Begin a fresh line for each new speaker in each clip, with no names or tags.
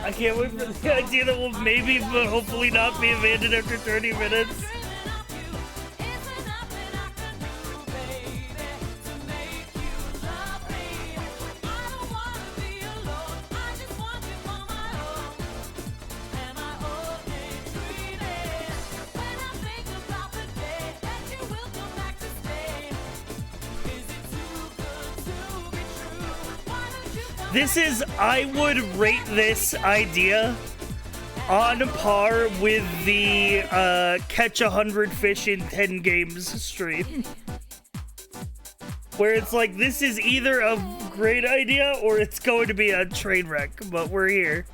I can't wait for the idea that will maybe, but hopefully not be abandoned after 30 minutes. This is, I would rate this idea on par with the catch 100 fish in 10 games stream. Where it's like, this is either a great idea or it's going to be a train wreck, but we're here.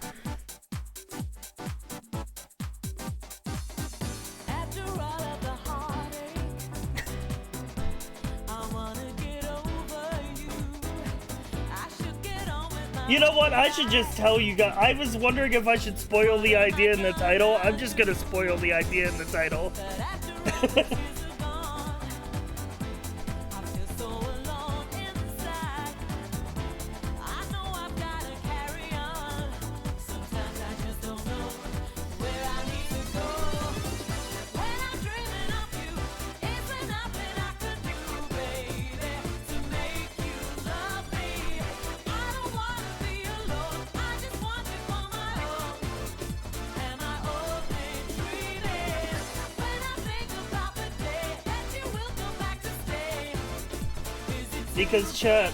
You know what? I should just tell you guys. I was wondering if I should spoil the idea in the title. I'm just gonna spoil the idea in the title. Because chat.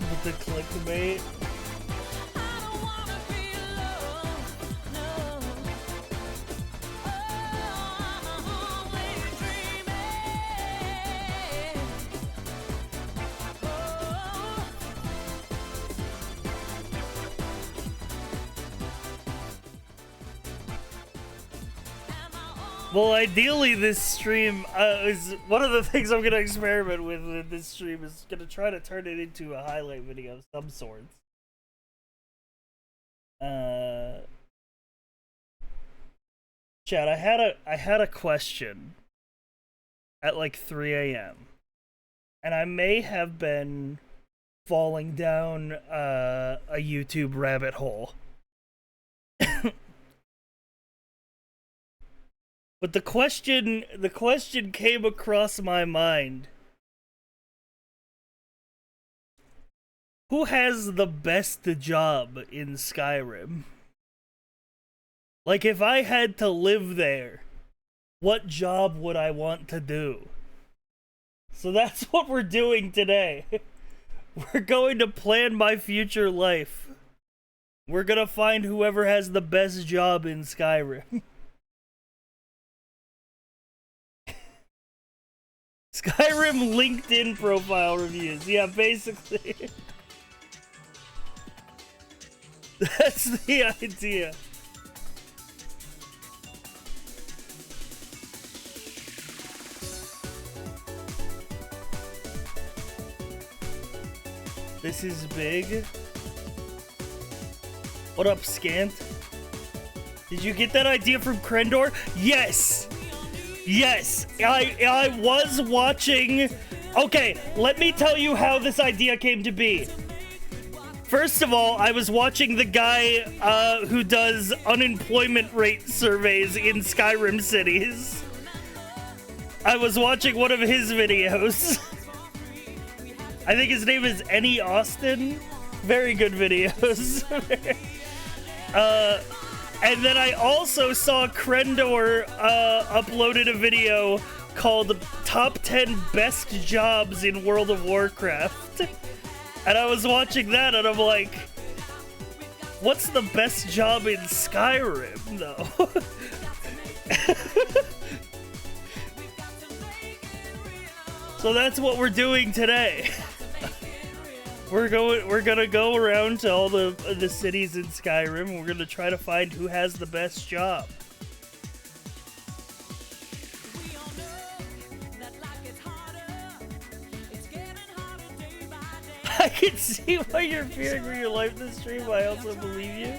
With the clickbait. Well, ideally, this stream is one of the things I'm gonna experiment with in this stream is gonna try to turn it into a highlight video of some sorts. Chad, I had a question at like 3 a.m. and I may have been falling down a YouTube rabbit hole. But the question came across my mind. Who has the best job in Skyrim? Like, if I had to live there, what job would I want to do? So that's what we're doing today. We're going to plan my future life. We're gonna find whoever has the best job in Skyrim. Skyrim LinkedIn profile reviews. Yeah, basically. That's the idea. This is big. What up, Scant? Did you get that idea from Krendor? Yes! Yes, I was watching. Okay, let me tell you how this idea came to be. First of all, I was watching the guy who does unemployment rate surveys in Skyrim cities. I was watching one of his videos. I think his name is Any Austin. Very good videos. And then I also saw Krendor uploaded a video called Top 10 Best Jobs in World of Warcraft. And I was watching that and I'm like, what's the best job in Skyrim, though? So that's what we're doing today. We're gonna go around to all the cities in Skyrim, and we're gonna try to find who has the best job. I can see why you're fearing for your life this stream. I also believe you.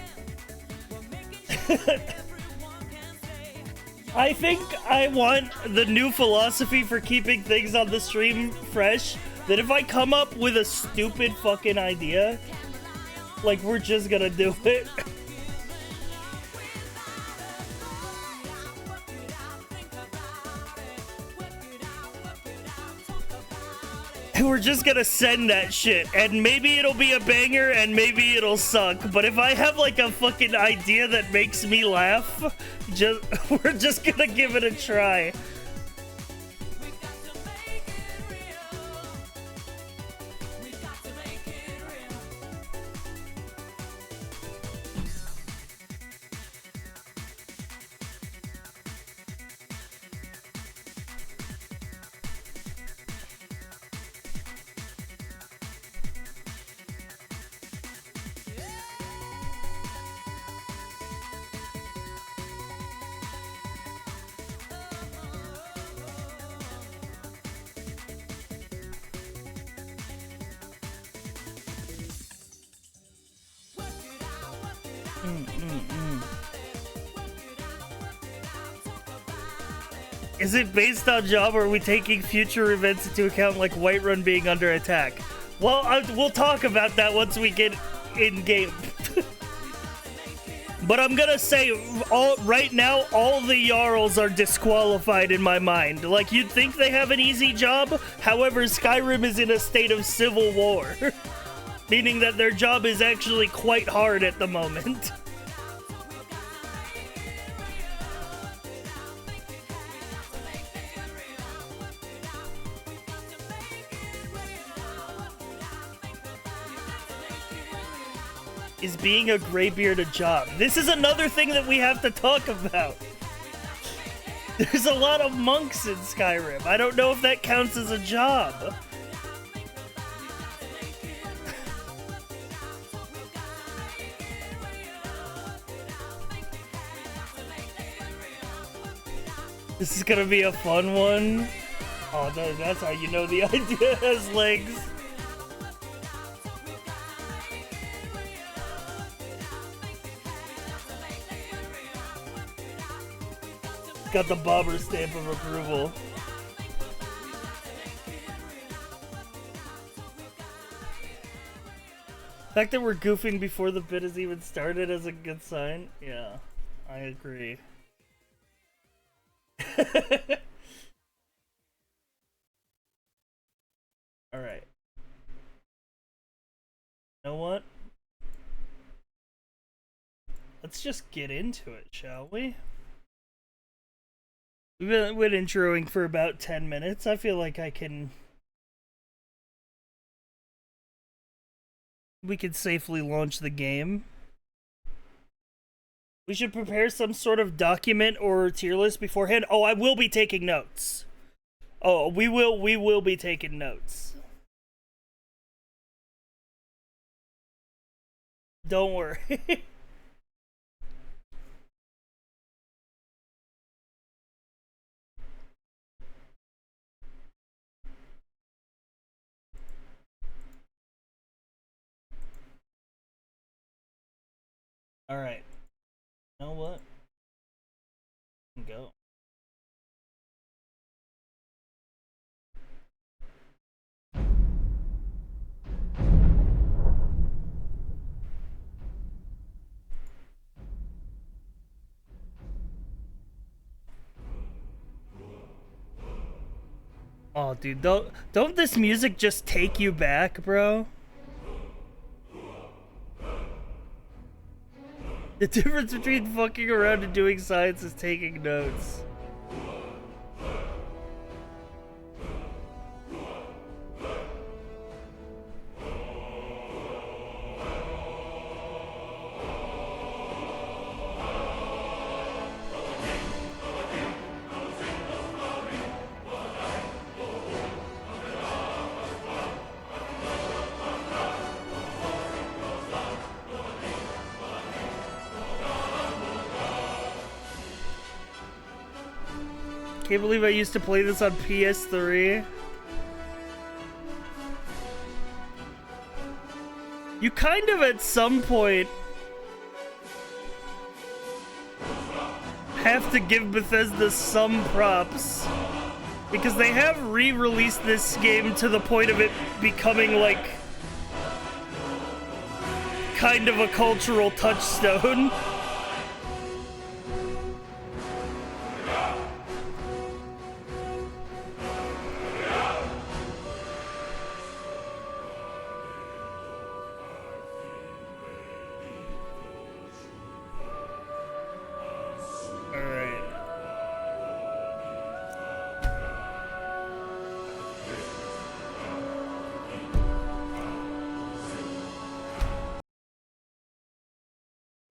I think I want the new philosophy for keeping things on the stream fresh, that if I come up with a stupid fucking idea, like, we're just gonna do it. We're just gonna send that shit, and maybe it'll be a banger and maybe it'll suck, but if I have like a fucking idea that makes me laugh, we're just gonna give it a try. Is it based on job, or are we taking future events into account, like Whiterun being under attack? Well, we'll talk about that once we get in-game. But I'm gonna say, right now, all the Jarls are disqualified in my mind. Like, you'd think they have an easy job, however, Skyrim is in a state of civil war. Meaning that their job is actually quite hard at the moment. Is being a graybeard a job? This is another thing that we have to talk about. There's a lot of monks in Skyrim. I don't know if that counts as a job. This is gonna be a fun one. Oh, that's how you know the idea has legs. Got the bobber stamp of approval. The fact that we're goofing before the bit has even started is a good sign. Yeah, I agree. Alright. You know what? Let's just get into it, shall we? We've been introing for about 10 minutes. I feel like we could safely launch the game. We should prepare some sort of document or tier list beforehand. Oh, I will be taking notes. Oh, we will be taking notes. Don't worry. All right. You know what? Go. Oh, dude, don't this music just take you back, bro? The difference between fucking around and doing science is taking notes. Can't believe I used to play this on PS3. You kind of at some point have to give Bethesda some props, because they have re-released this game to the point of it becoming like kind of a cultural touchstone.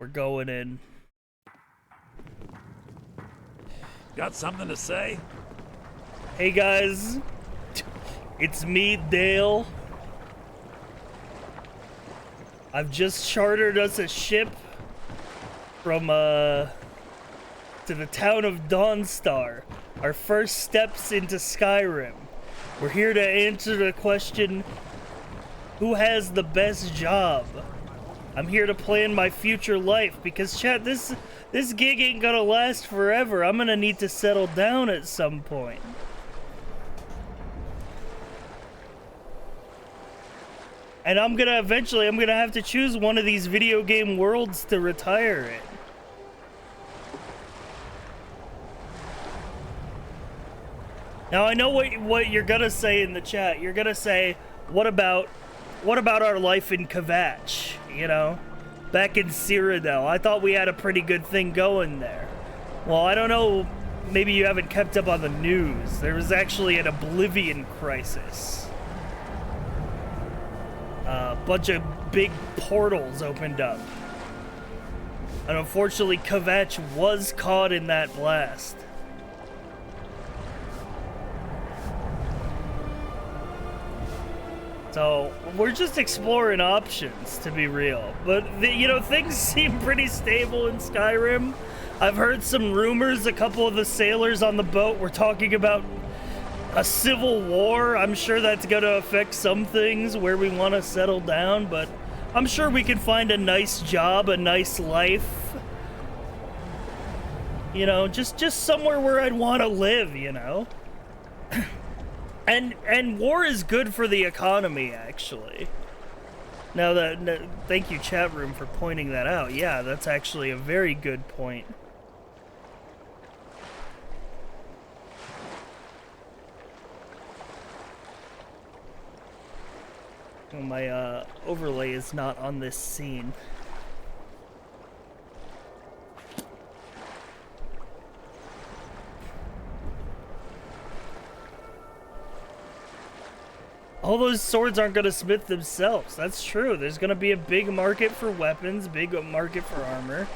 We're going in.
Got something to say?
Hey guys, it's me, Dale. I've just chartered us a ship from to the town of Dawnstar. Our first steps into Skyrim. We're here to answer the question, who has the best job? I'm here to plan my future life because, chat, this gig ain't gonna last forever. I'm gonna need to settle down at some point. And I'm gonna have to choose one of these video game worlds to retire in. Now I know what you're gonna say in the chat. You're gonna say, what about our life in Kvatch? You know, back in Cyrodiil. I thought we had a pretty good thing going there. Well, I don't know, maybe you haven't kept up on the news. There was actually an Oblivion crisis. A bunch of big portals opened up. And unfortunately, Kvatch was caught in that blast. So, we're just exploring options, to be real. But, you know, things seem pretty stable in Skyrim. I've heard some rumors, a couple of the sailors on the boat were talking about a civil war. I'm sure that's going to affect some things where we want to settle down, but I'm sure we can find a nice job, a nice life. You know, just somewhere where I'd want to live, you know? And war is good for the economy, actually. Now thank you, chat room, for pointing that out. Yeah, that's actually a very good point. My overlay is not on this scene. All those swords aren't going to smith themselves. That's true. There's going to be a big market for weapons, big market for armor.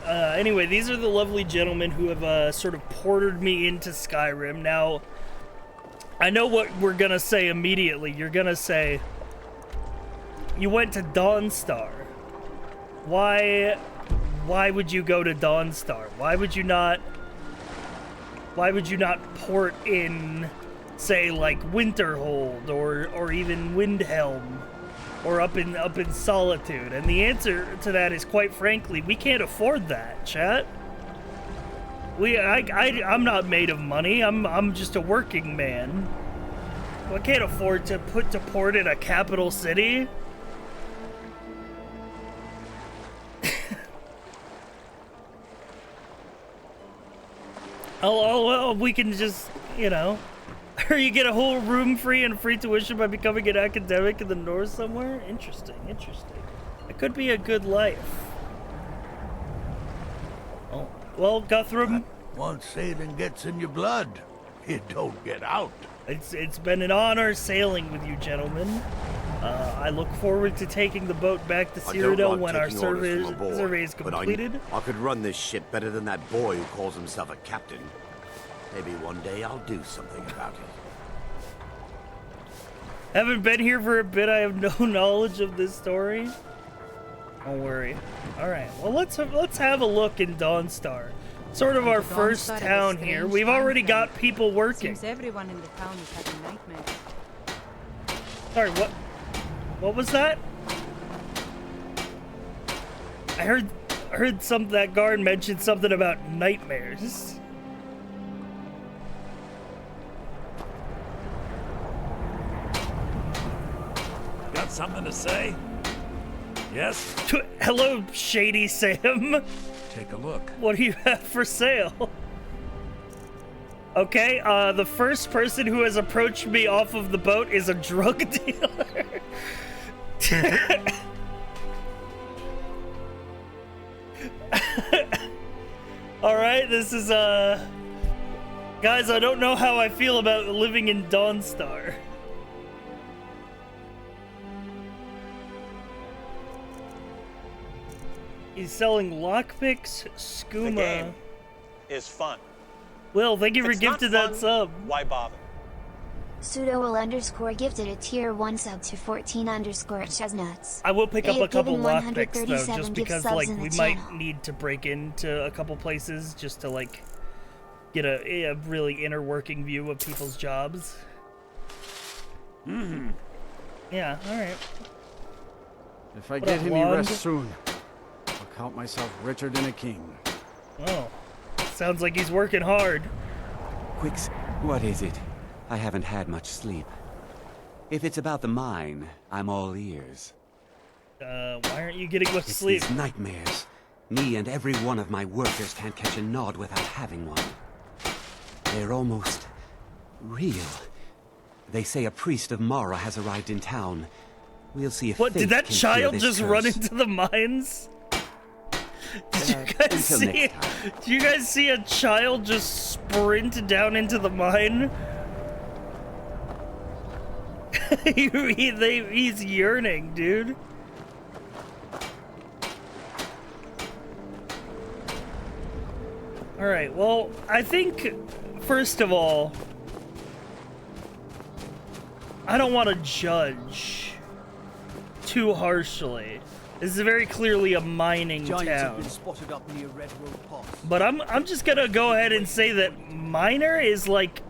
Anyway, these are the lovely gentlemen who have sort of ported me into Skyrim. Now, I know what we're going to say immediately. You're going to say, you went to Dawnstar. Why would you go to Dawnstar? Why would you not port in, say, like Winterhold or even Windhelm or up in Solitude? And the answer to that is, quite frankly, we can't afford that, chat. I'm not made of money. I'm just a working man. I can't afford to port in a capital city. Oh, we can just, you know, or you get a whole room free and free tuition by becoming an academic in the north somewhere. Interesting. It could be a good life. Oh, well, Guthrum.
Once sailing gets in your blood, it don't get out.
It's been an honor sailing with you, gentlemen. I look forward to taking the boat back to Cyrodiil when our survey is completed.
I could run this ship better than that boy who calls himself a captain. Maybe one day I'll do something about it.
Haven't been here for a bit. I have no knowledge of this story. Don't worry. All right. Well, let's have a look in Dawnstar. Sort of our first town here. We've already got people working.
Seems everyone in the town is having nightmares.
Sorry, what was that? I heard, heard that guard mention something about nightmares.
Got something to say? Yes?
Hello, Shady Sam.
Take a look.
What do you have for sale? Okay, the first person who has approached me off of the boat is a drug dealer. Alright, this is, guys, I don't know how I feel about living in Dawnstar. He's selling lockpicks, skooma.
The game is fun.
Will, thank you for
If it's not
gifting that
fun,
sub.
Why bother?
Pseudo _ gifted a tier 1 sub to 14 _ chestnuts.
I will pick up
They
a
have
couple
given
lockpicks though,
137
just
gift
because
subs
like
in the
we might
channel.
need to break into a couple places just to like get a really inner working view of people's jobs. Yeah, alright.
If I
What
get
up,
any
Long?
rest soon, I'll count myself richer than a king.
Oh. Sounds like he's working hard.
Quicks, what is it? I haven't had much sleep. If it's about the mine, I'm all ears.
Why aren't you getting much
It's
sleep?
these nightmares. Me and every one of my workers can't catch a nod without having one. They're almost real. They say a priest of Mara has arrived in town. We'll see if
What, did
fate
that
can
child
cure this
just run
curse.
into the mines? Did you guys
until
see
next time.
Do you guys see a child just sprint down into the mine? He's yearning, dude. Alright, well, I think, first of all, I don't want to judge too harshly. This is very clearly a mining town.
spotted up near Red Road Pass.
But I'm just gonna go ahead and say that miner is like,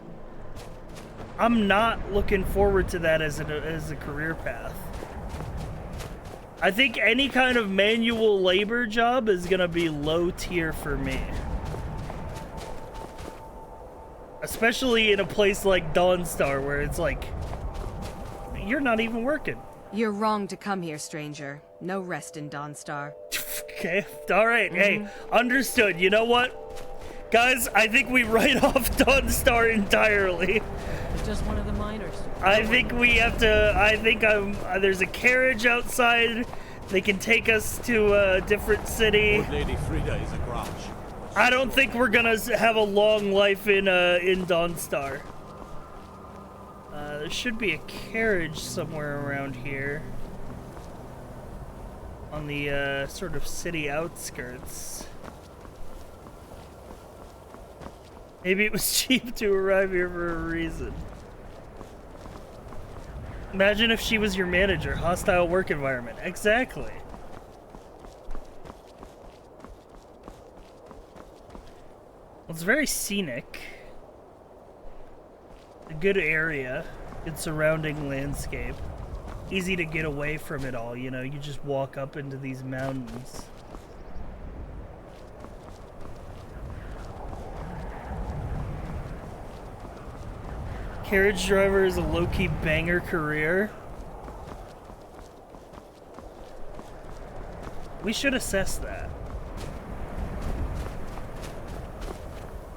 I'm not looking forward to that as a career path. I think any kind of manual labor job is gonna be low tier for me. Especially in a place like Dawnstar where it's like, you're not even working.
You're wrong to come here, stranger. No rest in Dawnstar.
Okay, alright, hey, understood. You know what? Guys, I think we write off Dawnstar entirely.
It's just one of the miners.
I think we have to, there's a carriage outside. They can take us to a different city.
Lady Frida is a grouch.
I don't think we're gonna have a long life in Dawnstar. There should be a carriage somewhere around here. On the, sort of city outskirts. Maybe it was cheap to arrive here for a reason. Imagine if she was your manager. Hostile work environment. Exactly. Well, it's very scenic. A good area. Good surrounding landscape. Easy to get away from it all, you know? You just walk up into these mountains. Carriage driver is a low-key banger career. We should assess that.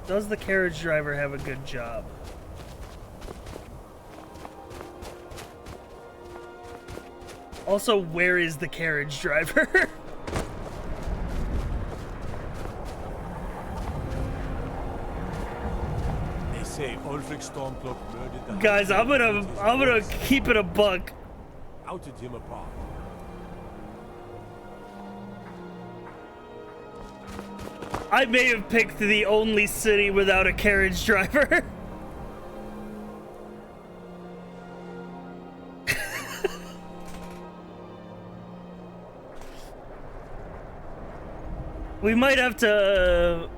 Does the carriage driver have a good job? Also, where is the carriage driver?
They say Ulfric Stormcloak murdered the
Guys, I'm gonna keep it a buck.
outed him apart.
I may have picked the only city without a carriage driver. We might have to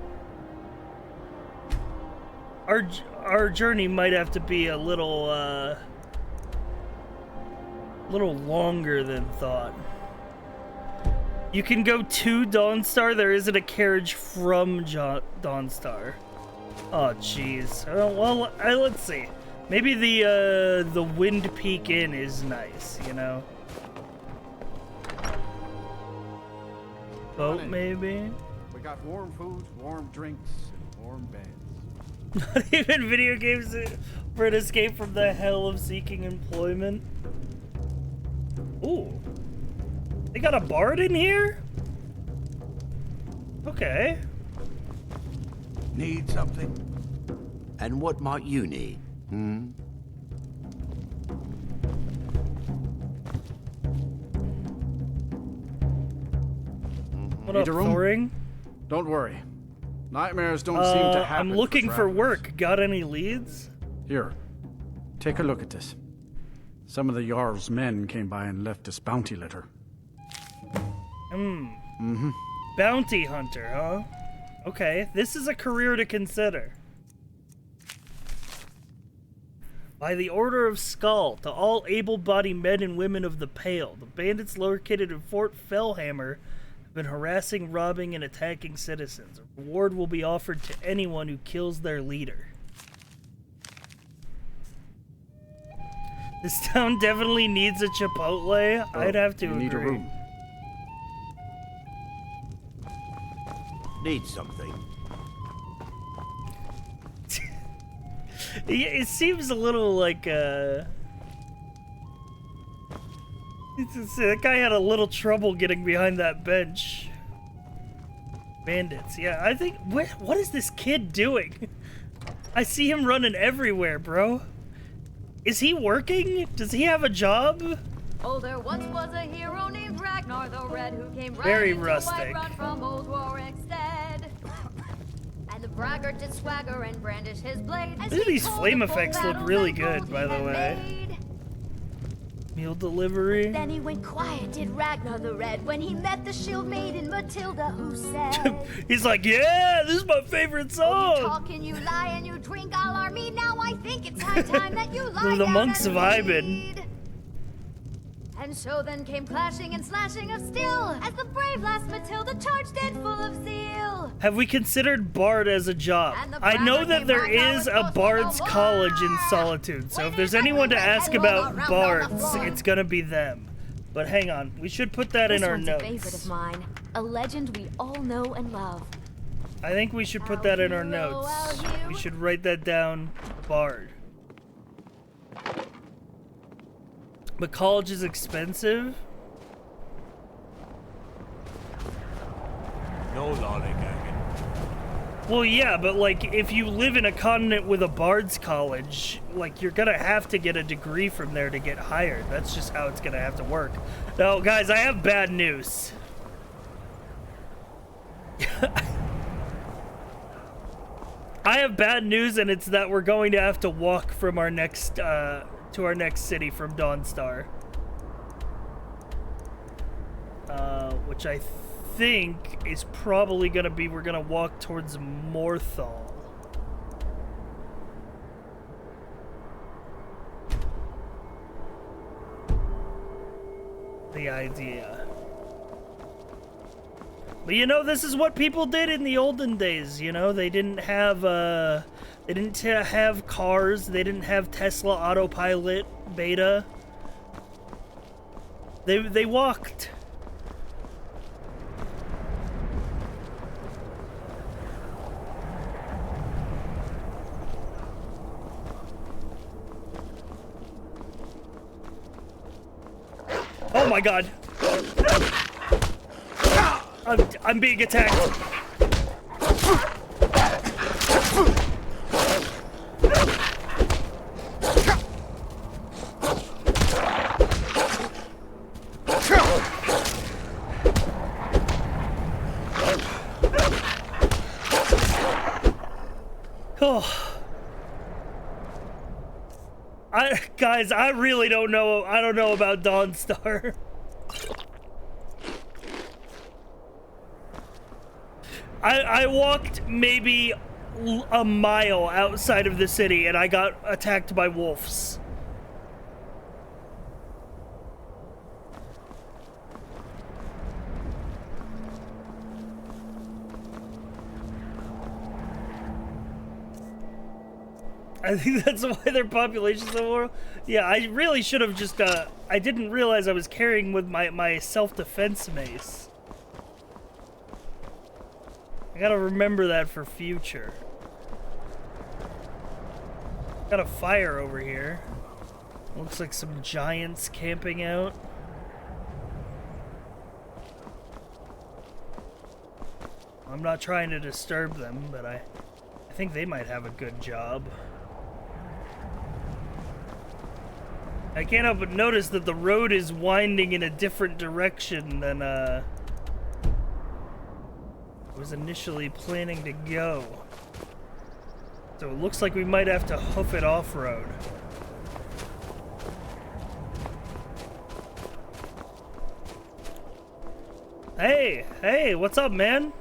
our journey might have to be a little longer than thought. You can go to Dawnstar. There isn't a carriage from Dawnstar. Oh, jeez. Well, let's see. Maybe the Wind Peak Inn is nice, you know? Boat, maybe?
We got warm food, warm drinks, and warm beds.
Not even video games for an escape from the hell of seeking employment. Ooh. They got a bard in here? Okay.
Need something?
And what might you need?
What up, Thoring?
Don't worry. Nightmares don't seem to happen.
I'm looking for
travelers.
work. Got any leads?
Here, take a look at this. Some of the Jarl's men came by and left us bounty litter.
Bounty hunter, huh? Okay, this is a career to consider. By the order of Skull, to all able-bodied men and women of the Pale, the bandits located in Fort Fellhammer have been harassing, robbing, and attacking citizens. A reward will be offered to anyone who kills their leader. This town definitely needs a Chipotle. I'd have to agree.
Need a room.
Need something?
It seems a little like, that guy had a little trouble getting behind that bench. Bandits, yeah, I think, what is this kid doing? I see him running everywhere, bro. Is he working? Does he have a job?
Oh, there once was a hero named Ragnar the Red who came
Very
riding to
rustic.
Whiterun from old ONX dead. And the braggart did swagger and brandish his blade. as
Look at
he
these
told
flame
of full
effects look
battles
really
and
good,
gold
by
he
the
had
way.
made.
Meal delivery.
Then he went quiet, did Ragnar the Red, when he met the shield maiden Matilda, who said,
He's like, yeah, this is my favorite
"You
song.
talk and you lie and you drink all our mead. Now I think it's high time that you lie
The
down
monks
and
vibing.
read." And so then came clashing and slashing of steel as the brave lass Matilda charged in full of zeal.
Have we considered Bard as a job?
And the
I know
braggart
that
came
there
back out
is
with
a
boast
Bard's
of the
College in
war.
Solitude, so if
When
there's
there's
anyone to
ugly red
ask
and roll
about
around on the
Bards,
floor.
it's gonna be them. But hang on, we should put that in
This
our
one's a favorite of
notes.
mine, a legend we all know and love.
I think we should put that in our
hero,
notes.
our hero.
We should write that down, Bard. But college is expensive?
No lollygagging.
Well, yeah, but like, if you live in a continent with a Bard's College, like, you're gonna have to get a degree from there to get hired. That's just how it's gonna have to work. Now, guys, I have bad news. I have bad news, and it's that we're going to have to walk from our next, to our next city from Dawnstar. Which I think is probably gonna be, we're gonna walk towards Morthal. The idea. But you know, this is what people did in the olden days, you know? They didn't have, have cars, they didn't have Tesla autopilot beta. They walked. Oh my god. I'm being attacked. Oh. Guys, I really don't know. I don't know about Dawnstar. I walked maybe a mile outside of the city and I got attacked by wolves. I think that's why their population's so low. Yeah, I really should have just, I didn't realize I was carrying with my self-defense mace. I gotta remember that for future. Got a fire over here. Looks like some giants camping out. I'm not trying to disturb them, but I think they might have a good job. I can't help but notice that the road is winding in a different direction than I was initially planning to go. So it looks like we might have to hoof it off-road. Hey, what's up, man?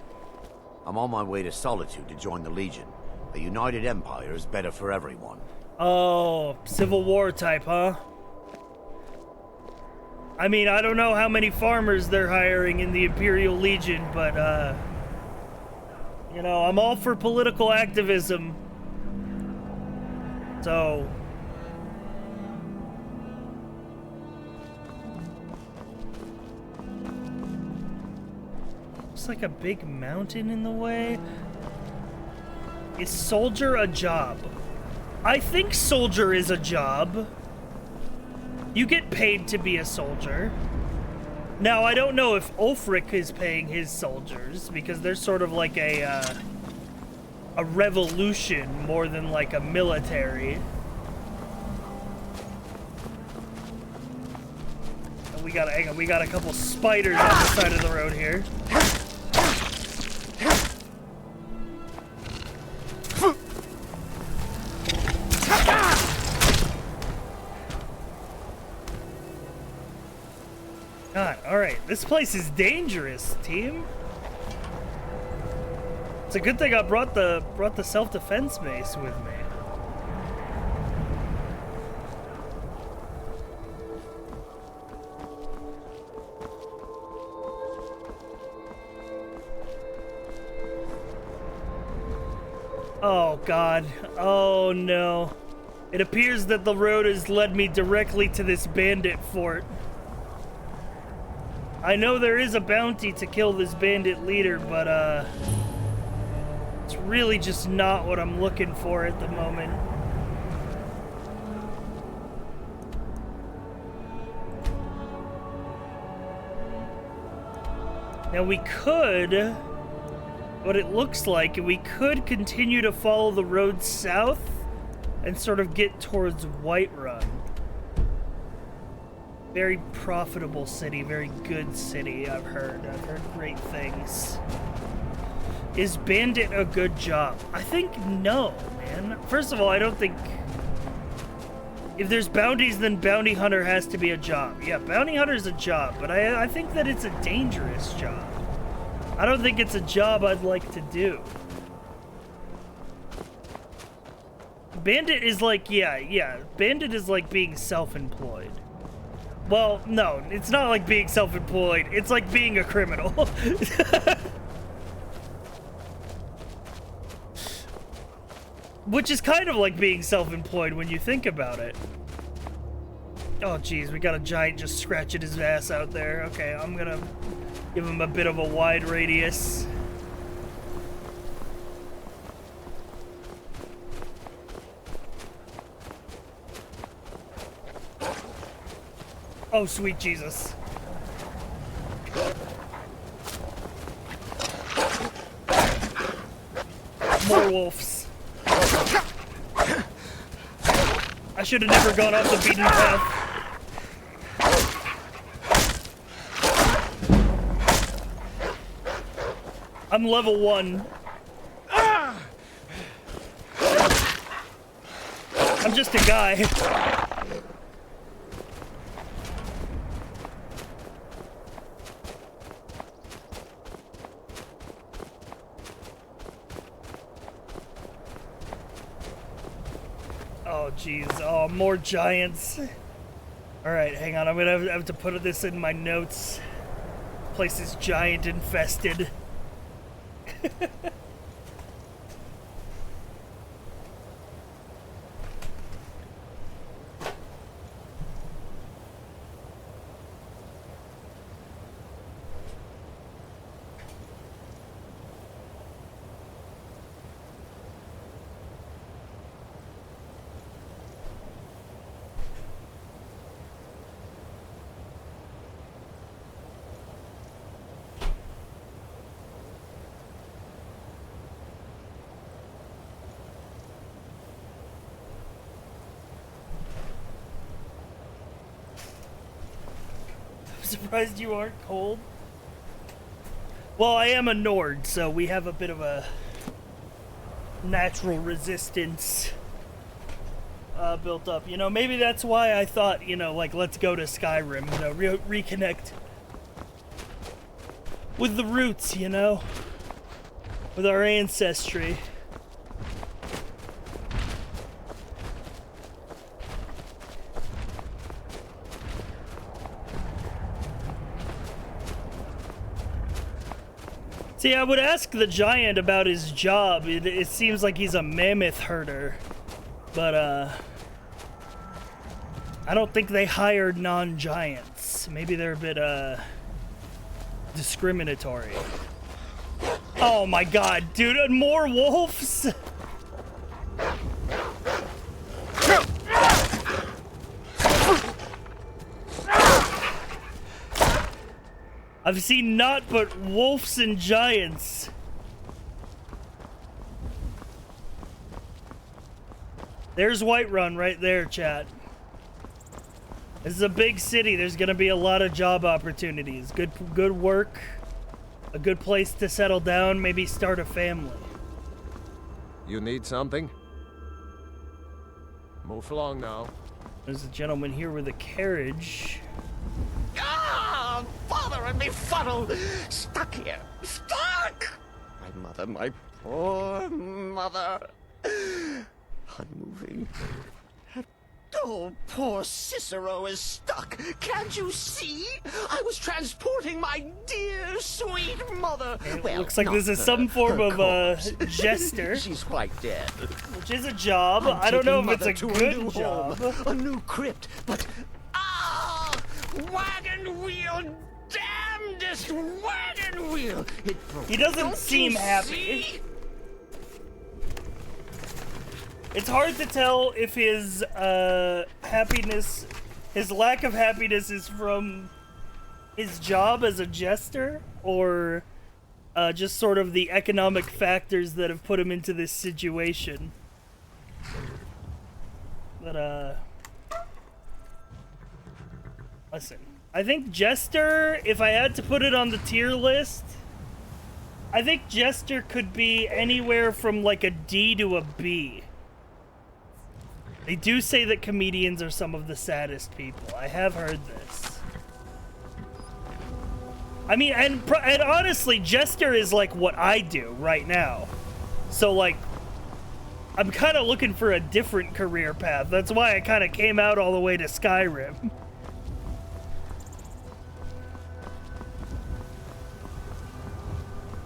I'm on my way to Solitude to join the Legion. A united empire is better for everyone.
Oh, Civil War type, huh? I mean, I don't know how many farmers they're hiring in the Imperial Legion, but, you know, I'm all for political activism. So... looks like a big mountain in the way. Is soldier a job? I think soldier is a job. You get paid to be a soldier. Now, I don't know if Ulfric is paying his soldiers, because they're sort of like a revolution more than like a military. And we got a couple spiders on the side of the road here. God, alright, this place is dangerous, team. It's a good thing I brought the self-defense mace with me. Oh God, oh no. It appears that the road has led me directly to this bandit fort. I know there is a bounty to kill this bandit leader, but it's really just not what I'm looking for at the moment. Now we could, what it looks like, we could continue to follow the road south and sort of get towards Whiterun. Very profitable city, very good city, I've heard great things. Is bandit a good job? I think no, man. First of all, I don't think... if there's bounties, then bounty hunter has to be a job. Yeah, bounty hunter's a job, but I think that it's a dangerous job. I don't think it's a job I'd like to do. Bandit is like, yeah, bandit is like being self-employed. Well, no, it's not like being self-employed. It's like being a criminal. Which is kind of like being self-employed when you think about it. Oh, geez, we got a giant just scratching his ass out there. Okay, I'm gonna give him a bit of a wide radius. Oh, sweet Jesus. More wolves. I should have never gone off the beaten path. I'm level 1. I'm just a guy. Oh, jeez. Oh, more giants. Alright, hang on. I'm gonna have to put this in my notes. Place is giant infested. surprised you aren't cold. Well, I am a Nord, so we have a bit of a natural resistance built up. You know, maybe that's why I thought, you know, like, let's go to Skyrim, you know, reconnect with the roots, you know, with our ancestry. See, I would ask the giant about his job. It seems like he's a mammoth herder. But, I don't think they hired non-giants. Maybe they're a bit, discriminatory. Oh my god, dude, more wolves? I've seen naught but wolves and giants. There's Whiterun right there, chat. This is a big city. There's gonna be a lot of job opportunities. Good work. A good place to settle down, maybe start a family.
You need something? Move along now.
There's a gentleman here with a carriage.
Ah, father and me funnel! Stuck here! Stuck! My poor mother. Unmoving. Oh, poor Cicero is stuck. Can't you see? I was transporting my dear, sweet mother.
It
well,
looks like this is
her,
some form of
jester. She's quite dead.
Which is a job. I don't know if it's a good job.
A new crypt, but wagon wheel, damnedest wagon wheel.
He doesn't seem happy. It's hard to tell if his happiness, his lack of happiness is from his job as a jester or just sort of the economic factors that have put him into this situation. But, listen, I think Jester, if I had to put it on the tier list, I think Jester could be anywhere from like a D to a B. They do say that comedians are some of the saddest people. I have heard this. I mean, and honestly, Jester is like what I do right now. So like, I'm kind of looking for a different career path. That's why I kind of came out all the way to Skyrim.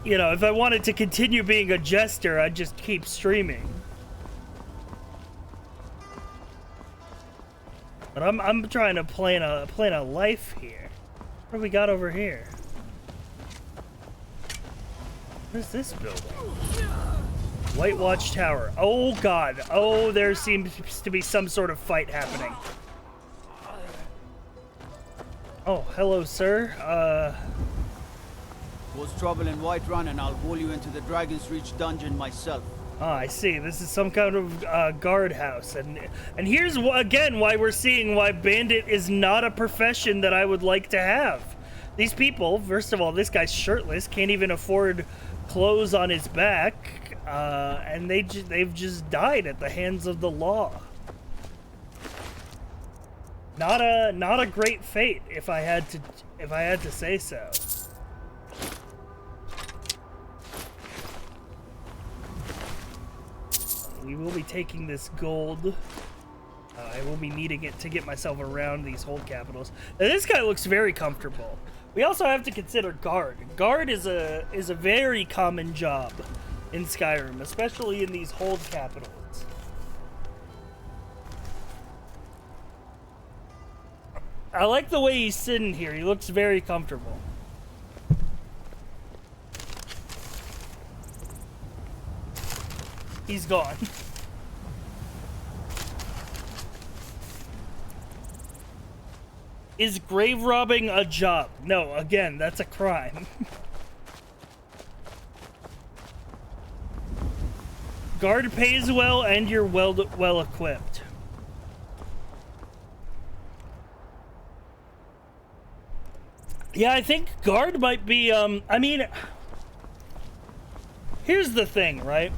You know, if I wanted to continue being a jester, I'd just keep streaming. But I'm trying to plan a life here. What do we got over here? What is this building? White Watch Tower. Oh god. Oh, there seems to be some sort of fight happening. Oh, hello, sir.
Cause trouble in Whiterun and I'll haul you into the Dragon's Reach dungeon myself.
Ah, I see. This is some kind of guardhouse, and here's again why we're seeing why bandit is not a profession that I would like to have. These people, first of all, this guy's shirtless, can't even afford clothes on his back, and they've just died at the hands of the law. Not a great fate, if I had to say so. We will be taking this gold. I will be needing it to get myself around these hold capitals. Now, this guy looks very comfortable. We also have to consider guard. Guard is a very common job in Skyrim, especially in these hold capitals. I like the way he's sitting here. He looks very comfortable. He's gone. Is grave robbing a job? No, again, that's a crime. Guard pays well and you're well equipped. Yeah, I think guard might be, I mean, here's the thing, right?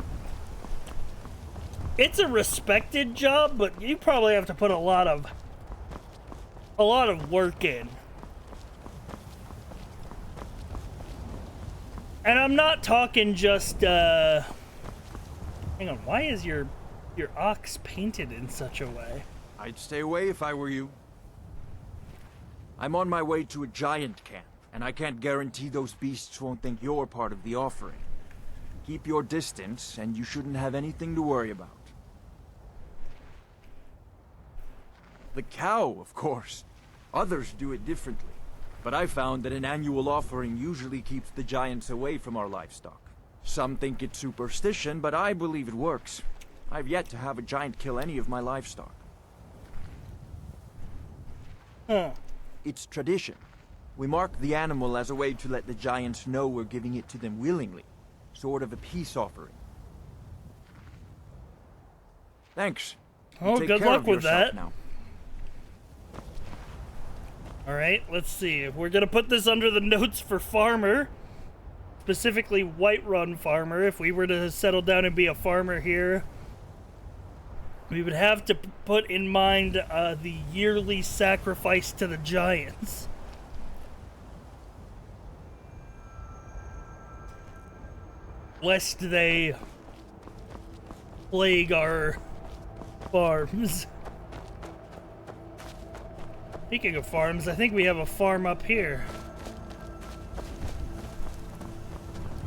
It's a respected job, but you probably have to put a lot of work in. And I'm not talking just, hang on, why is your ox painted in such a way?
I'd stay away if I were you. I'm on my way to a giant camp, and I can't guarantee those beasts won't think you're part of the offering. Keep your distance, and you shouldn't have anything to worry about. The cow, of course. Others do it differently, but I found that an annual offering usually keeps the giants away from our livestock. Some think it's superstition, but I believe it works. I've yet to have a giant kill any of my livestock.
Huh.
It's tradition. We mark the animal as a way to let the giants know we're giving it to them willingly. Sort of a peace offering. Thanks.
Oh,
Take
good
care
luck
of
with
yourself
that.
now.
Alright, let's see. If we're gonna put this under the notes for farmer, specifically Whiterun farmer, if we were to settle down and be a farmer here, we would have to put in mind the yearly sacrifice to the giants. Lest they plague our farms. Speaking of farms, I think we have a farm up here.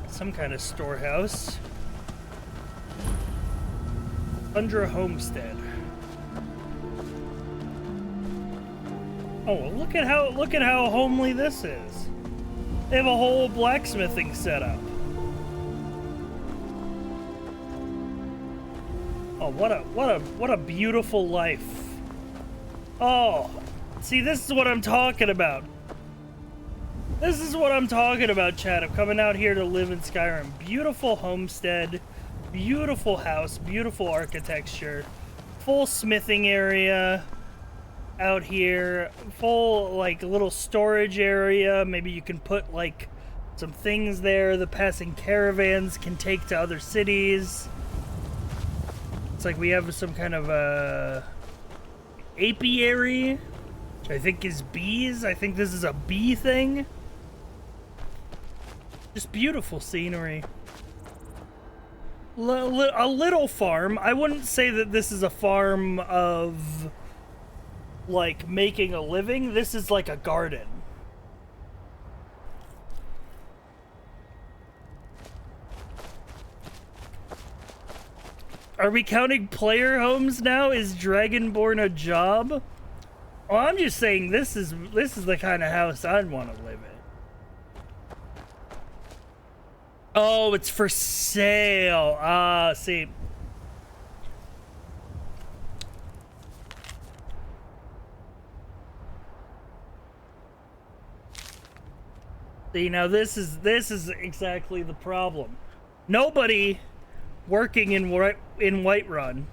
Some kind of storehouse. Tundra Homestead. Oh, well, look at how homely this is. They have a whole blacksmithing setup. Oh, what a beautiful life. Oh, see, this is what I'm talking about. This is what I'm talking about, Chad. I'm coming out here to live in Skyrim. Beautiful homestead, beautiful house, beautiful architecture, full smithing area out here, full, like, little storage area. Maybe you can put, like, some things there the passing caravans can take to other cities. It's like we have some kind of, apiary, which I think is bees. I think this is a bee thing. Just beautiful scenery. A little farm. I wouldn't say that this is a farm of, like, making a living. This is like a garden. Are we counting player homes now? Is Dragonborn a job? Oh, I'm just saying this is the kind of house I'd want to live in. Oh, it's for sale. Ah, see. See, now this is exactly the problem. Nobody working in Whiterun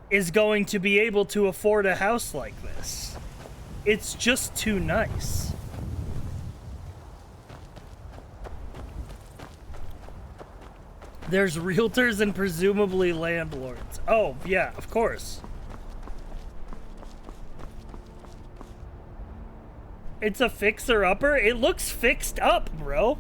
is going to be able to afford a house like this. It's just too nice. There's realtors and presumably landlords. Oh, yeah, of course. It's a fixer-upper? It looks fixed up, bro.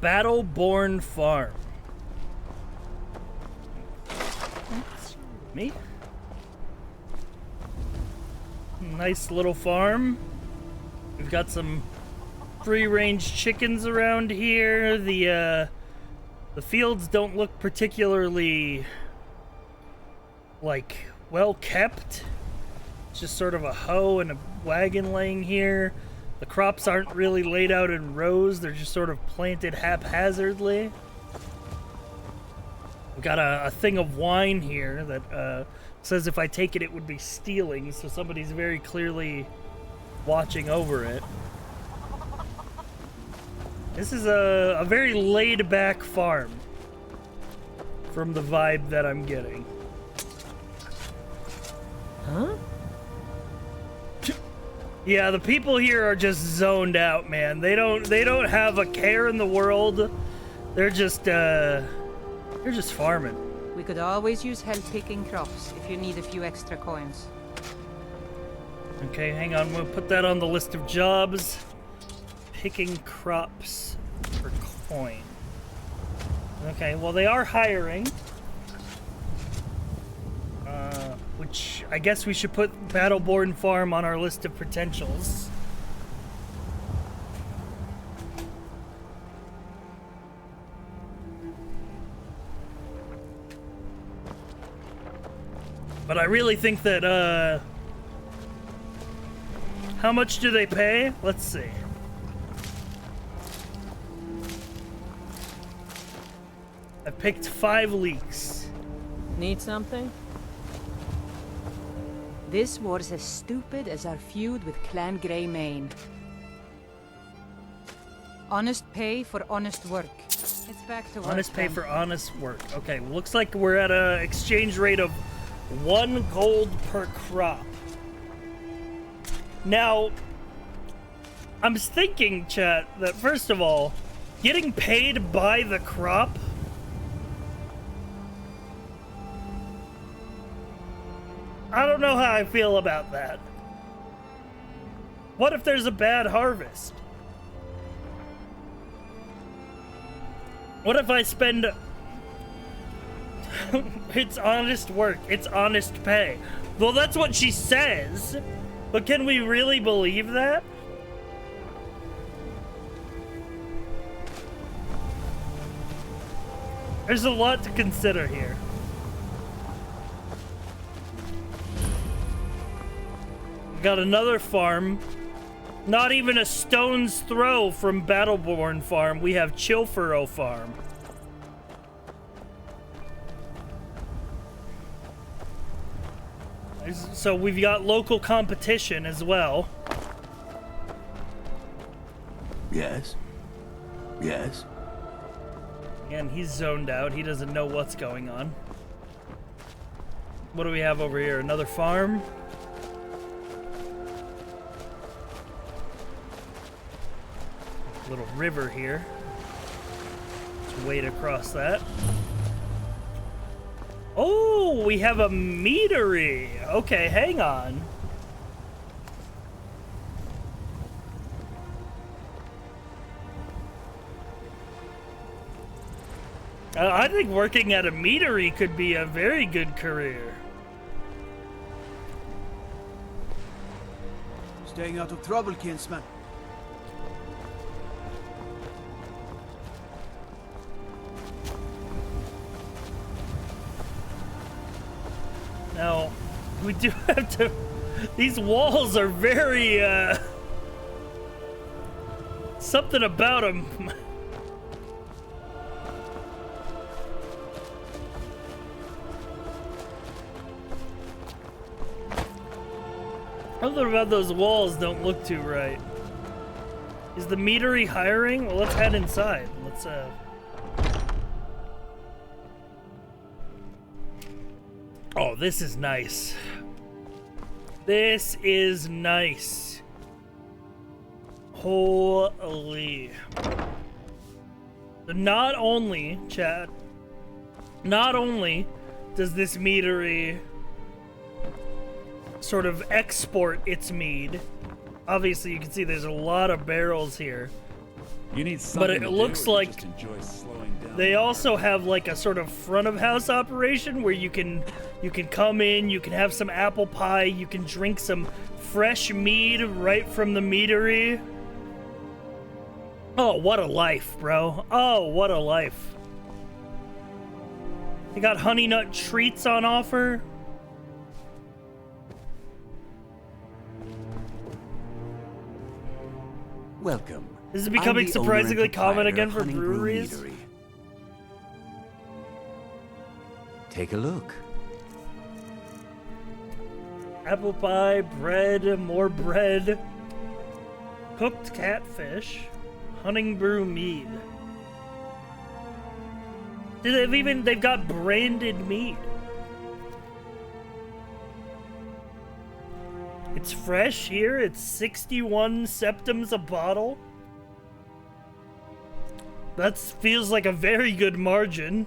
Battleborn Farm. Me? Nice little farm. We've got some free-range chickens around here. The fields don't look particularly, like, well kept. It's just sort of a hoe and a wagon laying here. The crops aren't really laid out in rows. They're just sort of planted haphazardly. We've got a thing of wine here that says if I take it, it would be stealing. So somebody's very clearly watching over it. This is a very laid-back farm. from the vibe that I'm getting.
Huh?
Yeah, the people here are just zoned out, man. They don't have a care in the world. They're just farming.
We could always use help picking crops if you need a few extra coins.
Okay, hang on. We'll put that on the list of jobs. Picking crops for coin. Okay, well, they are hiring. Which I guess we should put Battleborn Farm on our list of potentials. But I really think that, how much do they pay? Let's see. I picked 5 leaks.
Need something?
This war's as stupid as our feud with Clan Greymane. Honest pay for honest work. It's back to work.
Honest pay for honest work. Okay, looks like we're at a exchange rate of 1 gold per crop. Now, I'm thinking, chat, that first of all, getting paid by the crop I don't know how I feel about that. What if there's a bad harvest? What if I spend... It's honest work. It's honest pay. Well, that's what she says. But can we really believe that? There's a lot to consider here. Got another farm. Not even a stone's throw from Battleborn Farm. We have Chilfuro Farm. So we've got local competition as well.
Yes. Yes.
And he's zoned out. He doesn't know what's going on. What do we have over here? Another farm? Little river here. Let's wade across that. Oh, we have a meadery. Okay, hang on. I think working at a meadery could be a very good career.
Staying out of trouble, kinsman.
Now, we do have to... These walls are very, something about them. Something about those walls don't look too right. Is the meadery hiring? Well, let's head inside. Let's, Oh, this is nice. This is nice. Holy. So not only, chat, not only does this meadery sort of export its mead, obviously you can see there's a lot of barrels here.
You need something
but it looks like they also have like a sort of front of house operation where you can come in, you can have some apple pie, you can drink some fresh mead right from the meadery. Oh, what a life, bro. Oh, what a life. They got honey nut treats on offer.
Welcome.
This is becoming surprisingly common again for breweries.
Meadery. Take a look.
Apple pie, bread, more bread, cooked catfish, hunting brew mead. They've got branded meat. It's fresh here. It's 61 septums a bottle. That feels like a very good margin.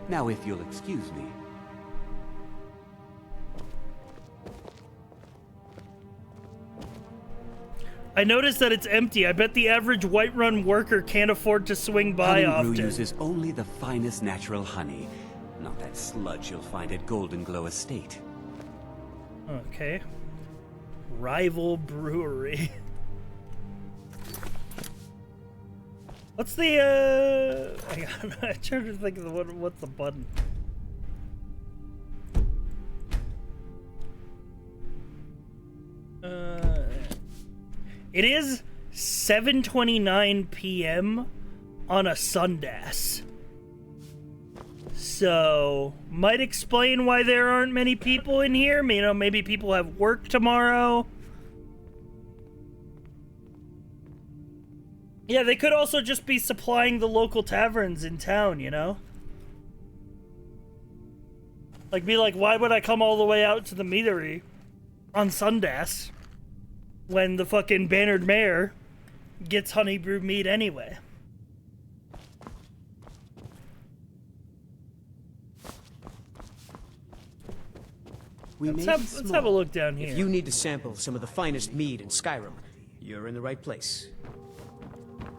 Now, if you'll excuse me.
I noticed that it's empty. I bet the average Whiterun worker can't afford to swing by
Honey Brew
often.
uses only the finest natural honey, not that sludge you'll find at Golden Glow Estate.
Okay. Rival brewery. What's the, hang on, I'm trying to think of what's the button. It is 7:29 p.m. on a Sundas. So, might explain why there aren't many people in here. You know, maybe people have work tomorrow. Yeah, they could also just be supplying the local taverns in town, you know? Like, be like, why would I come all the way out to the meadery on Sundas when the fucking Bannered Mare gets honey brewed meat anyway? Let's have a look down here.
If you need to sample some of the finest mead in Skyrim, you're in the right place.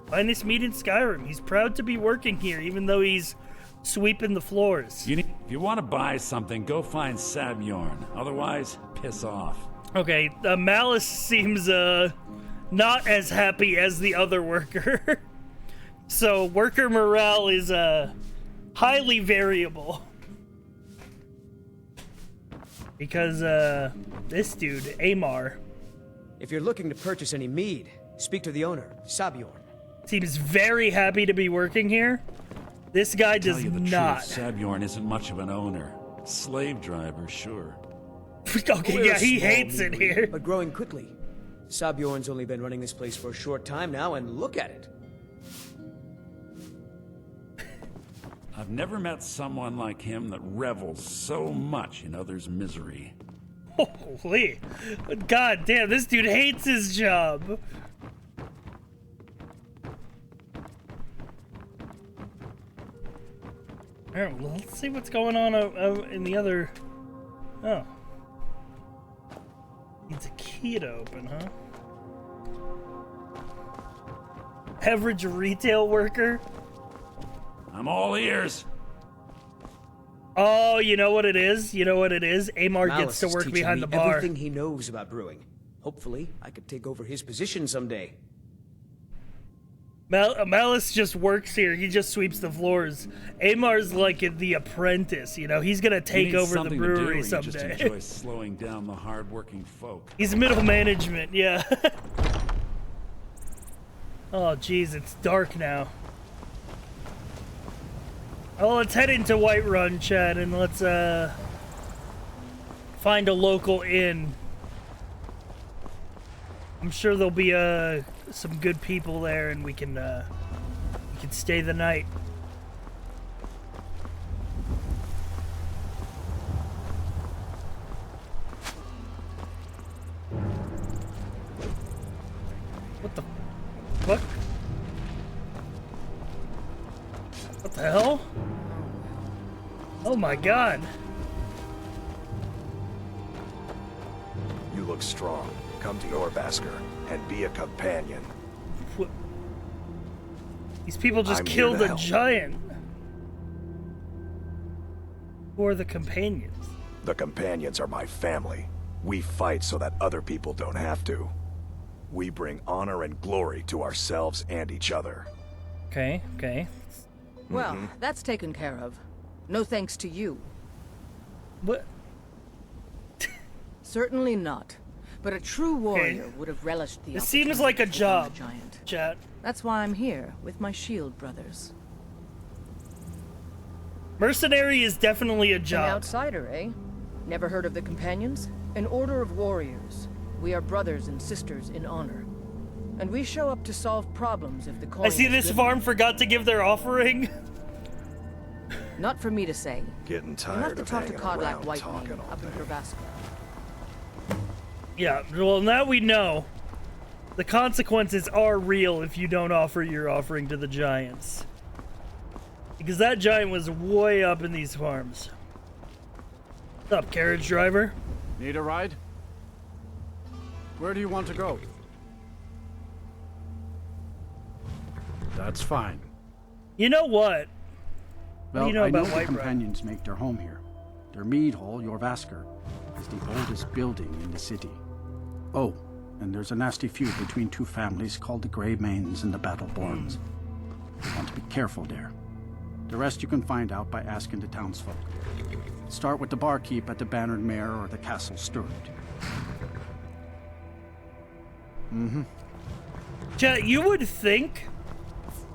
Finest meat in Skyrim. He's proud to be working here, even though he's sweeping the floors.
If you want to buy something, go find Sabjorn. Otherwise, piss off.
Okay, Malice seems not as happy as the other worker. So worker morale is highly variable. Because this dude, Amar,
if you're looking to purchase any mead, speak to the owner, Sabjorn.
Seems very happy to be working here. This guy does not.
Sabjorn isn't much of an owner. Slave driver, sure.
Okay, yeah, he hates it here.
But growing quickly. Sabjorn's only been running this place for a short time now, and look at it.
I've never met someone like him that revels so much in others' misery.
Holy. God damn, this dude hates his job. Alright, well, let's see what's going on in the other... Oh. Needs a key to open, huh? Average retail worker?
I'm all ears.
Oh, you know what it is? You know what it is? Amar gets to work behind the bar.
Everything he knows about brewing. Hopefully, I could take over his position someday.
Malice just works here. He just sweeps the floors. Amar's like the apprentice, you know? He's gonna take over the brewery someday.
You just enjoy slowing down the hard-working folk.
He's middle management, yeah. Oh, jeez, it's dark now. Well, let's head into Whiterun, Chad, and let's, find a local inn. I'm sure there'll be, some good people there, and we can stay the night. What the fuck? What the hell? Oh my god.
You look strong. Come to Orbasker and be a companion.
What? These people just killed a giant. Who are the companions?
The companions are my family. We fight so that other people don't have to. We bring honor and glory to ourselves and each other.
Okay, okay.
Well, that's taken care of. No thanks to you.
What?
Certainly not. But a true warrior would have relished the
It seems like a job,
giant.
Chat.
That's why I'm here with my shield brothers.
Mercenary is definitely a
An
job.
outsider, eh? Never heard of the Companions? An order of warriors. We are brothers and sisters in honor. And we show up to solve problems if the coin
I see
is
this
good.
farm forgot to give their offering.
Not for me to say.
Getting
You'll have
tired
to
of
talk to
hanging
Codlac
around
White
talking all
up in
day.
Gravaska.
Yeah, well, now we know. The consequences are real if you don't offer your offering to the giants. Because that giant was way up in these farms. What's up, carriage driver?
Need a ride? Where do you want to go? That's fine.
You know what? What
Well,
do you know
I know
about
the
White Run?
companions make their home here. Their mead hall, your Vasker, is the oldest building in the city. Oh, and there's a nasty feud between two families called the Grey Mains and the Battleborns. You want to be careful there. The rest you can find out by asking the townsfolk. Start with the barkeep at the Bannered Mare or the Castle Steward.
Chat, you would think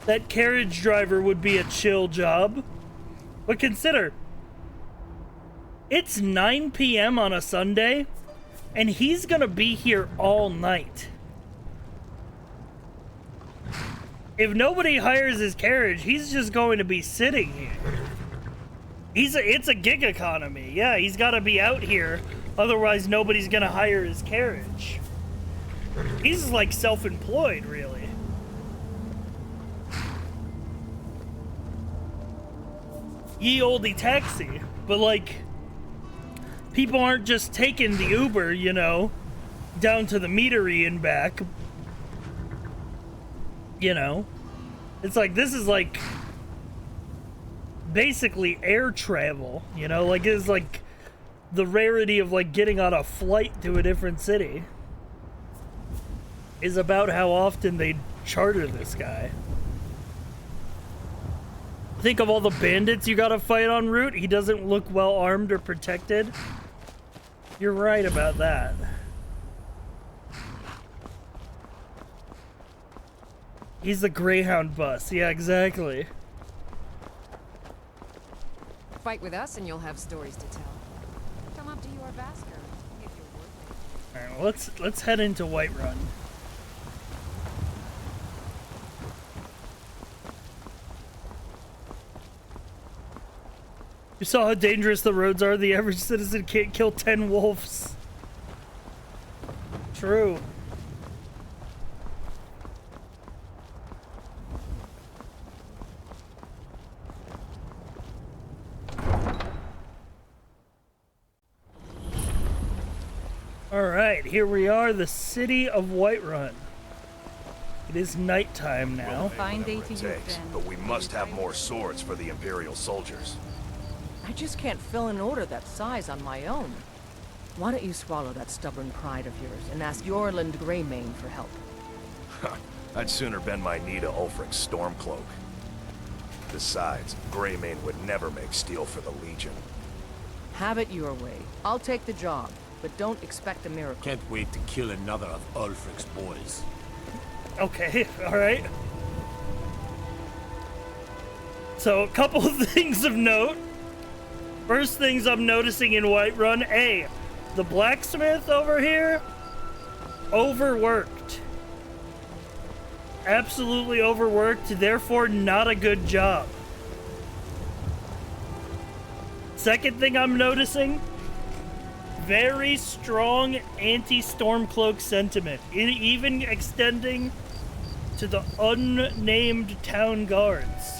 that carriage driver would be a chill job. But consider, it's 9 p.m. on a Sunday, and he's gonna be here all night. If nobody hires his carriage, he's just going to be sitting here. It's a gig economy. Yeah, he's got to be out here, otherwise nobody's gonna hire his carriage. He's like self-employed, really. Ye olde taxi, but like, people aren't just taking the Uber, you know, down to the meadery and back. You know, it's like, this is like basically air travel, you know, like it's like the rarity of like getting on a flight to a different city is about how often they charter this guy. Think of all the bandits you gotta fight en route. He doesn't look well armed or protected. You're right about that. He's the Greyhound bus. Yeah, exactly.
Fight with us and you'll have stories to tell. Come up to your Vasker if you're worth it.
Alright, well, let's head into Whiterun. You saw how dangerous the roads are? The average citizen can't kill 10 wolves. True. Alright, here we are, the city of Whiterun. It is nighttime now.
Fine day to you,
Takes,
then.
but we must have more swords for the Imperial soldiers.
I just can't fill an order that size on my own. Why don't you swallow that stubborn pride of yours and ask Yorland Greymane for help?
I'd sooner bend my knee to Ulfric's Stormcloak. Besides, Greymane would never make steel for the Legion.
Have it your way. I'll take the job, but don't expect a miracle.
Can't wait to kill another of Ulfric's boys.
Okay, alright. So, a couple of things of note. First things I'm noticing in Whiterun, A, the blacksmith over here, overworked. Absolutely overworked, therefore not a good job. Second thing I'm noticing, very strong anti-Stormcloak sentiment, even extending to the unnamed town guards.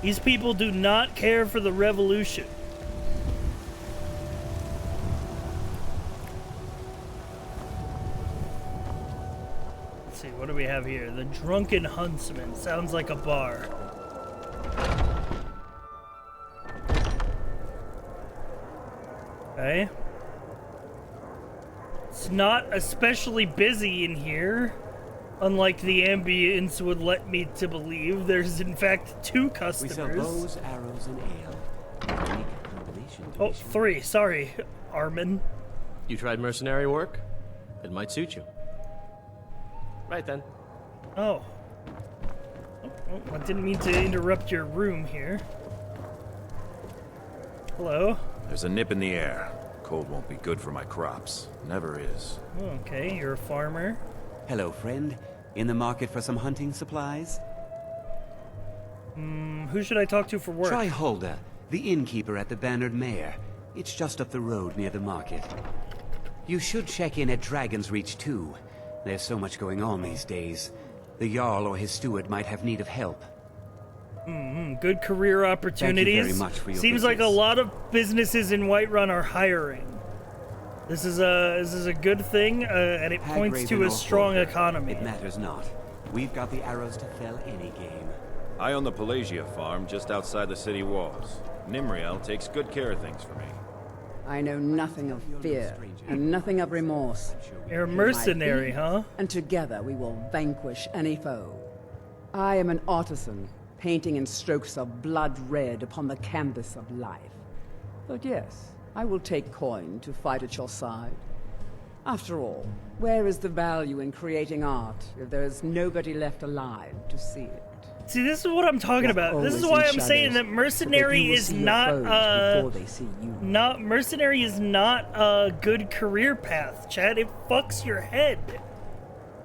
These people do not care for the revolution. Let's see, what do we have here? The Drunken Huntsman. Sounds like a bar. Okay. It's not especially busy in here. Unlike the ambience would let me to believe, there's in fact 2 customers.
We sell bows, arrows, and ale. Make a combination.
Oh, 3. Sorry, Armin.
You tried mercenary work? It might suit you. Right then.
Oh. I didn't mean to interrupt your room here. Hello?
There's a nip in the air. Cold won't be good for my crops. Never is.
Okay, you're a farmer.
Hello, friend. In the market for some hunting supplies?
Who should I talk to for work?
Try Hulda, the innkeeper at the Bannered Mare. It's just up the road near the market. You should check in at Dragon's Reach too. There's so much going on these days. The Jarl or his steward might have need of help.
Good career opportunities.
Thank you very much for your
Seems like a
business.
lot of businesses in Whiterun are hiring. This is a good thing, and it points
Hagraven
to a
or
strong
Holger,
economy.
It matters not. We've got the arrows to fell any game.
I own the Pelagia farm just outside the city walls. Nimriel takes good care of things for me.
I know nothing of fear, and nothing of remorse.
You're a
In my
mercenary,
feet,
huh?
And together we will vanquish any foe. I am an artisan, painting in strokes of blood red upon the canvas of life. But yes, I will take coin to fight at your side. After all, where is the value in creating art if there is nobody left alive to see it?
See, this is what I'm talking about. This is why I'm saying that mercenary is not mercenary is not a good career path, Chad. It fucks your head.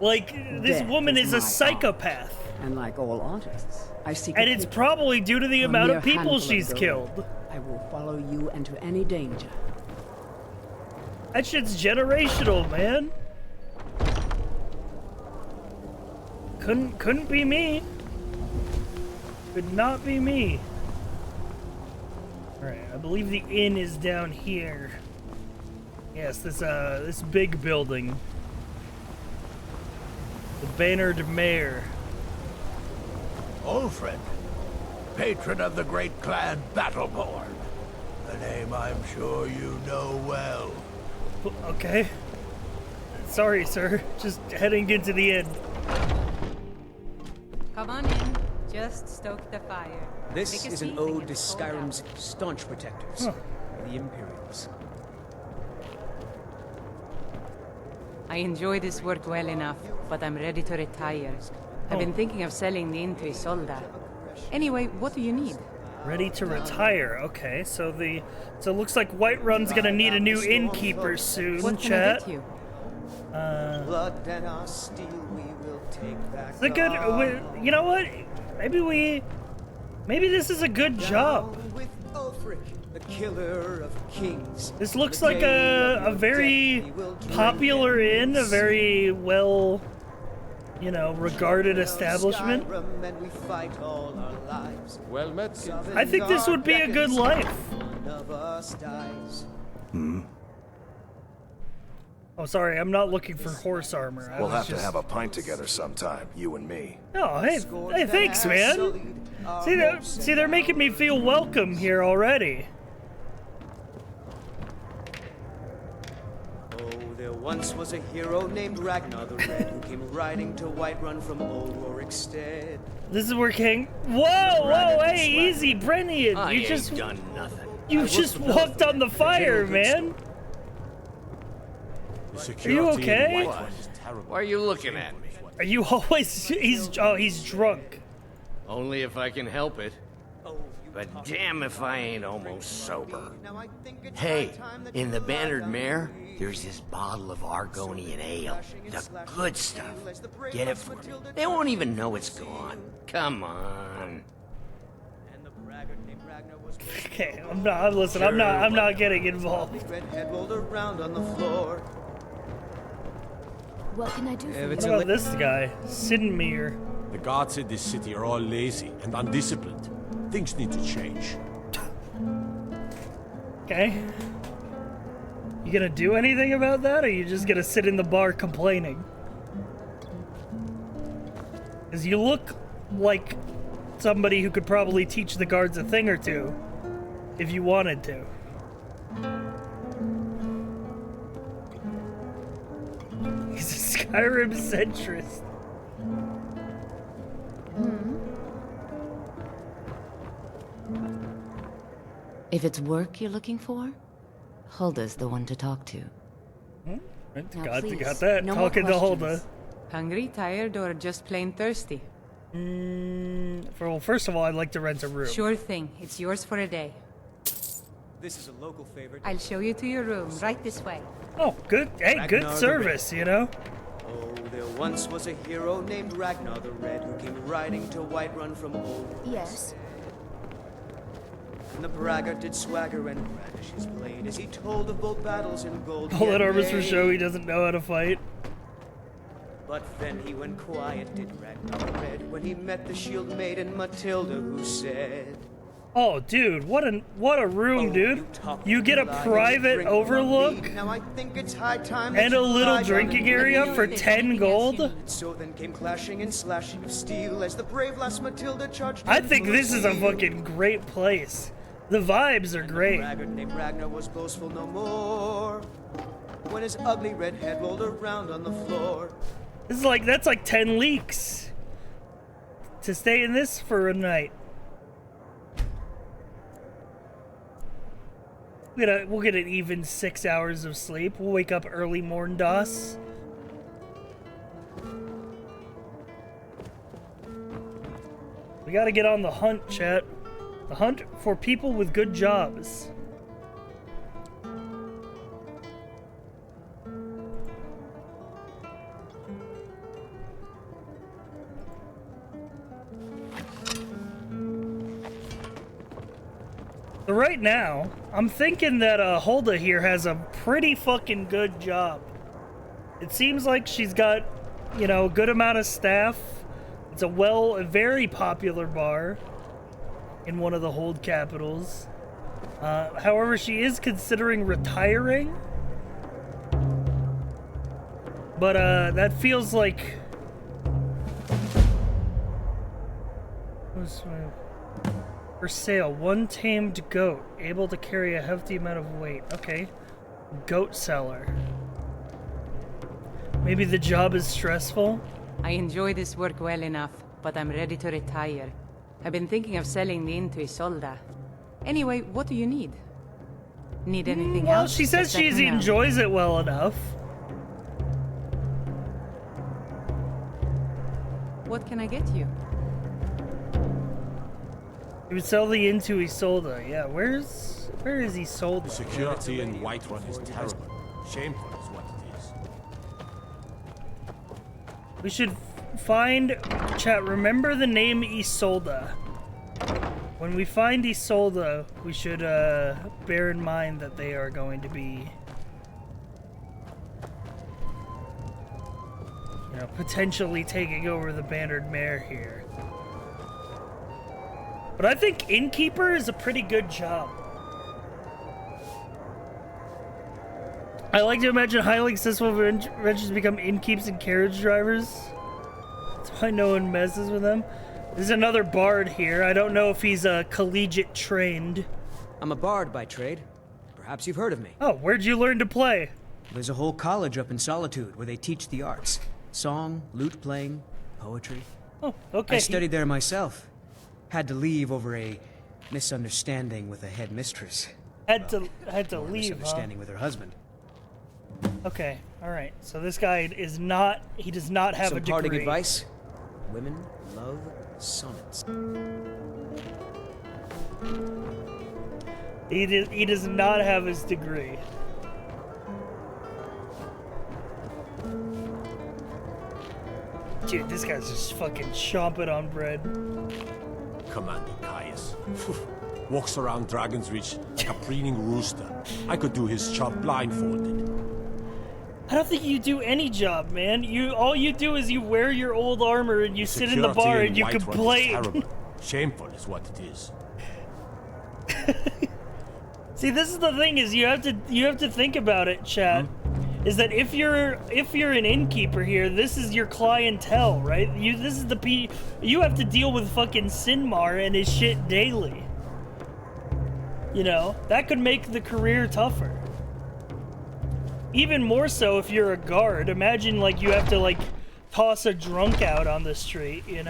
Like, this
Death
woman is a
my
psychopath.
art, and like all artists, I seek.
And it's probably due to the amount of people she's killed.
I will follow you into any danger.
That shit's generational, man. Couldn't be me. Could not be me. Alright, I believe the inn is down here. Yes, this big building. The Bannered Mare.
Old friend, patron of the great clan Battleborn. A name I'm sure you know well.
Okay. Sorry, sir. Just heading into the inn.
Come on in. Just stoke the fire.
This
Take a
is an
seat
ode
and
to
get pulled out.
Skyrim's staunch protectors, the Imperials.
I enjoy this work well enough, but I'm ready to retire. I've been thinking of selling the inn to Isolda. Anyway, what do you need?
Ready to retire. Okay, so it looks like Whiterun's gonna need a new innkeeper soon,
What can
chat.
I get you?
It's a good. You know what? Maybe this is a good job.
The killer of kings.
This looks like a very popular inn, a very well, regarded establishment.
Well met.
I think this would be a good life. Oh, sorry, I'm not looking for horse armor.
We'll have to have a pint together sometime, you and me.
Oh, hey, thanks, man. See, they're making me feel welcome here already.
Oh, there once was a hero named Ragnar the Red who came riding to Whiterun from old Rorikstead.
This is where King. Whoa, hey, easy, Brennian. You just
done nothing.
You just walked on the fire, man. Are you okay?
Why are you looking at me?
Are you always? He's drunk.
Only if I can help it. But damn if I ain't almost sober.
Hey, in the Bannered Mare, there's this bottle of Argonian ale. The good stuff. Get it for me. They won't even know it's gone. Come on.
Okay, I'm not getting involved.
Redhead rolled around on the floor.
What can I do for you?
What about this guy, Sidmir?
The guards in this city are all lazy and undisciplined. Things need to change.
Okay. You gonna do anything about that, or are you just gonna sit in the bar complaining? Because you look like somebody who could probably teach the guards a thing or two, if you wanted to. He's a Skyrim centrist.
If it's work you're looking for, Hulda's the one to talk to.
Got
please,
that.
no more
Talking to Hulda.
questions.
Hungry, tired, or just plain thirsty?
Well, first of all, I'd like to rent a room.
Sure thing. It's yours for a day.
This is a local favorite.
I'll show you to your room, right this way.
Oh, good. Hey, good
Ragnar the
service, you know?
Oh, there once was a hero named Ragnar the Red who came riding to Whiterun from old.
Yes.
And the braggart did swagger and brandish his blade as he told of bold battles in gold.
All that armor's for show, he doesn't know how to fight.
But then he went quiet, did Ragnar the Red, when he met the shield maiden Matilda, who said,
"Oh, dude, what a room, dude! You get a private overlook
now I think it's high time
and a little drinking area for 10 gold."
So then came clashing and slashing of steel as the brave lass Matilda charged.
I think this is a fucking great place. The vibes are great.
The braggart named Ragnar was boastful no more when his ugly red head rolled around on the floor.
This is that's like 10 leaks to stay in this for a night. We'll get an even 6 hours of sleep. We'll wake up early morn dos. We gotta get on the hunt, chat. The hunt for people with good jobs. So right now, I'm thinking that Hulda here has a pretty fucking good job. It seems like she's got, a good amount of staff. It's a very popular bar in one of the hold capitals. However, she is considering retiring. But that feels like... For sale, 1 tamed goat, able to carry a hefty amount of weight. Okay. Goat seller. Maybe the job is stressful?
I enjoy this work well enough, but I'm ready to retire. I've been thinking of selling the inn to Isolda. Anyway, what do you need? Need anything
well,
else?
She says she enjoys it well enough.
What can I get you?
You would sell the inn to Isolda. Yeah, where is Isolda?
The security in Whiterun is terrible. Shameful is what it is.
We should find... Chat, remember the name Isolda. When we find Isolda, we should bear in mind that they are going to be... potentially taking over the Bannered Mare here. But I think innkeeper is a pretty good job. I like to imagine highly successful adventurers become innkeeps and carriage drivers. That's why no one messes with them. There's another bard here. I don't know if he's collegiate trained.
I'm a bard by trade. Perhaps you've heard of me.
Oh, where'd you learn to play?
There's a whole college up in Solitude where they teach the arts. Song, lute playing, poetry.
Oh, okay.
I studied there myself. Had to leave over a misunderstanding with a headmistress.
Had to leave,
misunderstanding with her husband.
Okay, all right. So this guy is not. He does not have a degree.
Some parting advice: women love sonnets.
He does not have his degree. Dude, this guy's just fucking chomping on bread.
Commander Caius. Walks around Dragon's Reach like a preening rooster. I could do his job blindfolded.
I don't think you do any job, man. All you do is you wear your old armor and you sit in the bar and you complain.
Shameful is what it is.
See, this is the thing: is you have to think about it, chat. Is that if you're an innkeeper here, this is your clientele, right? You have to deal with fucking Sinmar and his shit daily. That could make the career tougher. Even more so if you're a guard. Imagine you have to toss a drunk out on the street,
You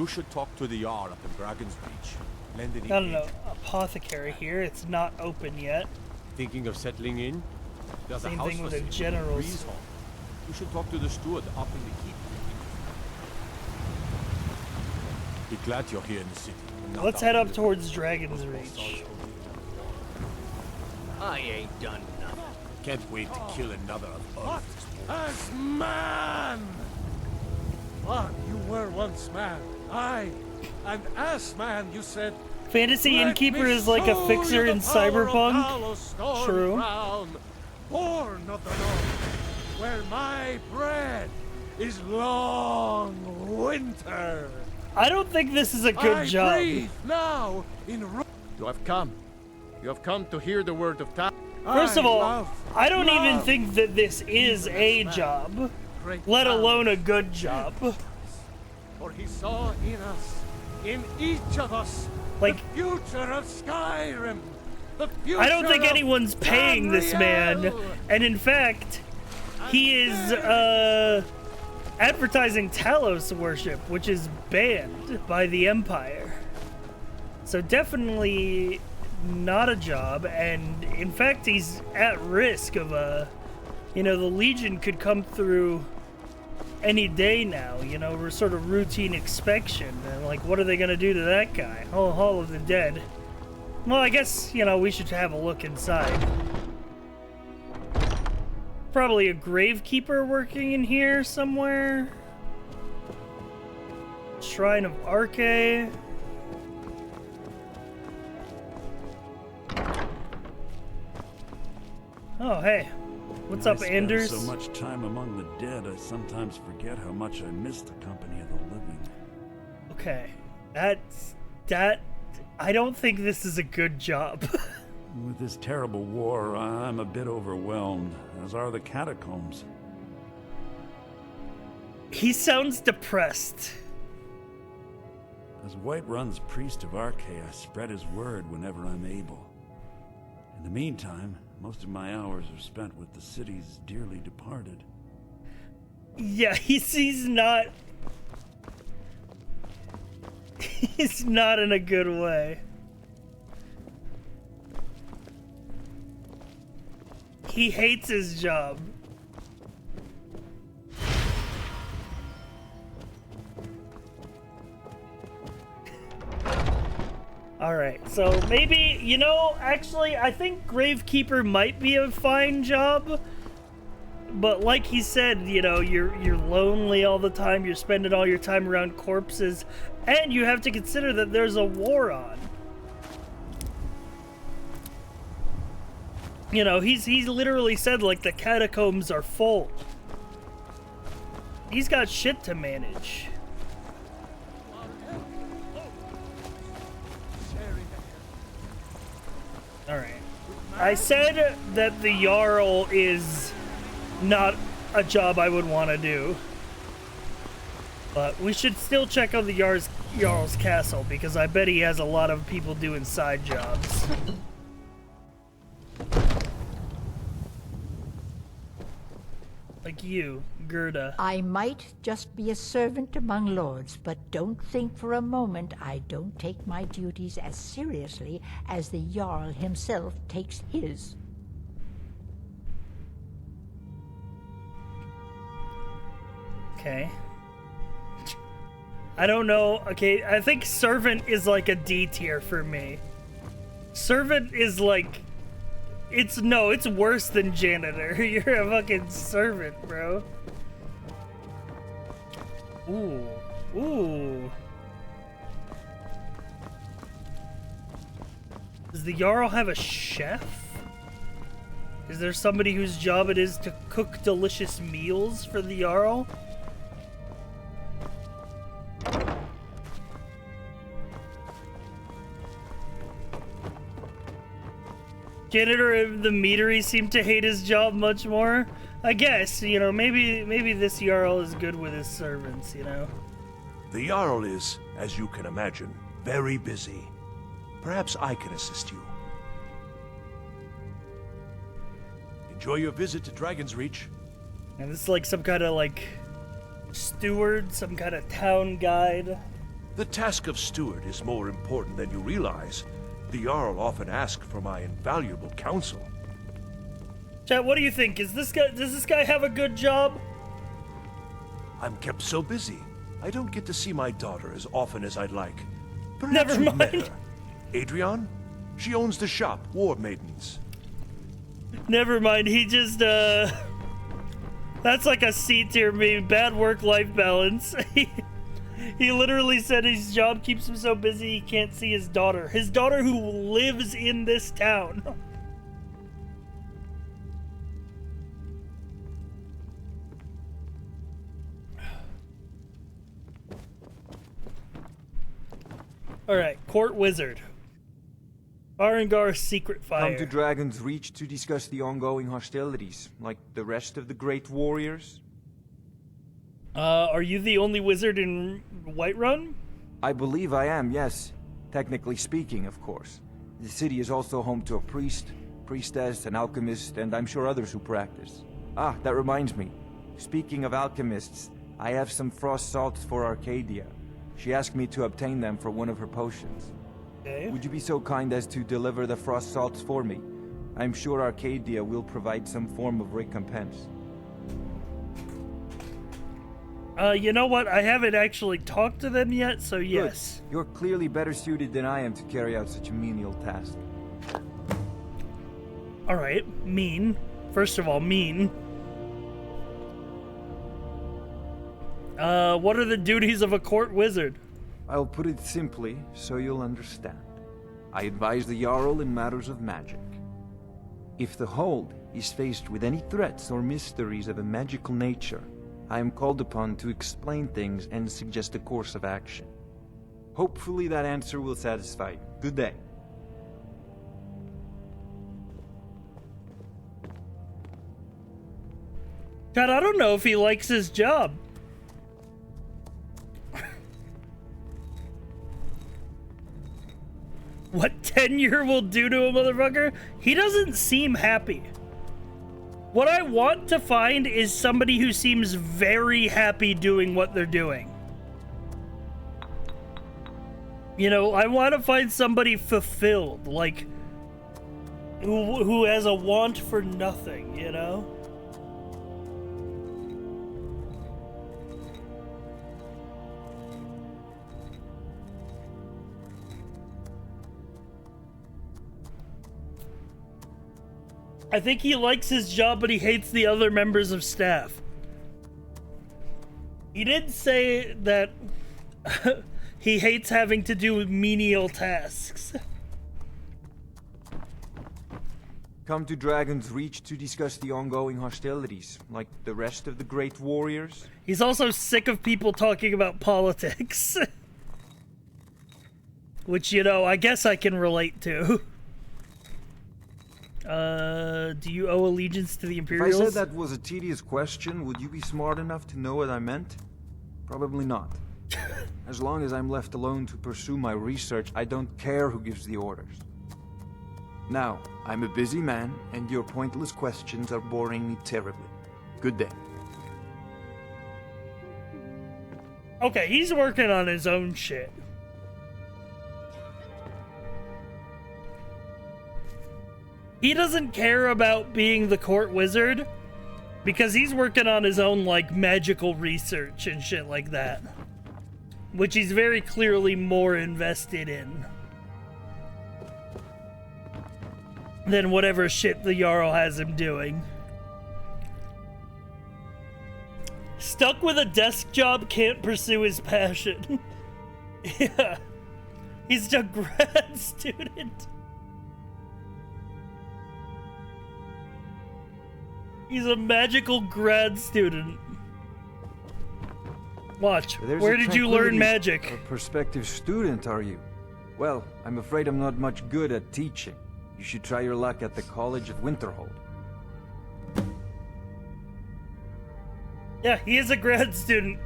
should talk to the Jarl up in Dragon's Reach.
I don't know. Apothecary here. It's not open yet.
Thinking of settling in? There's
Same
a house
thing with the
facility,
generals.
Breeze Hall. You should talk to the steward up in the keep. Be glad you're here in the city.
Let's head up towards Dragon's Reach.
I ain't done nothing.
Can't wait to kill another of
What? As man! What? You were once man. Aye. And as man, you said...
Fantasy Innkeeper is like a fixer in Cyberpunk. True.
Born of the North, where my bread is long winter.
I don't think this is a good job.
Breathe now in
You have come. You have come to hear the word of God.
First of all, I don't even think that this is a job, let alone a good job.
For he saw in us, in each of us,
like,
the future of Skyrim. The future
I don't think anyone's paying this man, and in fact, he is advertising Talos worship, which is banned by the Empire. So definitely not a job, and in fact, he's at risk of the Legion could come through any day now, we're sort of routine inspection, and like, what are they gonna do to that guy? Hall of the Dead. Well, I guess, we should have a look inside. Probably a gravekeeper working in here somewhere. Shrine of Arche. Oh, hey. What's up, Anders?
I spend so much time among the dead, I sometimes forget how much I miss the company of the living.
Okay. I don't think this is a good job.
With this terrible war, I'm a bit overwhelmed, as are the catacombs.
He sounds depressed.
As Whiterun's priest of Arche, I spread his word whenever I'm able. In the meantime, most of my hours are spent with the city's dearly departed.
Yeah, he's not... He's not in a good way. He hates his job. Alright, so maybe, actually, I think Gravekeeper might be a fine job. But like he said, you're lonely all the time, you're spending all your time around corpses, and you have to consider that there's a war on. He's literally said, like, the catacombs are full. He's got shit to manage. Alright. I said that the Jarl is not a job I would want to do. But we should still check out the Jarl's castle, because I bet he has a lot of people doing side jobs. Like you, Gerda.
I might just be a servant among lords, but don't think for a moment I don't take my duties as seriously as the Jarl himself takes his.
Okay. I don't know. Okay, I think servant is like a D tier for me. Servant is like... It's worse than janitor. You're a fucking servant, bro. Ooh. Does the Jarl have a chef? Is there somebody whose job it is to cook delicious meals for the Jarl? Janitor of the meadery seemed to hate his job much more. I guess, maybe this Jarl is good with his servants,
The Jarl is, as you can imagine, very busy. Perhaps I can assist you. Enjoy your visit to Dragon's Reach.
And this is like some kind of steward, some kind of town guide.
The task of steward is more important than you realize. The Jarl often asks for my invaluable counsel.
Chat, what do you think? Does this guy have a good job?
I'm kept so busy. I don't get to see my daughter as often as I'd like. Perhaps
Never
you've met
mind.
her. Adrian? She owns the shop, War Maidens.
Never mind, he just, that's like a C-tier meme. Bad work-life balance. He literally said his job keeps him so busy he can't see his daughter. His daughter who lives in this town. Alright, Court Wizard. Farengar's secret fire.
Come to Dragon's Reach to discuss the ongoing hostilities, like the rest of the great warriors?
Are you the only wizard in Whiterun?
I believe I am, yes. Technically speaking, of course. The city is also home to a priest, priestess, an alchemist, and I'm sure others who practice. Ah, that reminds me. Speaking of alchemists, I have some frost salts for Arcadia. She asked me to obtain them for one of her potions.
Okay.
Would you be so kind as to deliver the frost salts for me? I'm sure Arcadia will provide some form of recompense.
You know what? I haven't actually talked to them yet, so yes.
Good. You're clearly better suited than I am to carry out such a menial task.
Alright, mean. First of all, mean. What are the duties of a court wizard?
I'll put it simply, so you'll understand. I advise the Jarl in matters of magic. If the Hold is faced with any threats or mysteries of a magical nature, I am called upon to explain things and suggest a course of action. Hopefully that answer will satisfy you. Good day.
God, I don't know if he likes his job. What tenure will do to a motherfucker? He doesn't seem happy. What I want to find is somebody who seems very happy doing what they're doing. You know, I want to find somebody fulfilled, like, who has a want for nothing, you know? I think he likes his job, but he hates the other members of staff. He did say that he hates having to do menial tasks.
Come to Dragon's Reach to discuss the ongoing hostilities, like the rest of the great warriors?
He's also sick of people talking about politics. Which, you know, I guess I can relate to. Do you owe allegiance to the Imperials?
If I said that was a tedious question, would you be smart enough to know what I meant? Probably not. As long as I'm left alone to pursue my research, I don't care who gives the orders. Now, I'm a busy man, and your pointless questions are boring me terribly. Good day.
Okay, he's working on his own shit. He doesn't care about being the court wizard because he's working on his own, like, magical research and shit like that. Which he's very clearly more invested in than whatever shit the Jarl has him doing. Stuck with a desk job, can't pursue his passion. Yeah. He's a grad student. He's a magical grad student. Watch. Where did you learn magic?
A prospective student, are you? Well, I'm afraid I'm not much good at teaching. You should try your luck at the College of Winterhold.
Yeah, he is a grad student.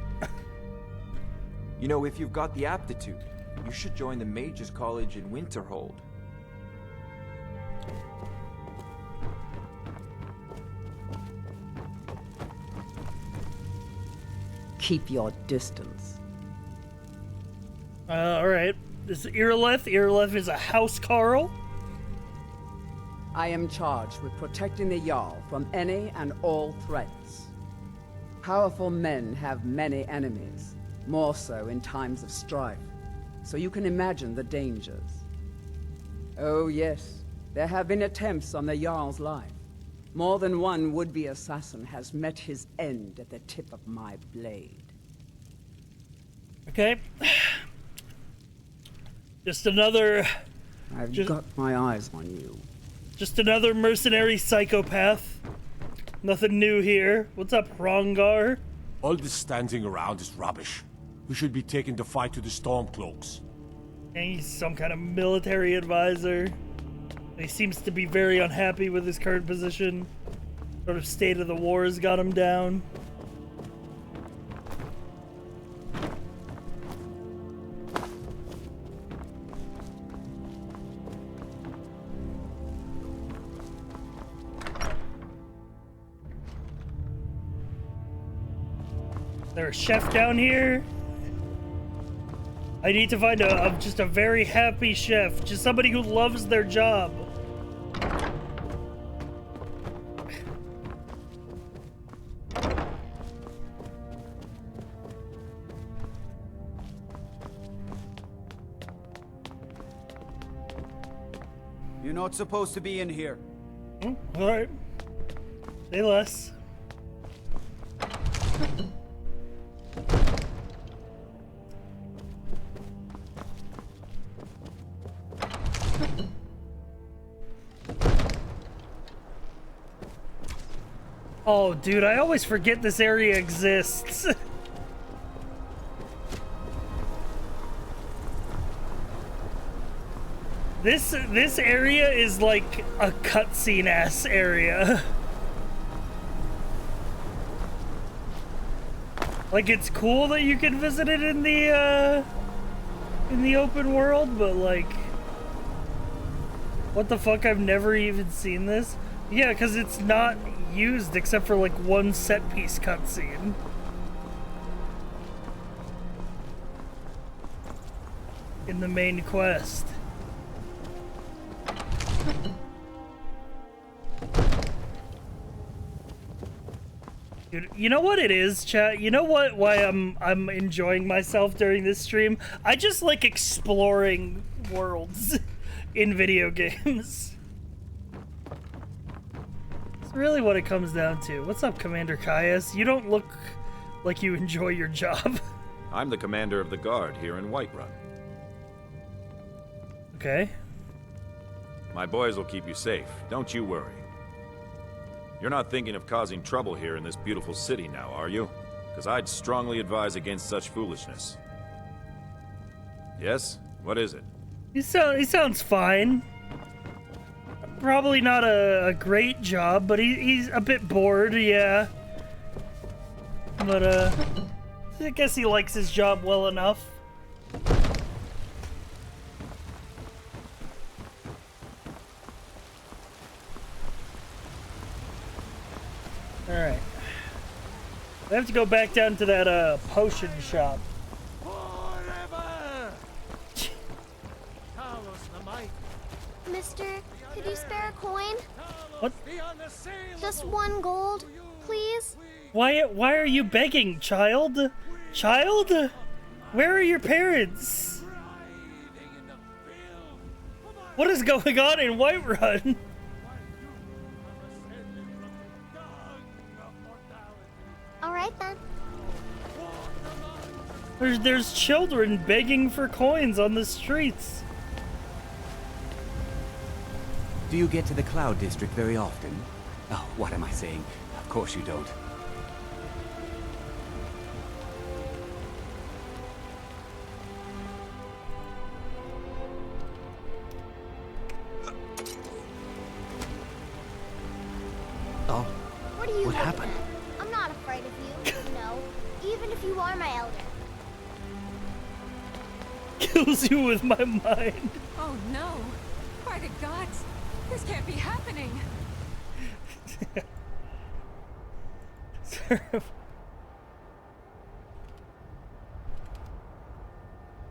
You know, if you've got the aptitude, you should join the Mages College in Winterhold.
Keep your distance.
Alright. This is Irileth. Irileth is a house Carl.
I am charged with protecting the Jarl from any and all threats. Powerful men have many enemies, more so in times of strife, so you can imagine the dangers. Oh yes, there have been attempts on the Jarl's life, More than one would-be assassin has met his end at the tip of my blade.
Okay. Just another...
I've got my eyes on you.
Just another mercenary psychopath. Nothing new here. What's up, Hrongar?
All this standing around is rubbish. We should be taking the fight to the Stormcloaks.
And he's some kind of military advisor. He seems to be very unhappy with his current position. Sort of state of the war has got him down. Is there a chef down here? I need to find just a very happy chef. Just somebody who loves their job.
You're not supposed to be in here.
Alright. Say less. Oh, dude, I always forget this area exists. This area is like a cutscene ass area. Like, it's cool that you can visit it in the open world, but like, what the fuck? I've never even seen this. Yeah, because it's not used except for like one set piece cutscene. In the main quest. Dude, you know what it is, chat? You know why I'm enjoying myself during this stream? I just like exploring worlds in video games. It's really what it comes down to. What's up, Commander Caius? You don't look like you enjoy your job.
I'm the commander of the guard here in Whiterun.
Okay.
My boys will keep you safe, don't you worry. You're not thinking of causing trouble here in this beautiful city now, are you? Because I'd strongly advise against such foolishness. Yes? What is it?
He sounds fine. Probably not a great job, but he's a bit bored, yeah. But, I guess he likes his job well enough. Alright. I have to go back down to that, potion shop.
Mister, could you spare a coin?
What?
Just 1 gold, please?
Why are you begging, child? Child? Where are your parents? What is going on in Whiterun?
Alright then.
There's children begging for coins on the streets.
Do you get to the Cloud District very often? Oh, what am I saying? Of course you don't. Oh,
What are you
what
looking
happened?
at? I'm not afraid of you, no. Even if you are my elder.
Kills you with my mind.
Oh no! By the gods! This can't be happening!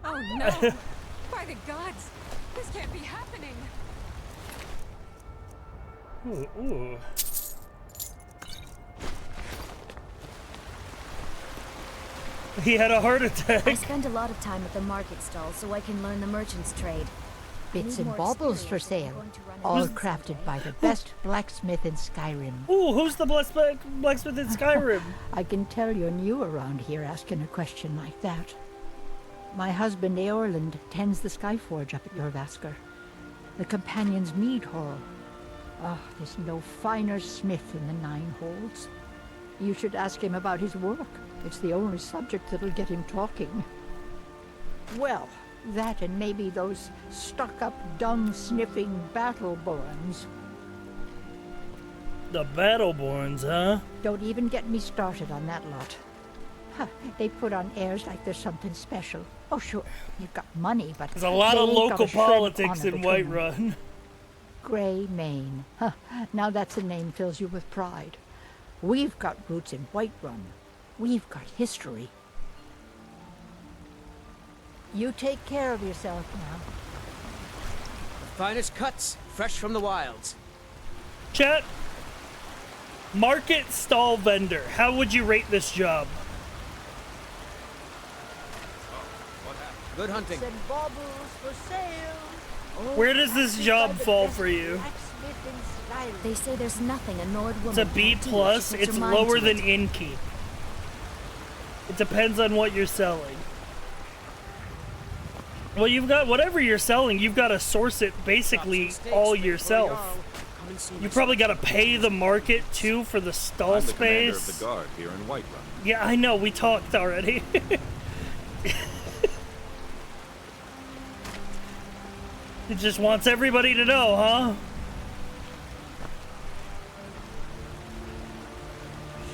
Oh no! By the gods! This can't be happening!
Ooh. He had a heart attack.
I spend a lot of time at the market stall so I can learn the merchant's trade.
Bits and baubles for sale, all crafted by the best blacksmith in Skyrim.
Ooh, who's the blacksmith in Skyrim?
I can tell you're new around here asking a question like that. My husband Eorland tends the Skyforge up at Jorvaskr, the Companion's Mead Hall. Oh, there's no finer smith in the Nine Holds. You should ask him about his work. It's the only subject that'll get him talking. Well, that and maybe those stuck-up, dung-sniffing Battleborns.
The Battleborns, huh?
Don't even get me started on that lot. Huh, they put on airs like there's something special. Oh, sure, you've got money, but
there's a lot of local politics in
Whiterun.
Whiterun.
Grey Mane. Huh, now that's a name fills you with pride. We've got roots in Whiterun. We've got history. You take care of yourself now.
The finest cuts, fresh from the wilds.
Chat. Market stall vendor. How would you rate this job?
Good hunting.
And baubles for sale.
Where does this job fall for you?
They say there's nothing a Nord woman
It's a B+. It's lower than Innkeep. It depends on what you're selling. Well, you've got whatever you're selling, you've got to source it basically all yourself. You probably got to pay the market too for the stall
I'm the commander
space.
of the guard here in Whiterun.
Yeah, I know. We talked already. It just wants everybody to know, huh?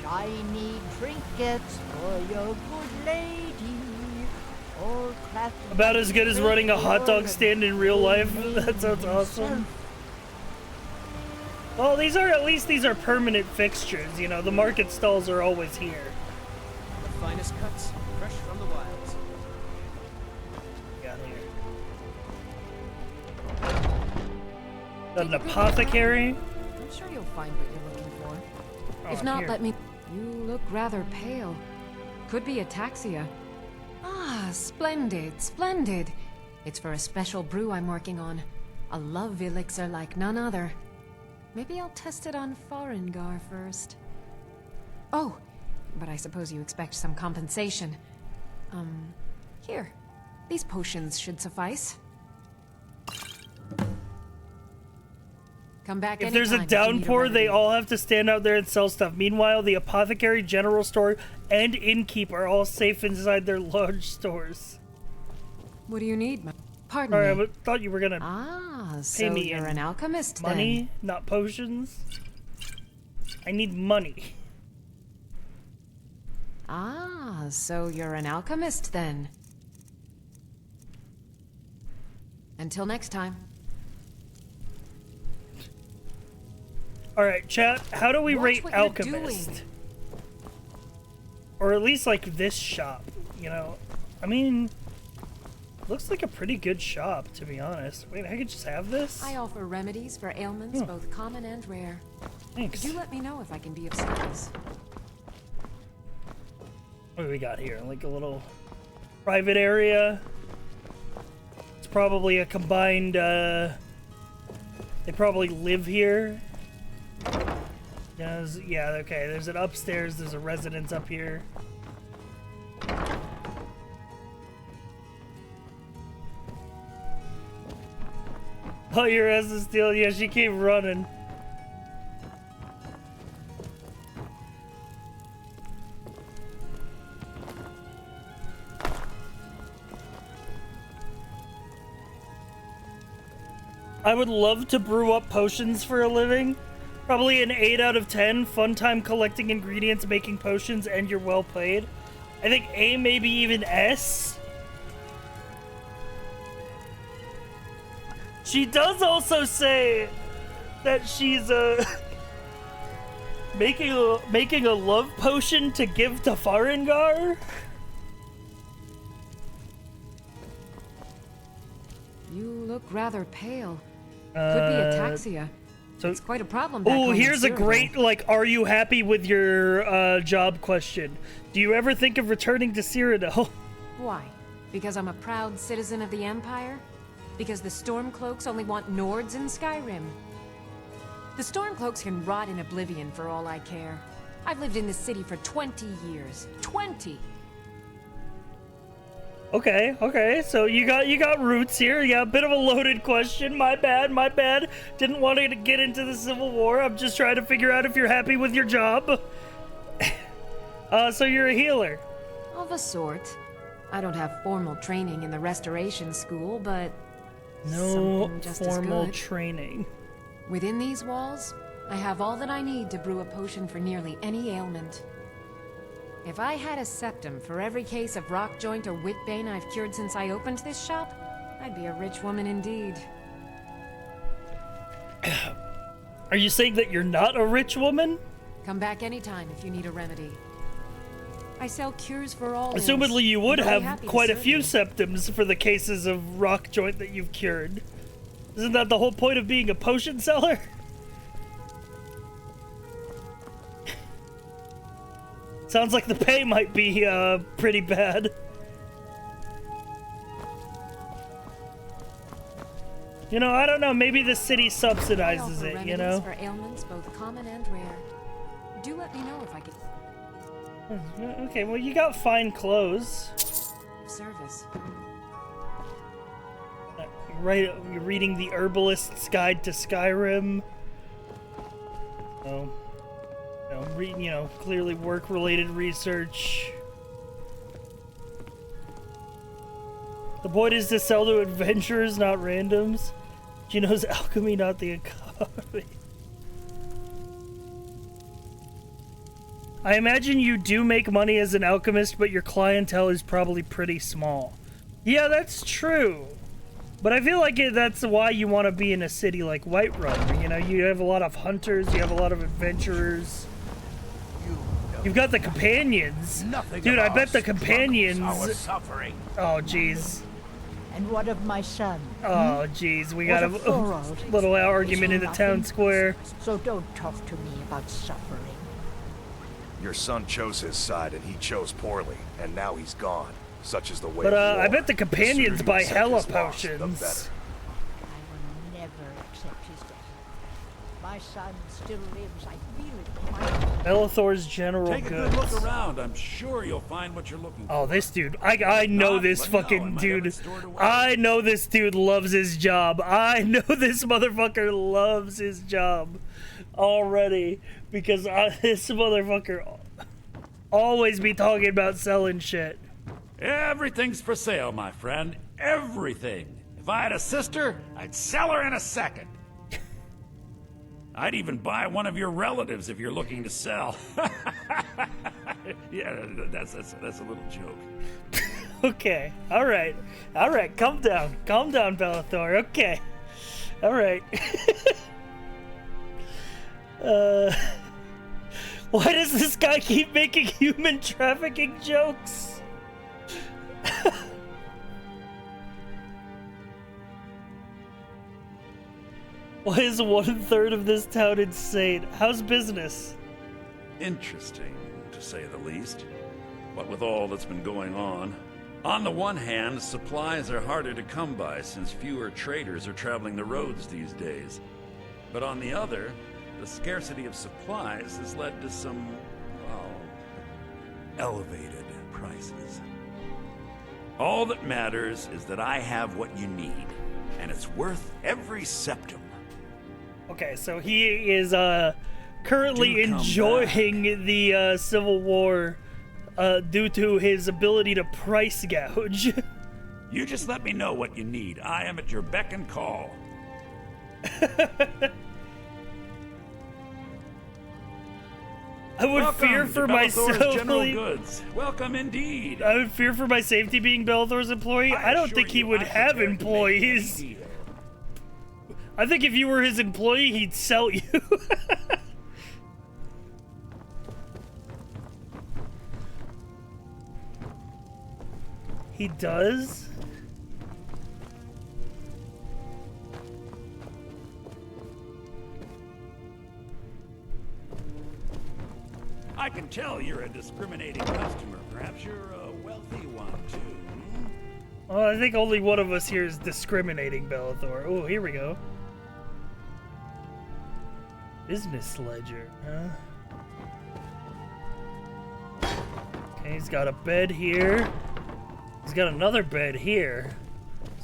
Shiny trinkets for your good lady. All crafted
About as good as running a hot dog stand in real life. That sounds awesome. Well, at least these are permanent fixtures, you know, the market stalls are always here.
The finest cuts, fresh from the wilds.
Got here. Got an apothecary.
I'm sure you'll find what you're looking for.
Oh,
If not,
here.
let me... You look rather pale. Could be ataxia. Ah, splendid, splendid. It's for a special brew I'm working on. A love elixir like none other. Maybe I'll test it on Farengar first. Oh, but I suppose you expect some compensation. Here. These potions should suffice. Come back
If there's a
anytime if you need
downpour,
remedy.
they all have to stand out there and sell stuff. Meanwhile, the apothecary, general store, and innkeep are all safe inside their large stores.
What do you need? Pardon
Sorry,
me.
I thought you were gonna
Ah,
pay
so
me
you're
in
an alchemist
money,
then.
not potions. I need money.
Ah, so you're an alchemist then. Until next time.
All right, chat. How do we
Watch
rate
what you're
alchemist?
doing.
Or at least like this shop, you know? I mean, looks like a pretty good shop, to be honest. Wait, I could just have this?
I offer remedies for ailments
Hmm.
both common and rare.
Thanks.
Do let me know if I can be of service.
What do we got here? Like a little private area. It's probably a combined, they probably live here. Yeah, okay, there's an upstairs, there's a residence up here. Oh, your ass is still, yeah, she came running. I would love to brew up potions for a living. Probably an 8 out of 10. Fun time collecting ingredients, making potions, and you're well paid. I think A, maybe even S. She does also say that she's making a love potion to give to Farengar.
You look rather pale. Could be ataxia.
So,
it's quite a problem. back
oh,
home in
here's a
Cyrodiil.
great, like, are you happy with your job question? Do you ever think of returning to Cyrodiil?
Why? Because I'm a proud citizen of the Empire? Because the Stormcloaks only want Nords in Skyrim. The Stormcloaks can rot in oblivion for all I care. I've lived in this city for 20 years. 20!
Okay, so you got roots here. Yeah, a bit of a loaded question. My bad. Didn't want to get into the Civil War. I'm just trying to figure out if you're happy with your job. So you're a healer.
Of a sort. I don't have formal training in the Restoration School, but
no
just
formal
as good.
training.
Within these walls, I have all that I need to brew a potion for nearly any ailment. If I had a septum for every case of rock joint or whitbane I've cured since I opened this shop, I'd be a rich woman indeed.
Are you saying that you're not a rich woman?
Come back anytime if you need a remedy. I sell cures for all.
Assumedly, you would
Very
have
happy to
quite a
serve
few
you.
septums for the cases of rock joint that you've cured. Isn't that the whole point of being a potion seller? Sounds like the pay might be pretty bad. You know, I don't know. Maybe the city subsidizes it. You know.
For ailments both common and rare. Do let me know if I can.
Okay, well, you got fine clothes.
Service.
Right, you're reading the Herbalist's Guide to Skyrim. Oh. Reading, you know, clearly work-related research. The point is to sell to adventurers, not randoms. Geno's alchemy, not the economy. I imagine you do make money as an alchemist, but your clientele is probably pretty small. Yeah, that's true. But I feel like that's why you want to be in a city like Whiterun. You know, you have a lot of hunters, you have a lot of adventurers. You've got the companions. Dude, I bet the companions...
suffering.
Oh, jeez.
And what of my son?
Oh, jeez. We got a
Thorold?
little argument in the town square.
So don't talk to me about suffering.
Your son chose his side, and he chose poorly, and now he's gone. Such is the way
But
of war.
I bet the companions
sooner you
buy
accept
hella
his loss, the
potions.
better.
I will never accept his death. My son still lives. I feel it in my...
Bellathor's general
Take a
goods.
good look around. I'm sure you'll find what you're looking for.
Oh, this dude. I know this fucking dude. I know this dude loves his job. I know this motherfucker loves his job already. Because this motherfucker always be talking about selling shit.
Everything's for sale, my friend. Everything. If I had a sister, I'd sell her in a second. I'd even buy one of your relatives if you're looking to sell. Yeah, that's a little joke.
Okay. All right. Calm down, Bellathor. Okay. All right. Why does this guy keep making human trafficking jokes? Why is 1/3 of this town insane? How's business?
Interesting, to say the least. What with all that's been going on. On the one hand, supplies are harder to come by since fewer traders are traveling the roads these days. But on the other, the scarcity of supplies has led to some, well, elevated prices. All that matters is that I have what you need, and it's worth every septum.
Okay, so he is currently
Do come
enjoying the Civil War due to his ability to price gouge.
You just let me know what you need. I am at your beck and call.
I would
Welcome
fear
to
for
Bellathor's
myself.
General Goods. Welcome indeed.
I would fear for my safety being Bellathor's employee. I don't think he would have employees. I think if you were his employee, he'd sell you. He does?
I can tell you're a discriminating customer. Perhaps you're a wealthy one, too.
Well, I think only one of us here is discriminating, Bellathor. Oh, here we go. Business ledger, huh? Okay, he's got a bed here. He's got another bed here.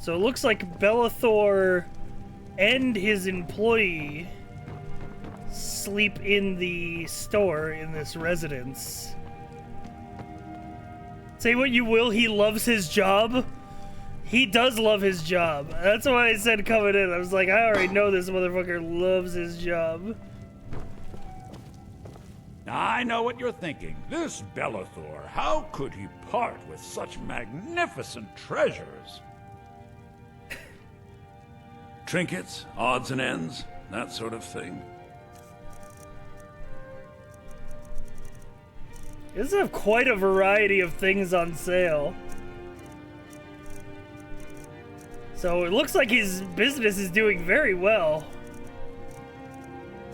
So it looks like Bellathor and his employee sleep in the store in this residence. Say what you will, he loves his job. He does love his job. That's why I said coming in. I was like, I already know this motherfucker loves his job.
I know what you're thinking. This Bellathor, how could he part with such magnificent treasures? Trinkets, odds and ends, that sort of thing.
He does have quite a variety of things on sale. So it looks like his business is doing very well.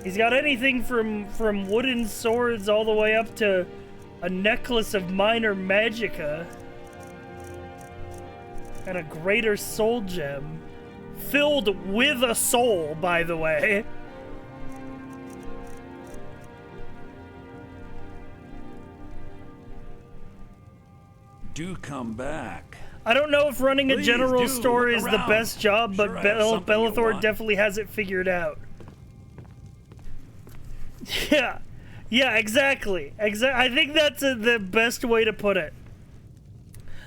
He's got anything from wooden swords all the way up to a necklace of minor magicka. And a greater soul gem. Filled with a soul, by the way.
Do come back.
I don't know if running a
Please
general
do,
store
look
is the
around.
best job, but
Sure, I have something you
Bellathor
want.
definitely has it figured out. Yeah, yeah, exactly. I think that's the best way to put it.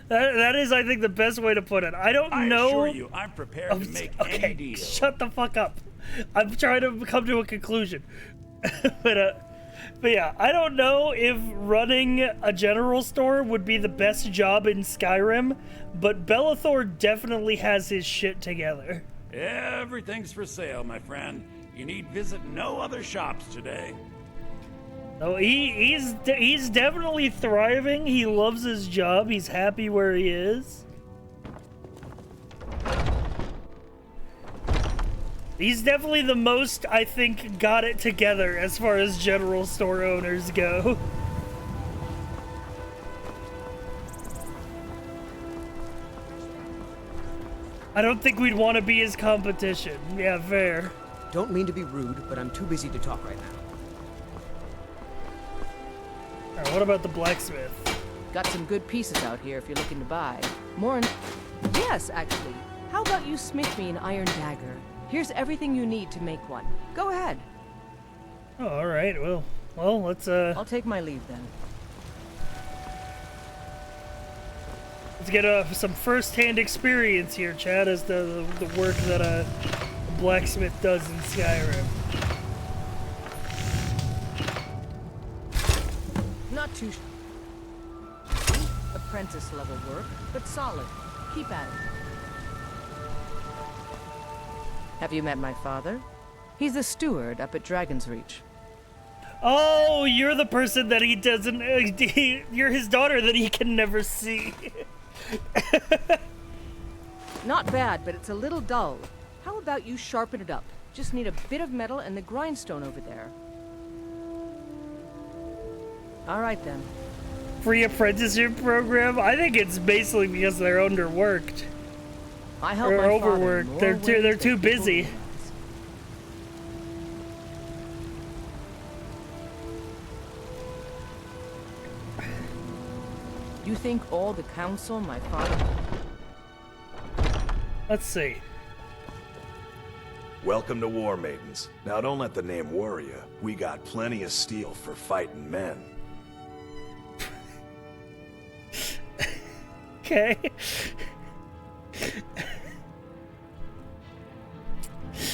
That is, I think, the best way to put it. I don't know.
I assure you, I'm prepared to make any deal.
Shut the fuck up. I'm trying to come to a conclusion. But yeah, I don't know if running a general store would be the best job in Skyrim, but Bellathor definitely has his shit together.
Everything's for sale, my friend. You need visit no other shops today.
Oh, he's definitely thriving. He loves his job. He's happy where he is. He's definitely the most, I think, got it together as far as general store owners go. I don't think we'd want to be his competition. Yeah, fair.
Don't mean to be rude, but I'm too busy to talk right now.
Alright, what about the blacksmith?
Got some good pieces out here if you're looking to buy. Yes, actually. How about you smith me an iron dagger? Here's everything you need to make one. Go ahead.
Oh, alright, well, let's,
I'll take my leave then.
Let's get some first-hand experience here, Chad, as the work that a blacksmith does in Skyrim.
Not too apprentice level work, but solid. Keep at it. Have you met my father? He's a steward up at Dragon's Reach.
Oh, you're the person that he doesn't... you're his daughter that he can never see.
Not bad, but it's a little dull. How about you sharpen it up? Just need a bit of metal and the grindstone over there. All right, then.
Free apprenticeship program? I think it's basically because they're underworked.
I help
or
my
overworked.
Father
They're too busy.
You think all the council my father...
Let's see.
Welcome to War Maidens. Now don't let the name worry you. We got plenty of steel for fighting men.
Okay.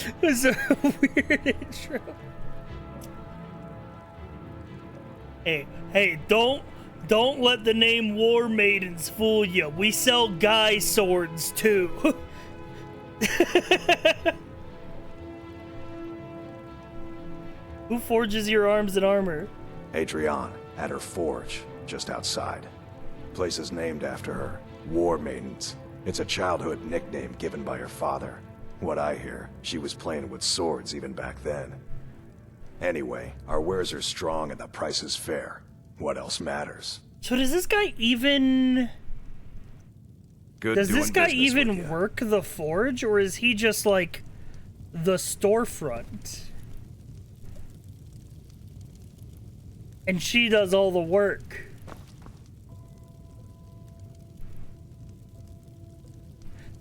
It was a weird intro. Hey, don't let the name War Maidens fool you. We sell guy swords too. Who forges your arms and armor?
Adrienne, at her forge, just outside. Place is named after her. War Maidens. It's a childhood nickname given by her father. What I hear, she was playing with swords even back then. Anyway, our wares are strong and the price is fair. What else matters?
So does this guy even...
Good
Does this
doing
guy
business with
even
ya.
work the forge, or is he just like the storefront? And she does all the work.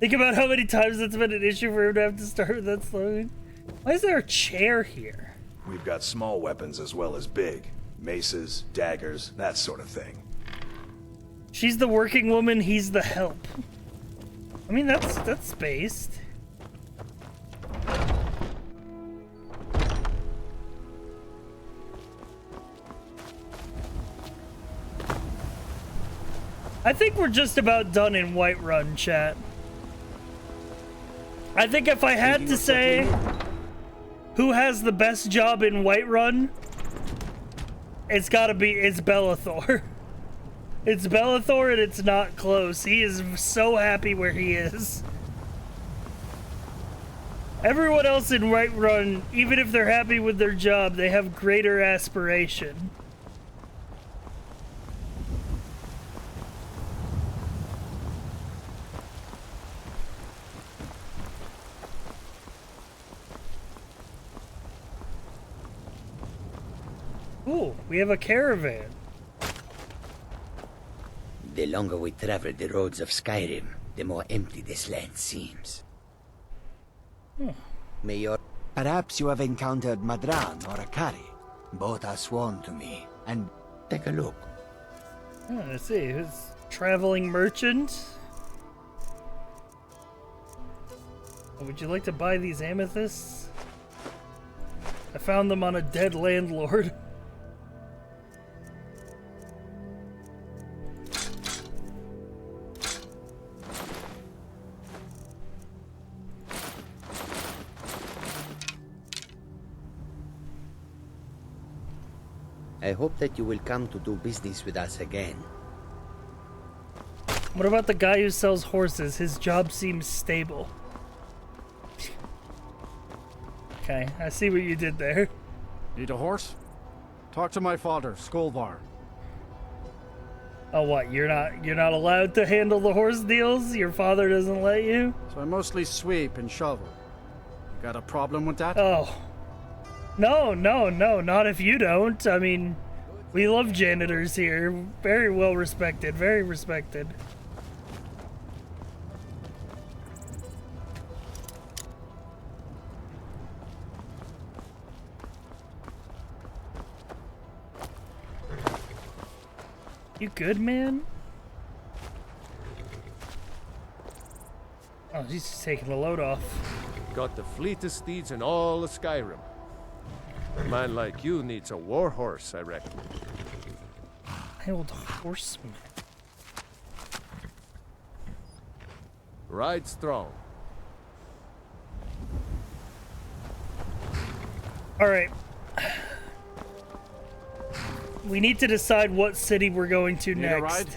Think about how many times it's been an issue for him to have to start with that slogan. Why is there a chair here?
We've got small weapons as well as big. Maces, daggers, that sort of thing.
She's the working woman, he's the help. I mean, that's spaced. I think we're just about done in Whiterun, chat. I think if I had to say who has the best job in Whiterun, it's Bellathor. It's Bellathor, and it's not close. He is so happy where he is. Everyone else in Whiterun, even if they're happy with their job, they have greater aspiration. Ooh, we have a caravan.
The longer we travel the roads of Skyrim, the more empty this land seems. Mayor, perhaps you have encountered Madran or Akari. Both are sworn to me, and take a look.
Oh, let's see, who's traveling merchant? Would you like to buy these amethysts? I found them on a dead landlord.
I hope that you will come to do business with us again.
What about the guy who sells horses? His job seems stable. Okay, I see what you did there.
Need a horse? Talk to my father, Skolvar.
Oh, what? You're not allowed to handle the horse deals? Your father doesn't let you?
So I mostly sweep and shovel. You got a problem with that?
Oh. No, not if you don't. I mean, we love janitors here. Very well respected, very respected. You good, man? Oh, he's just taking the load off.
Got the fleetest steeds in all of Skyrim. A man like you needs a war horse, I reckon.
My old horseman.
Ride strong.
Alright. We need to decide what city we're going to
Need a
next.
ride?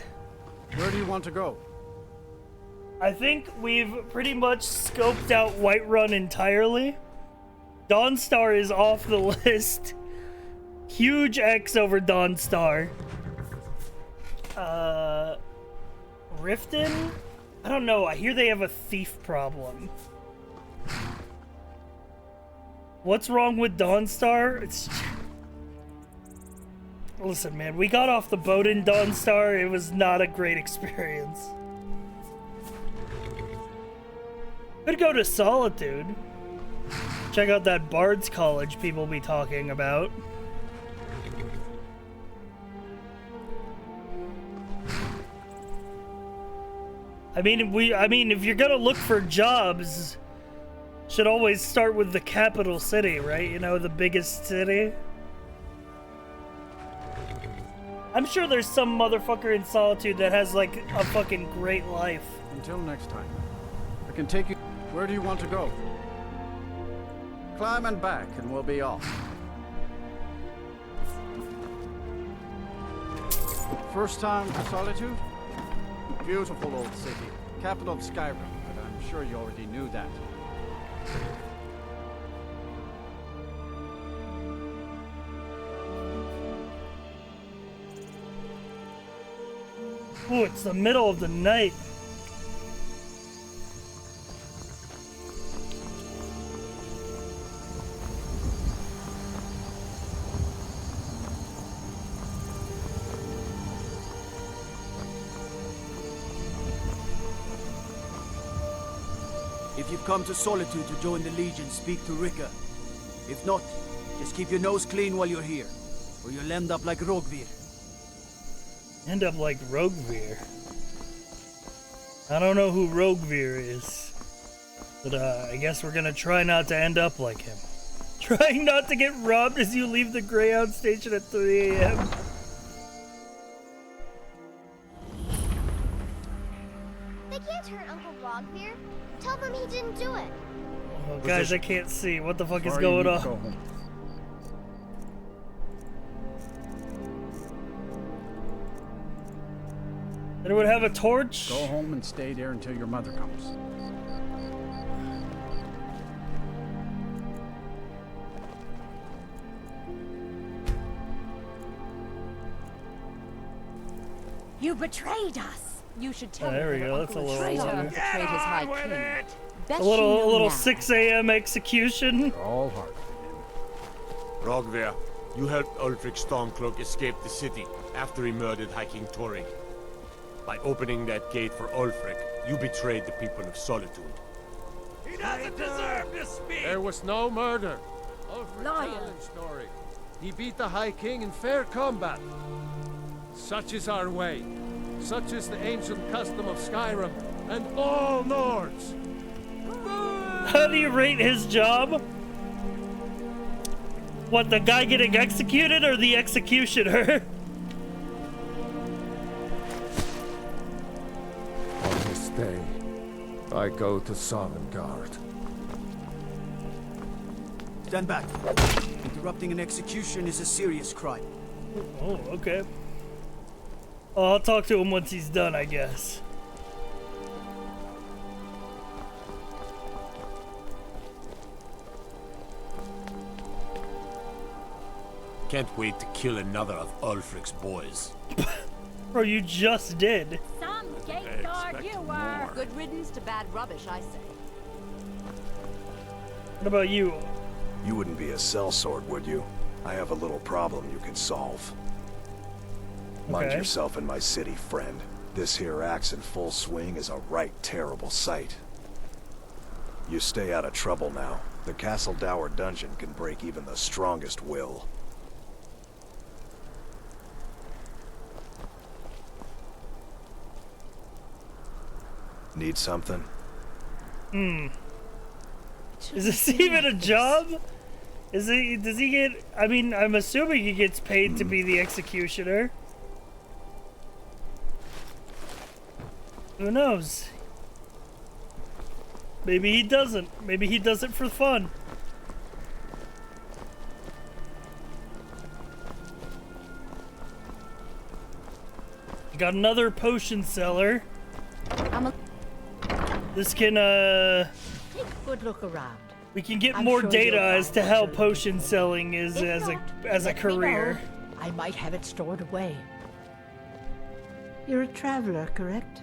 Where do you want to go?
I think we've pretty much scoped out Whiterun entirely. Dawnstar is off the list. Huge X over Dawnstar. Riften? I don't know. I hear they have a thief problem. What's wrong with Dawnstar? It's... Listen, man, we got off the boat in Dawnstar. It was not a great experience. Could go to Solitude. Check out that Bard's College people be talking about. I mean, if you're gonna look for jobs, should always start with the capital city, right? You know, the biggest city. I'm sure there's some motherfucker in Solitude that has, like, a fucking great life.
Until next time. I can take you... Where do you want to go? Climb and back, and we'll be off. First time to Solitude? Beautiful old city. Capital of Skyrim, but I'm sure you already knew that.
Ooh, it's the middle of the night.
come to Solitude to join the Legion, speak to Rika. If not, just keep your nose clean while you're here, or you'll end up like Rogvir.
End up like Rogvir. I don't know who Rogvir is, but I guess we're gonna try not to end up like him. Trying not to get robbed as you leave the Greyhound station at 3 a.m.
They can't hurt Uncle Rogvir. Tell them he didn't do it.
Oh, guys, I can't see. What the fuck is going on? Anyone have a torch?
Go home and stay there until your mother comes.
You betrayed us.
You should tell
There we
me
go. That's a little
betrayed his high king.
a little 6 a.m. execution.
All hard.
Rogvir, you helped Ulfric Stormcloak escape the city after he murdered High King Torrig. By opening that gate for Ulfric, you betrayed the people of Solitude.
He doesn't deserve to speak! There was no murder. Ulfric challenged Torrig. He beat the High King in fair combat. Such is our way. Such is the ancient custom of Skyrim and all Nords.
How do you rate his job? What, the guy getting executed or the executioner?
On this day, I go to Sovngarde.
Stand back. Interrupting an execution is a serious crime.
Oh, okay. Oh, I'll talk to him once he's done, I guess.
Can't wait to kill another of Ulfric's boys.
Bro, you just did.
Some gate guard you were.
Good riddance to bad rubbish, I say.
What about you?
You wouldn't be a sellsword, would you? I have a little problem you can solve. Mind yourself in my city, friend. This here axe in full swing is a right terrible sight. You stay out of trouble now. The Castle Dower dungeon can break even the strongest will. Need something?
Is this even a job? Does he get, I mean, I'm assuming he gets paid to be the executioner. Who knows? Maybe he doesn't. Maybe he does it for fun. Got another potion seller. This can,
Take a good look around.
we can get
I'm
more
sure
data
you'll
as to
find
how
what you're
potion selling is
If
as
not,
a
let me
career.
know. I might have it stored away. You're a traveler, correct?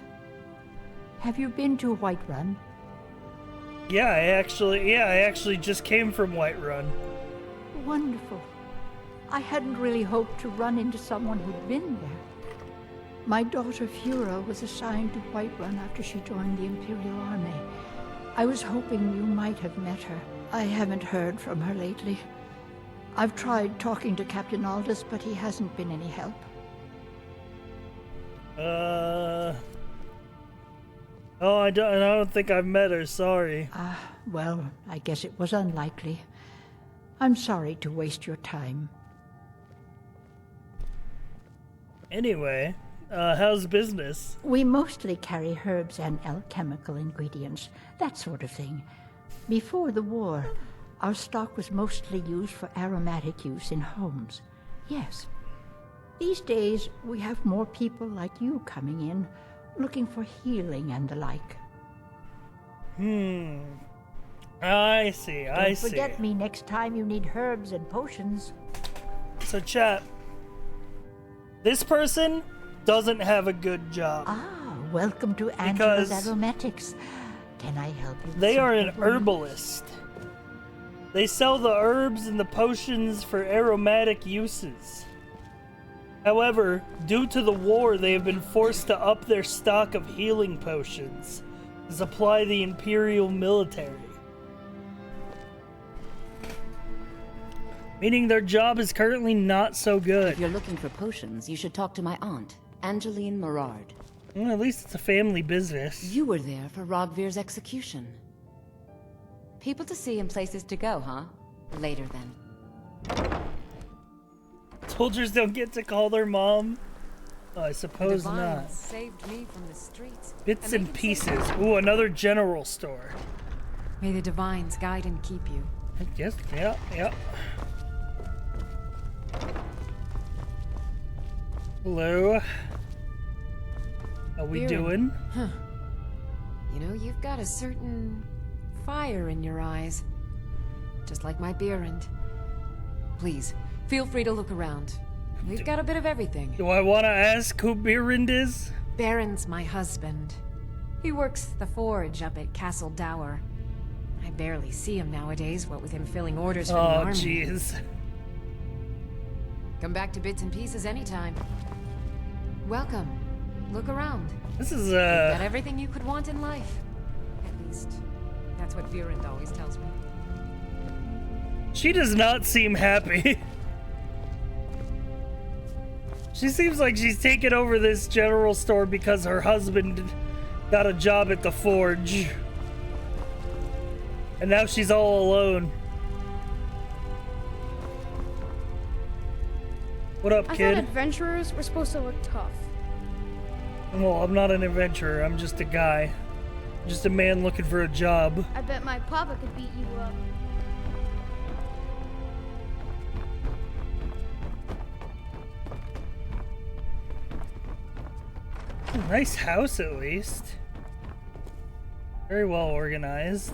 Have you been to Whiterun?
Yeah, I actually just came from Whiterun.
Wonderful. I hadn't really hoped to run into someone who'd been there. My daughter Fura was assigned to Whiterun after she joined the Imperial Army. I was hoping you might have met her. I haven't heard from her lately. I've tried talking to Captain Aldous, but he hasn't been any help.
Oh, I don't think I've met her, sorry.
Well, I guess it was unlikely. I'm sorry to waste your time.
Anyway, how's business?
We mostly carry herbs and alchemical ingredients, that sort of thing. Before the war, our stock was mostly used for aromatic use in homes. Yes. These days, we have more people like you coming in, looking for healing and the like.
I see.
Don't forget me next time you need herbs and potions.
So, chat. This person doesn't have a good job.
Welcome to Angela's Aromatics. Can I help you?
They are an herbalist. They sell the herbs and the potions for aromatic uses. However, due to the war, they have been forced to up their stock of healing potions, Supply the Imperial military. Meaning their job is currently not so good.
If you're looking for potions, you should talk to my aunt, Angeline Morard.
Well, at least it's a family business.
You were there for Rogvir's execution. People to see and places to go, huh? Later then.
Soldiers don't get to call their mom? Oh, I suppose
the
not.
divines saved me from the streets.
Bits and pieces. Ooh, another general store.
May the divines guide and keep you.
Yes, yeah. Hello. How we
Viren.
doing?
Huh. You know, you've got a certain fire in your eyes. Just like my Beerend. Please, feel free to look around. We've got a bit of everything.
Do I want to ask who Beerend is?
Baron's my husband. He works the forge up at Castle Dower. I barely see him nowadays, what with him filling orders for the army.
Oh, jeez.
Come back to Bits and Pieces anytime. Welcome. Look around.
This is,
You've got everything you could want in life. At least, that's what Beerend always tells me.
She does not seem happy. She seems like she's taken over this general store because her husband got a job at the forge. And now she's all alone. What up,
I
kid?
thought adventurers were supposed to look tough.
Well, I'm not an adventurer. I'm just a guy. Just a man looking for a job.
I bet my papa could beat you up.
Nice house, at least. Very well organized.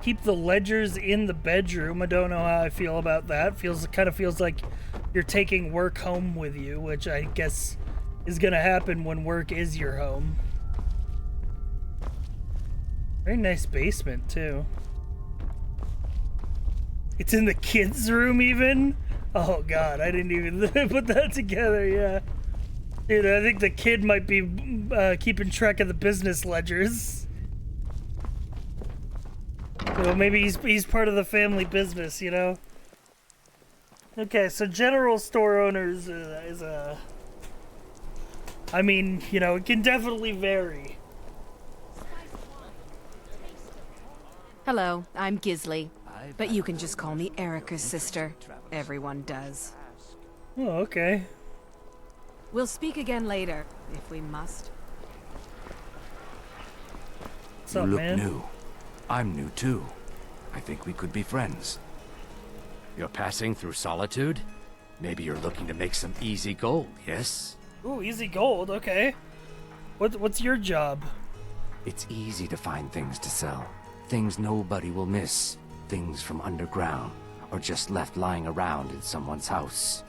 Keep the ledgers in the bedroom. I don't know how I feel about that. Kind of feels like you're taking work home with you, which I guess is gonna happen when work is your home. Very nice basement too. It's in the kids' room even? Oh god, I didn't even put that together, yeah. Dude, I think the kid might be keeping track of the business ledgers. So maybe he's part of the family business, you know? Okay, so general store owners is a... I mean, you know, it can definitely vary.
Hello, I'm Gisli, but you can just call me Erica's sister. Everyone does.
Oh, okay.
We'll speak again later, if we must.
What's
you
up,
look
man?
new. I'm new too. I think we could be friends. You're passing through Solitude? Maybe you're looking to make some easy gold, yes?
Ooh, easy gold, okay. What's your job?
It's easy to find things to sell. Things nobody will miss. Things from underground, or just left lying around in someone's house.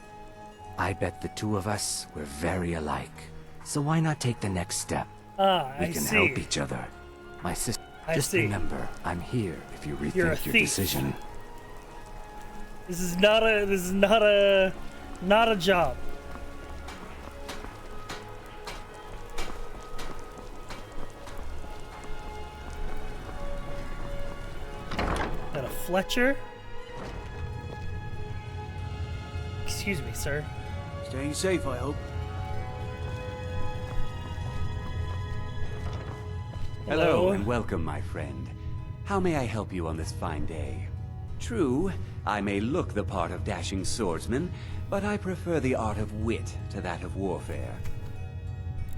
I bet the two of us were very alike. So why not take the next step?
Ah,
we
I
can
see.
help each other. My sister, just remember, I'm here if you
You're a
rethink your
thief.
decision.
This is not a job. Got a Fletcher? Excuse me, sir.
Staying safe, I hope.
Hello and welcome, my friend. How may I help you on this fine day? True, I may look the part of dashing swordsman, but I prefer the art of wit to that of warfare.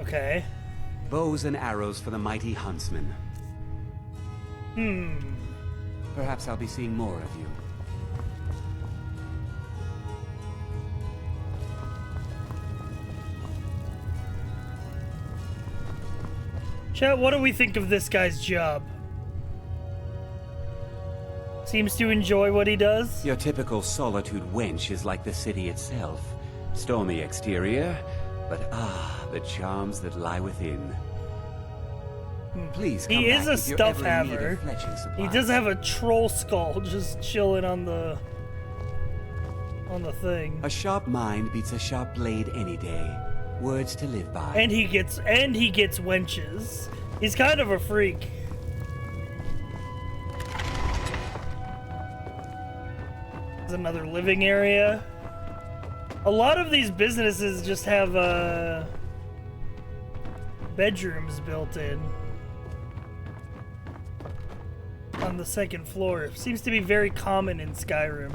Okay.
Bows and arrows for the mighty huntsman. Perhaps I'll be seeing more of you.
Chat, what do we think of this guy's job? Seems to enjoy what he does.
Your typical Solitude wench is like the city itself. Stormy exterior, but the charms that lie within. Please come
He is
back
a
if you're
stuff
ever in need
haver.
of fletching
He
supplies.
does have a troll skull just chilling on the thing.
A sharp mind beats a sharp blade any day. Words to live by.
And he gets wenches. He's kind of a freak. There's another living area. A lot of these businesses just have bedrooms built in on the second floor. Seems to be very common in Skyrim.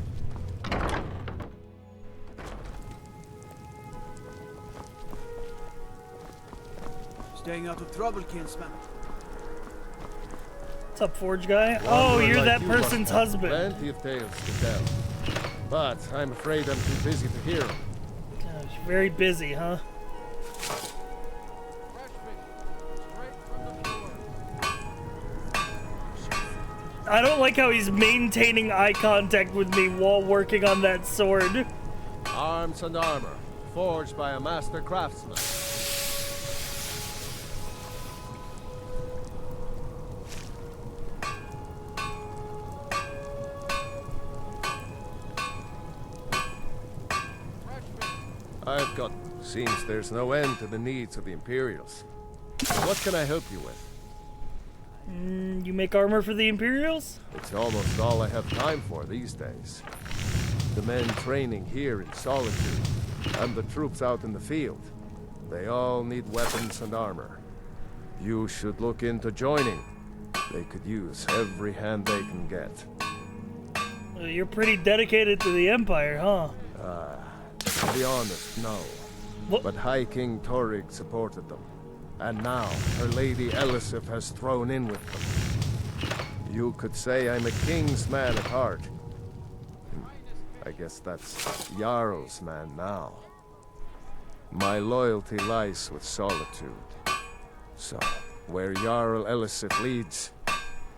Staying out of trouble, kinsman.
What's up, Forge guy? Oh, you're
like
that
you
person's
must have
husband.
Plenty of tales to tell, but I'm afraid I'm too busy to hear 'em.
Gosh, very busy, huh? I don't like how he's maintaining eye contact with me while working on that sword.
Arms and armor, forged by a master craftsman. I've got... Seems there's no end to the needs of the Imperials. What can I help you with?
You make armor for the Imperials?
It's almost all I have time for these days. The men training here in Solitude, and the troops out in the field. They all need weapons and armor. You should look into joining. They could use every hand they can get.
You're pretty dedicated to the Empire, huh?
To be honest, no.
What?
But High King Torrig supported them. And now, her Lady Elisif has thrown in with them. You could say I'm a king's man at heart. I guess that's Jarl's man now. My loyalty lies with Solitude. So, where Jarl Elisif leads,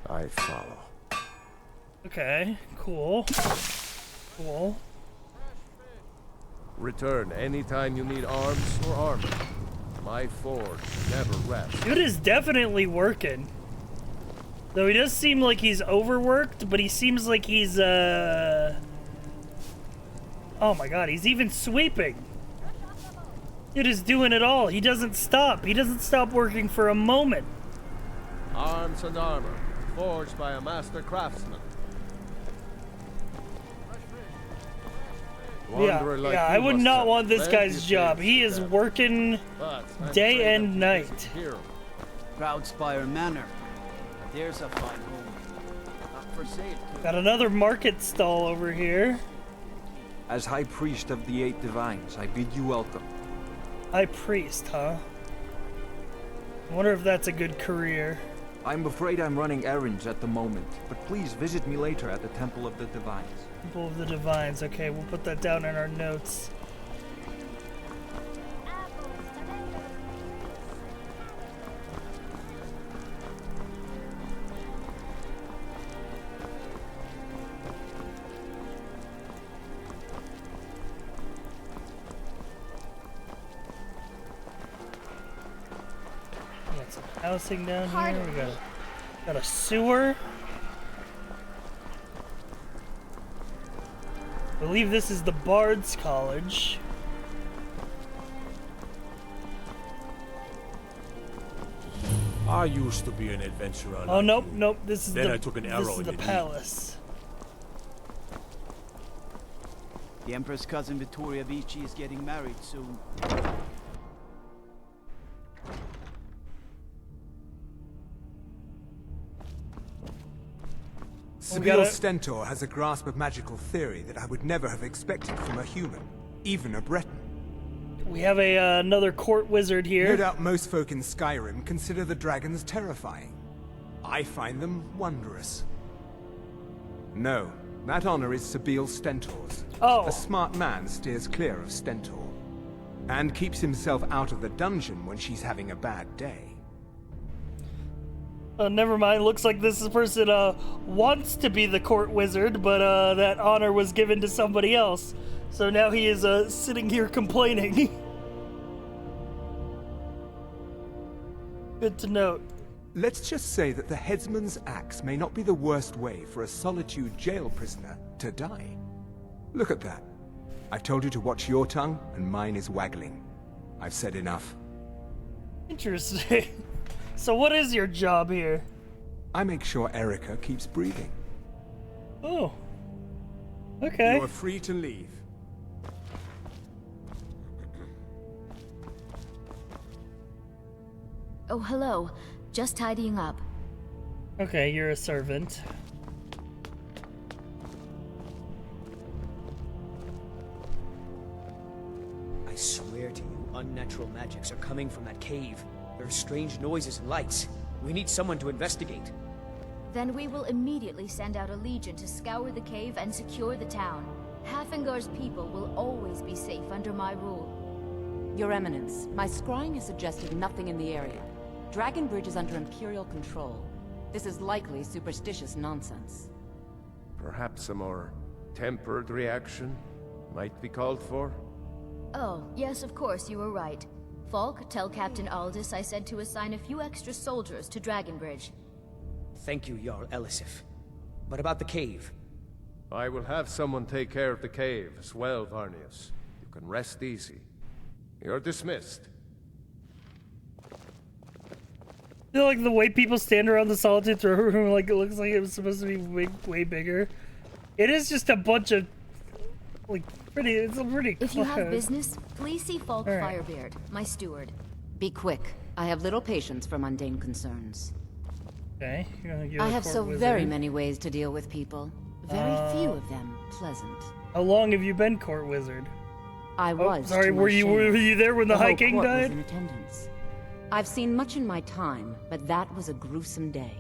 I follow.
Okay, cool. Cool.
Return anytime you need arms or armor. My forge never rests.
Dude is definitely working. Though he does seem like he's overworked, but he seems like he's, oh my god, he's even sweeping. Dude is doing it all. He doesn't stop. He doesn't stop working for a moment.
Arms and armor, forged by a master craftsman.
Yeah, I would not want this guy's job. He is working day and night.
Proudspire Manor. There's a fine home. Up for sale.
Got another market stall over here.
As High Priest of the Eight Divines, I bid you welcome.
High Priest, huh? I wonder if that's a good career.
I'm afraid I'm running errands at the moment, but please visit me later at the Temple of the Divines.
Temple of the Divines. Okay, we'll put that down in our notes. Got some housing down here. We got a sewer. I believe this is the Bard's College.
I used to be an adventurer.
Oh, nope, nope. This is
then
the,
I took an
this
arrow
is
in
the
the
palace.
The Emperor's cousin Vittoria Vici is getting married soon.
Sibyl Stentor has a grasp of magical theory that I would never have expected from a human, even a Breton.
We have another court wizard here.
No doubt most folk in Skyrim consider the dragons terrifying. I find them wondrous. No, that honor is Sibyl Stentor's.
Oh.
A smart man steers clear of Stentor, and keeps himself out of the dungeon when she's having a bad day.
Never mind. Looks like this person wants to be the court wizard, but that honor was given to somebody else. So now he is sitting here complaining. Good to note.
Let's just say that the headsman's axe may not be the worst way for a Solitude jail prisoner to die. Look at that. I've told you to watch your tongue, and mine is waggling. I've said enough.
Interesting. So what is your job here?
I make sure Erica keeps breathing.
Oh. Okay.
You are free to leave.
Oh, hello. Just tidying up.
Okay, you're a servant.
I swear to you, unnatural magics are coming from that cave. There are strange noises and lights. We need someone to investigate.
Then we will immediately send out a legion to scour the cave and secure the town. Hafengar's people will always be safe under my rule.
Your Eminence, my scrying has suggested nothing in the area. Dragonbridge is under Imperial control. This is likely superstitious nonsense.
Perhaps a more tempered reaction might be called for?
Oh, yes, of course, you were right. Falk, tell Captain Aldous I said to assign a few extra soldiers to Dragonbridge.
Thank you, Jarl Elisif. But about the cave?
I will have someone take care of the cave as well, Varnius. You can rest easy. You're dismissed.
I feel like the way people stand around the Solitude throne room, like it looks like it was supposed to be way bigger. It is just a bunch of, like, it's a pretty
If you have business, please see Falk
Alright.
Firebeard, my steward.
Be quick. I have little patience for mundane concerns.
Okay, you're gonna give
I
a
have
court
so
wizard.
very many ways to deal with people. Very few of them pleasant.
How long have you been court wizard?
I was.
Oh, sorry,
to my
were you there when the High
whole
King
court was
died?
in attendance. I've seen much in my time, but that was a gruesome day.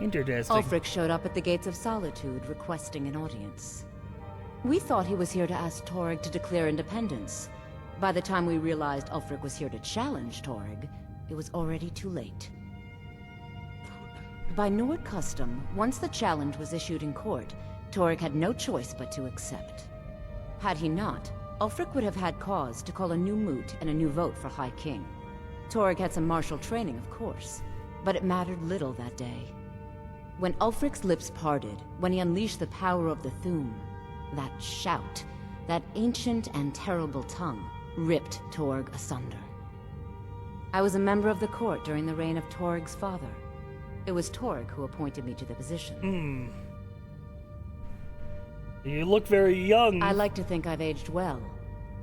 Interesting.
Ulfric showed up at the Gates of Solitude requesting an audience. We thought he was here to ask Torg to declare independence. By the time we realized Ulfric was here to challenge Torg, it was already too late. By Nord custom, once the challenge was issued in court, Torg had no choice but to accept. Had he not, Ulfric would have had cause to call a new moot and a new vote for High King. Torg had some martial training, of course, but it mattered little that day. When Ulfric's lips parted, when he unleashed the power of the Thu'um, that shout, that ancient and terrible tongue, ripped Torg asunder. I was a member of the court during the reign of Torg's father. It was Torg who appointed me to the position.
You look very young.
I like to think I've aged well.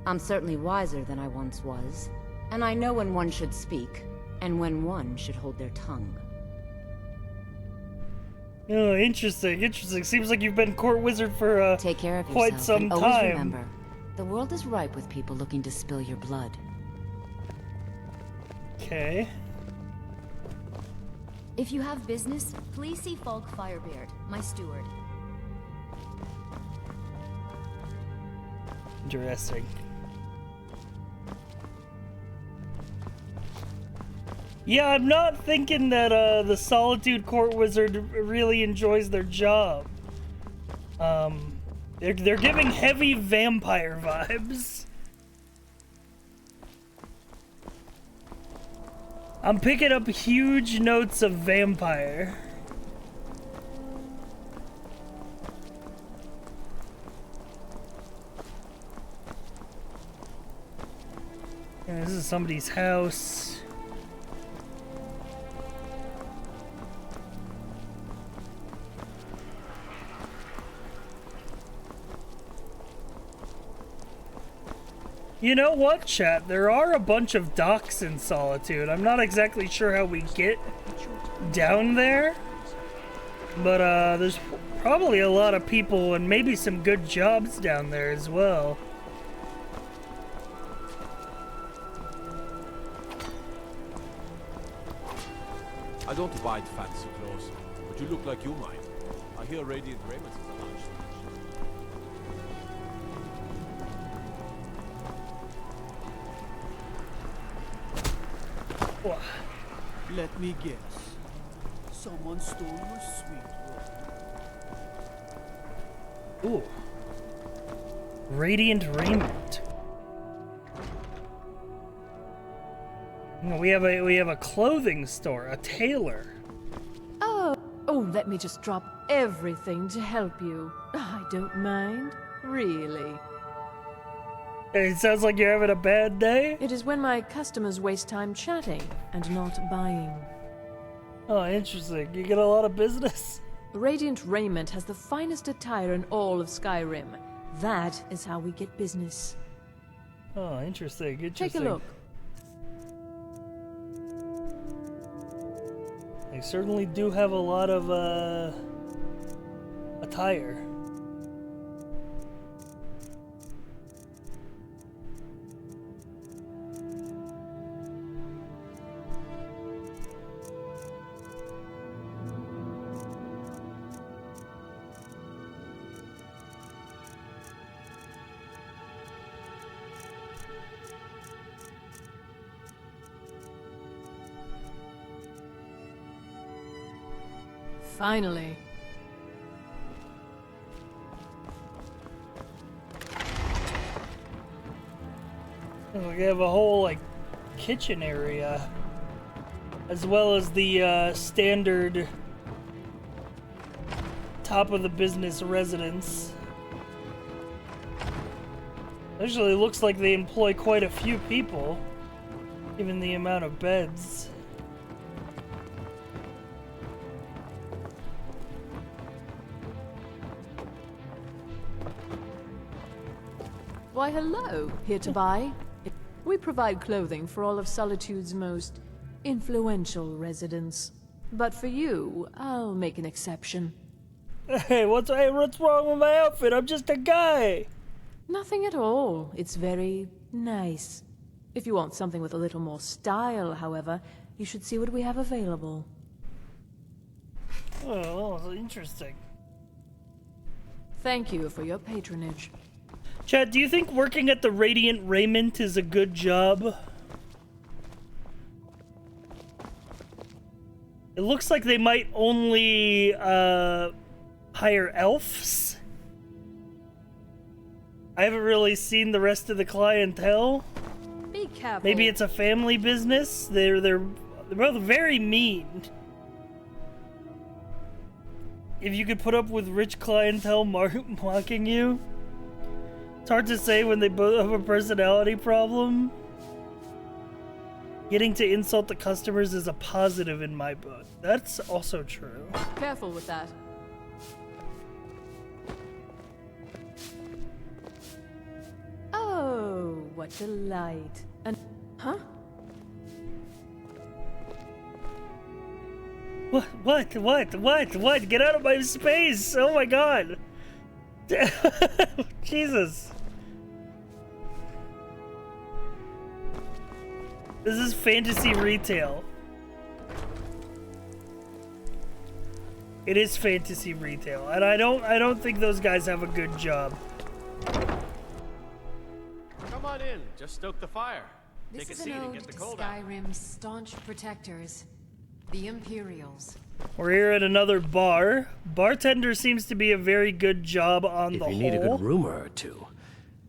I'm certainly wiser than I once was. And I know when one should speak, and when one should hold their tongue.
Oh, interesting, interesting. Seems like you've been court wizard for
Take care of
quite
yourself,
some
and
time.
always remember, the world is ripe with people looking to spill your blood.
Okay.
If you have business, please see Falk Firebeard, my steward.
Interesting. Yeah, I'm not thinking that the Solitude Court Wizard really enjoys their job. They're giving heavy vampire vibes. I'm picking up huge notes of vampire. Yeah, this is somebody's house. You know what, chat? There are a bunch of docks in Solitude. I'm not exactly sure how we get down there, but there's probably a lot of people and maybe some good jobs down there as well.
I don't buy fancy clothes, but you look like you might. I hear Radiant Raiment is a large
Let me guess. Someone stole your sweet robe.
Ooh. Radiant Raiment. No, we have a clothing store, a tailor.
Oh, let me just drop everything to help you. I don't mind, really.
It sounds like you're having a bad day.
It is when my customers waste time chatting and not buying.
Oh, interesting. You get a lot of business?
Radiant Raiment has the finest attire in all of Skyrim. That is how we get business.
Oh, interesting.
Take a look.
They certainly do have a lot of attire.
Finally.
We have a whole, like, kitchen area, as well as the standard top of the business residence. Actually, it looks like they employ quite a few people, given the amount of beds.
Why, hello. Here to buy? We provide clothing for all of Solitude's most influential residents. But for you, I'll make an exception.
Hey, what's wrong with my outfit? I'm just a guy.
Nothing at all. It's very nice. If you want something with a little more style, however, you should see what we have available.
Oh, interesting.
Thank you for your patronage.
Chad, do you think working at the Radiant Raiment is a good job? It looks like they might only hire elves. I haven't really seen the rest of the clientele.
Be careful.
Maybe it's a family business. They're both very mean. If you could put up with rich clientele mocking you. It's hard to say when they both have a personality problem. Getting to insult the customers is a positive in my book. That's also true.
Careful with that. Oh, what delight. And huh?
What? Get out of my space! Oh my god! Jesus. This is fantasy retail. It is fantasy retail, and I don't think those guys have a good job.
Come on in, just stoke the fire.
This
Take a
is
seat
an
and
ode
get the
to
cold out.
Skyrim's staunch protectors, the Imperials.
We're here at another bar. Bartender seems to be a very good job on the whole.
If you need a good rumor or two,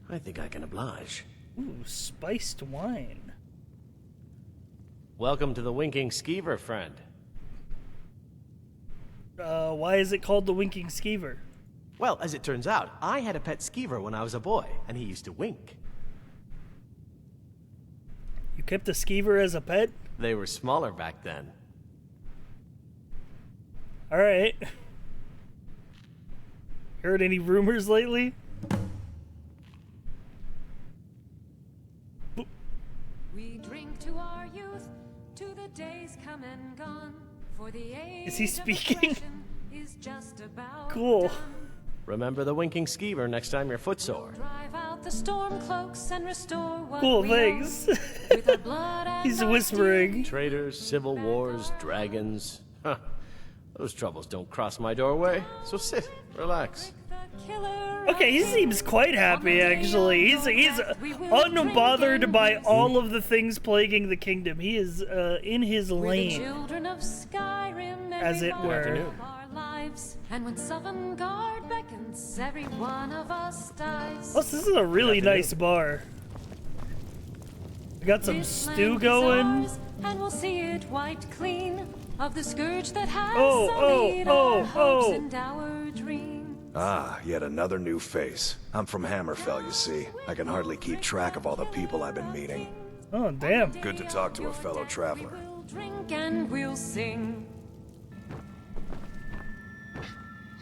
I think I can oblige.
Ooh, spiced wine.
Welcome to the Winking Skeever, friend.
Why is it called the Winking Skeever?
Well, as it turns out, I had a pet skeever when I was a boy, and he used to wink.
You kept a skeever as a pet?
They were smaller back then.
Alright. Heard any rumors lately?
We drink to our youth, to the days come and gone. For the age
is he speaking?
Is just about
cool.
done.
Remember the Winking Skeever next time you're footsore.
Drive out the storm cloaks and restore what
Cool
we
things.
own. With our blood and
He's
our
whispering.
Traitors, civil wars, dragons. Huh. Those troubles don't cross my doorway. So sit, relax.
Okay, he seems quite happy actually. He's unbothered by all of the things plaguing the kingdom. He is in his lane, as it were.
And when Sovngarde beckons, every one of us dies.
Plus, this is a really nice bar. We got some stew going.
And we'll see it wiped clean of the scourge that has
Oh,
sullied our hopes and our dreams.
Ah, yet another new face. I'm from Hammerfell, you see. I can hardly keep track of all the people I've been meeting.
Oh, damn.
Good to talk to a fellow traveler.
Drink and we'll sing.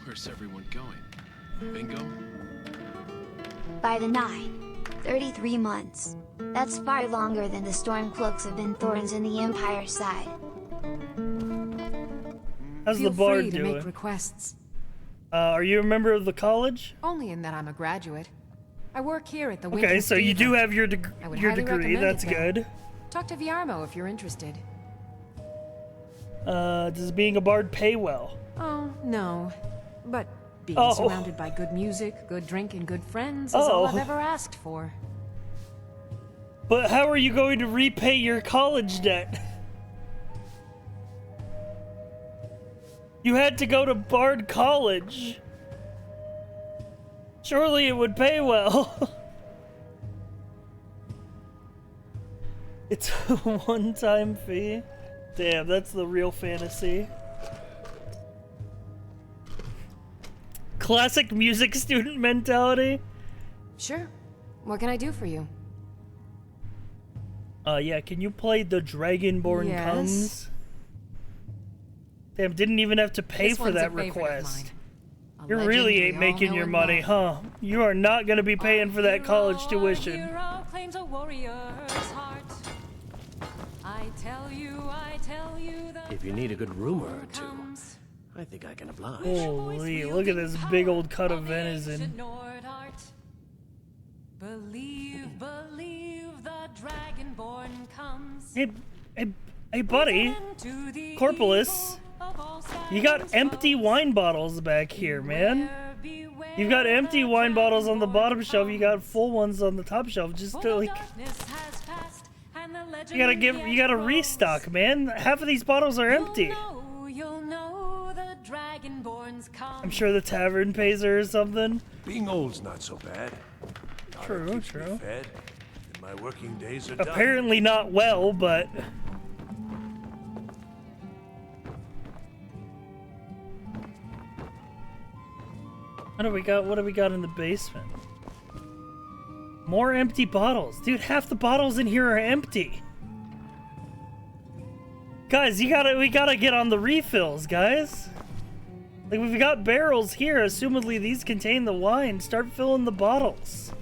Where's everyone going? Bingo?
By the night. 33 months. That's far longer than the Stormcloaks have been thorns in the Empire's side.
How's
Feel
the bard
free to
doing?
make requests.
Are you a member of the college?
Only in that I'm a graduate. I work here at the
Okay,
Winter
so you
Theater.
do have your
I would
your
highly
degree.
recommend
That's
it, though.
good.
Talk to Viarmo if you're interested.
Does being a bard pay well?
Oh, no. But being
Oh.
surrounded by good music, good drink, and good friends is all I've ever asked for.
But how are you going to repay your college debt? You had to go to Bard College. Surely it would pay well. It's a one-time fee. Damn, that's the real fantasy. Classic music student mentality.
Sure. What can I do for you?
Yeah, can you play The Dragonborn
Yes.
Comes? Damn, didn't even have to pay
This
for
one's a
that
favorite of
request.
mine. A
You
legend
really
we
ain't
all
making
know
your
and
money, huh? You are not gonna be paying for that college tuition.
Hero claims a warrior's heart. I tell you the
If you need a good rumor or two, I think I can oblige.
Holy, look at this big old cut of venison.
Believe the dragonborn comes.
Hey, buddy. Corpulus. You got empty wine bottles back here, man. You've got empty wine bottles on the bottom shelf. You got full ones on the top shelf. Just to, like, you gotta restock, man. Half of these bottles are empty. I'm sure the tavern pays her or something.
Being old's not so bad.
True.
Fed, and my working days are done.
Apparently not well, but... What do we got in the basement? More empty bottles. Dude, half the bottles in here are empty. Guys, we gotta get on the refills, guys. Like, we've got barrels here. Assumedly these contain the wine. Start filling the bottles.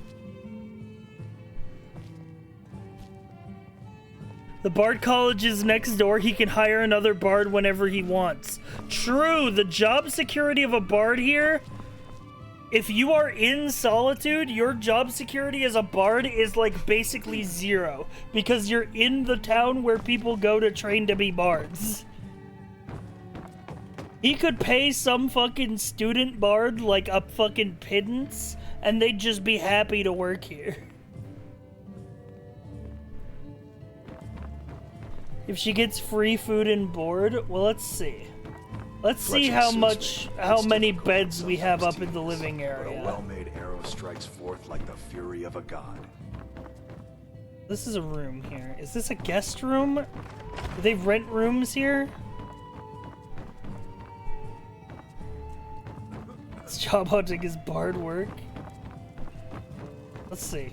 The Bard College is next door. He can hire another Bard whenever he wants. True, the job security of a Bard here, if you are in Solitude, your job security as a Bard is like basically zero. Because you're in the town where people go to train to be Bards. He could pay some fucking student Bard like a fucking pittance, and they'd just be happy to work here. If she gets free food and board, well, let's see. Let's see how many beds we have up in the living
But a
area.
well-made arrow strikes forth like the fury of a god.
This is a room here. Is this a guest room? Do they rent rooms here? This job hunting is bard work. Let's see.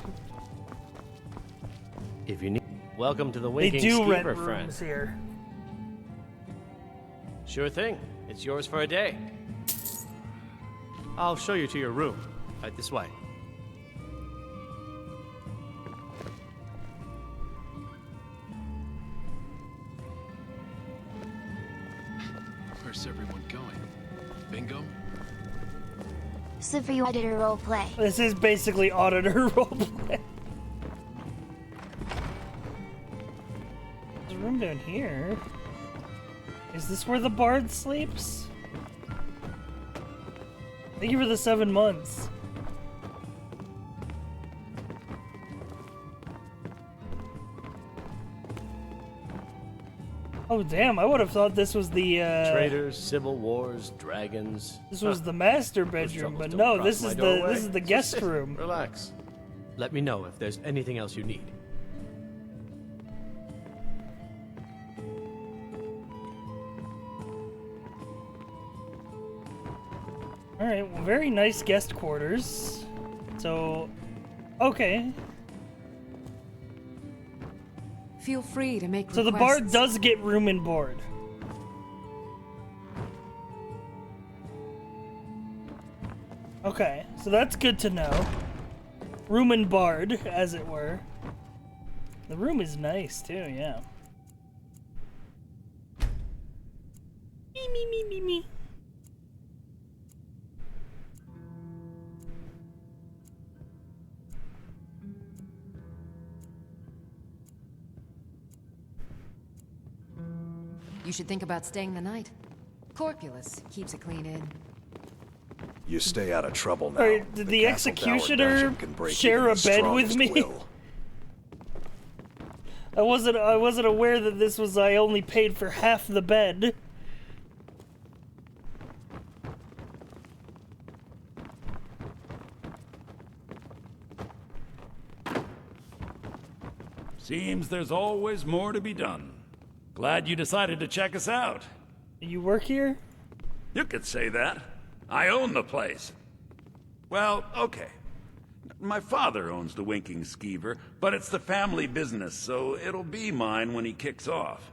If you need, welcome to the
They
Winking
do rent
Skeever,
rooms
friend.
here.
Sure thing. It's yours for a day. I'll show you to your room. Right this way.
Where's everyone going? Bingo?
Slip for you auditor roleplay.
This is basically auditor roleplay. There's a room down here. Is this where the bard sleeps? Thank you for the 7 months. Oh damn, I would have thought this was the
Traitors, civil wars, dragons.
this was the master bedroom, but no, this is the guest room.
Relax. Let me know if there's anything else you need.
Alright, well, very nice guest quarters. So, okay.
Feel free to make
So the
requests.
bard does get room and board. Okay, so that's good to know. Room and bard, as it were. The room is nice too, yeah. Me.
You should think about staying the night. Corpulus keeps a clean inn.
You stay out of trouble now.
Alright, did the
Castle Tower
executioner
dungeon can break
share
even
a
the
bed with
strongest
me?
will.
I wasn't aware that this was I only paid for half the bed.
Seems there's always more to be done. Glad you decided to check us out.
You work here?
You could say that. I own the place. Well, okay. My father owns the Winking Skeever, but it's the family business, so it'll be mine when he kicks off.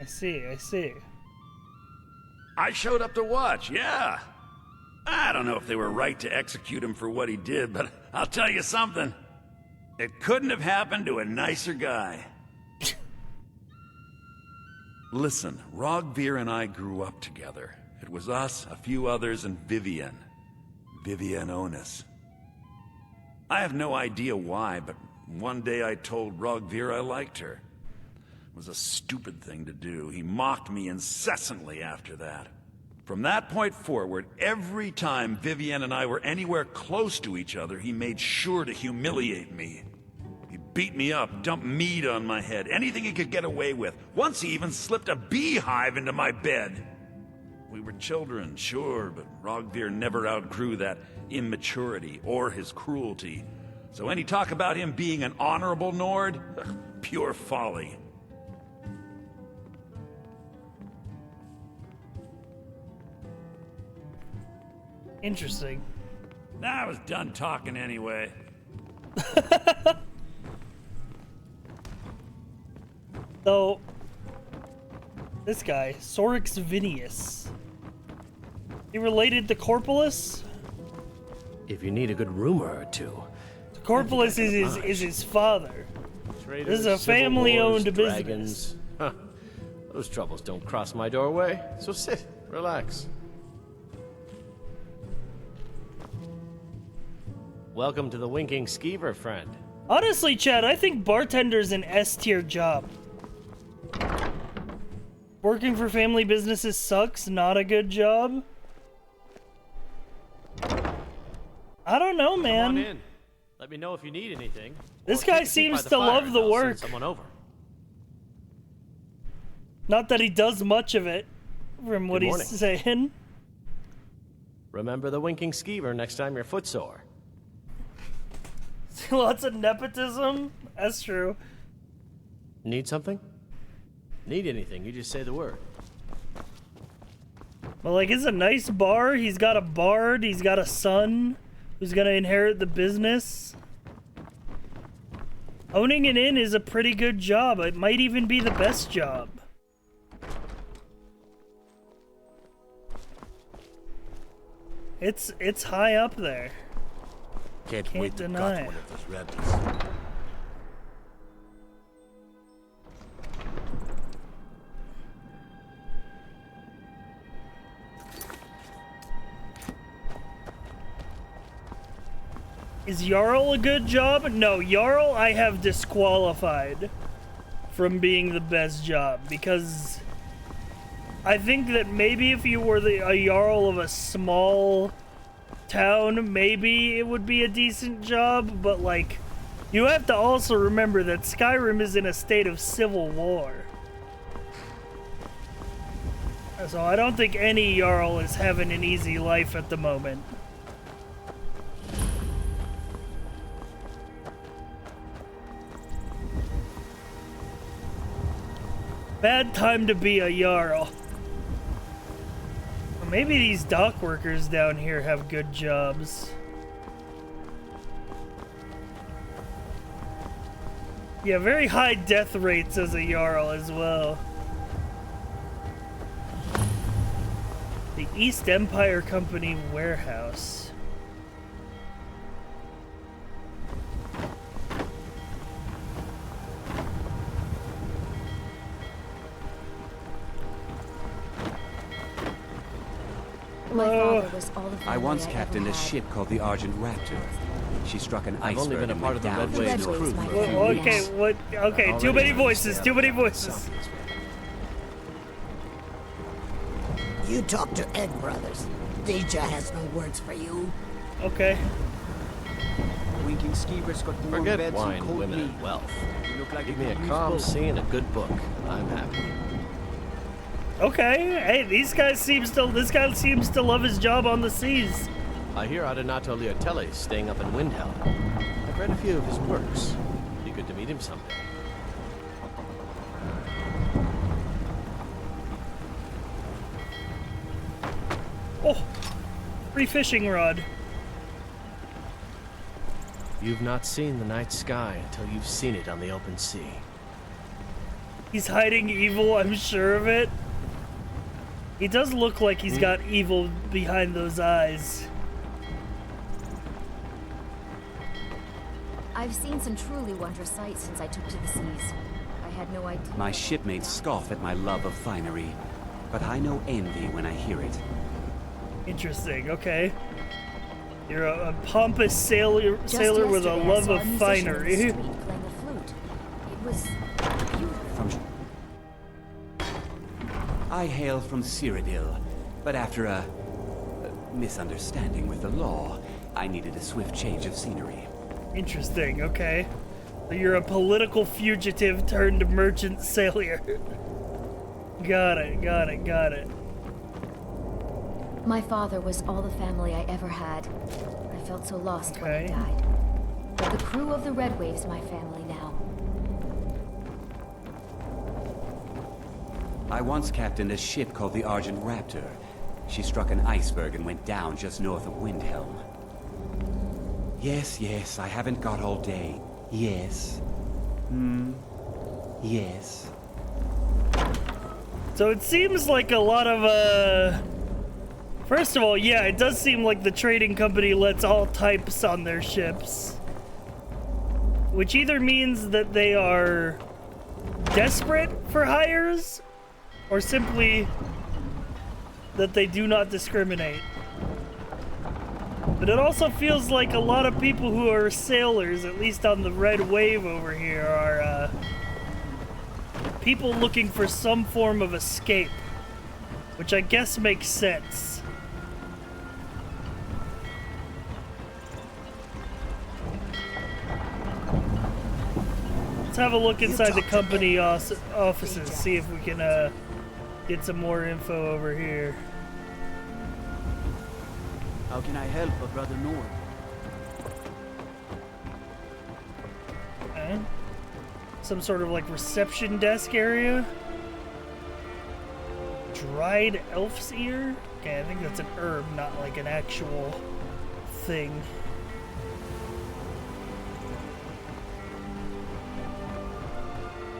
I see.
I showed up to watch, yeah. I don't know if they were right to execute him for what he did, but I'll tell you something. It couldn't have happened to a nicer guy. Listen, Rogvir and I grew up together. It was us, a few others, and Vivienne. Vivienne Onus. I have no idea why, but one day I told Rogvir I liked her. It was a stupid thing to do. He mocked me incessantly after that. From that point forward, every time Vivienne and I were anywhere close to each other, he made sure to humiliate me. He beat me up, dumped meat on my head, anything he could get away with. Once he even slipped a beehive into my bed. We were children, sure, but Rogvir never outgrew that immaturity or his cruelty. So any talk about him being an honorable Nord? Pure folly.
Interesting.
I was done talking anyway.
So, this guy, Sorix Vinius. He related to Corpulus?
If you need a good rumor or two.
Corpulus is his father.
Traders,
This is a
civil
family-owned
wars,
business.
dragons. Huh. Those troubles don't cross my doorway, so sit, relax. Welcome to the Winking Skeever, friend.
Honestly, Chad, I think bartender's an S-tier job. Working for family businesses sucks, not a good job. I don't know, man.
Come on in. Let me know if you need anything.
This
Or
guy
take a seat by
seems
the
to
fire
love
and
the
I'll send
work.
someone over.
Not that he does much of it, from what
Good
he's
morning.
saying.
Remember the Winking Skeever next time you're footsore.
Lots of nepotism. That's true.
Need something? Need anything, you just say the word.
Well, like, it's a nice bar. He's got a bard. He's got a son who's gonna inherit the business. Owning an inn is a pretty good job. It might even be the best job. It's high up there.
Can't wait to
deny
cut
it.
one of those rabbits.
Is Jarl a good job? No, Jarl I have disqualified from being the best job because I think that maybe if you were a Jarl of a small town, maybe it would be a decent job, but like, you have to also remember that Skyrim is in a state of civil war. So I don't think any Jarl is having an easy life at the moment. Bad time to be a Jarl. Maybe these dock workers down here have good jobs. Yeah, very high death rates as a Jarl as well. The East Empire Company warehouse.
My father was all the
I once
family
captained a
ever had.
ship called the Argent Raptor. She struck an
I've only
iceberg
been a
and
part
went
of the
down
Red Waves
just north
crew
of
for a
Wind
few
Helm.
Okay, what? Okay, too many voices. Too many voices.
You talk to Egg Brothers. Deja has no words for you.
Okay.
Winking skeevers got warm
Forget
beds
wine,
and cold
women,
meat.
and wealth.
You look like
Give
you
me a
could use
calm
both.
sea and a good book. I'm happy.
Okay. Hey, this guy seems to love his job on the seas.
I hear Adonato Leotelli is staying up in Windhelm. I've read a few of his works. Be good to meet him someday.
Oh, free fishing rod.
You've not seen the night sky until you've seen it on the open sea.
He's hiding evil, I'm sure of it. He does look like he's got evil behind those eyes.
I've seen some truly wondrous sights since I took to the seas. I had no idea.
My shipmates scoff at my love of finery, but I know envy when I hear it.
Interesting, okay. You're a pompous sailor with a
yesterday, I
love
saw a
of
musician in the
finery.
street playing a flute. It was beautiful.
I hail from Cyrodiil, but after a misunderstanding with the law, I needed a swift change of scenery.
Interesting, okay. So you're a political fugitive turned merchant sailor. Got it.
My father was all the family I ever had. I felt so lost when he died. But the crew of the Red Wave's my family now.
I once captained a ship called the Argent Raptor. She struck an iceberg and went down just north of Windhelm. Yes, I haven't got all day. Yes. Yes.
So it seems like a lot of, First of all, yeah, it does seem like the trading company lets all types on their ships. Which either means that they are desperate for hires, or simply that they do not discriminate. But it also feels like a lot of people who are sailors, at least on the Red Wave over here, are people looking for some form of escape, which I guess makes sense. Let's have a look inside the company offices, see if we can get some more info over here.
How can I help, Brother Nord?
Okay. Some sort of like reception desk area. Dried elf's ear? Okay, I think that's an herb, not like an actual thing.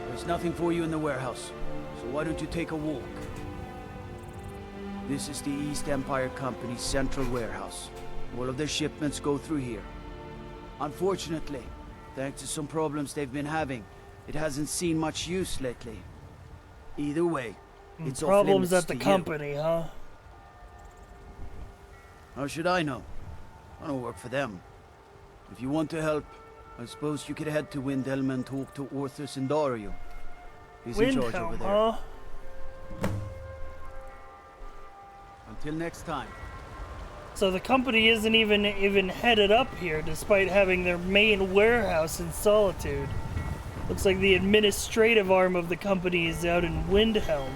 There's nothing for you in the warehouse, so why don't you take a walk? This is the East Empire Company's central warehouse. All of their shipments go through here. Unfortunately, thanks to some problems they've been having, it hasn't seen much use lately. Either way, it's
problems
off
at the
limits to
company, huh?
How should I know? I don't work for them. If you want to help, I suppose you could head to Windhelm and talk to Orthus and Dario. He's in charge over there.
Huh?
Until next time.
So the company isn't even headed up here, despite having their main warehouse in Solitude. Looks like the administrative arm of the company is out in Windhelm.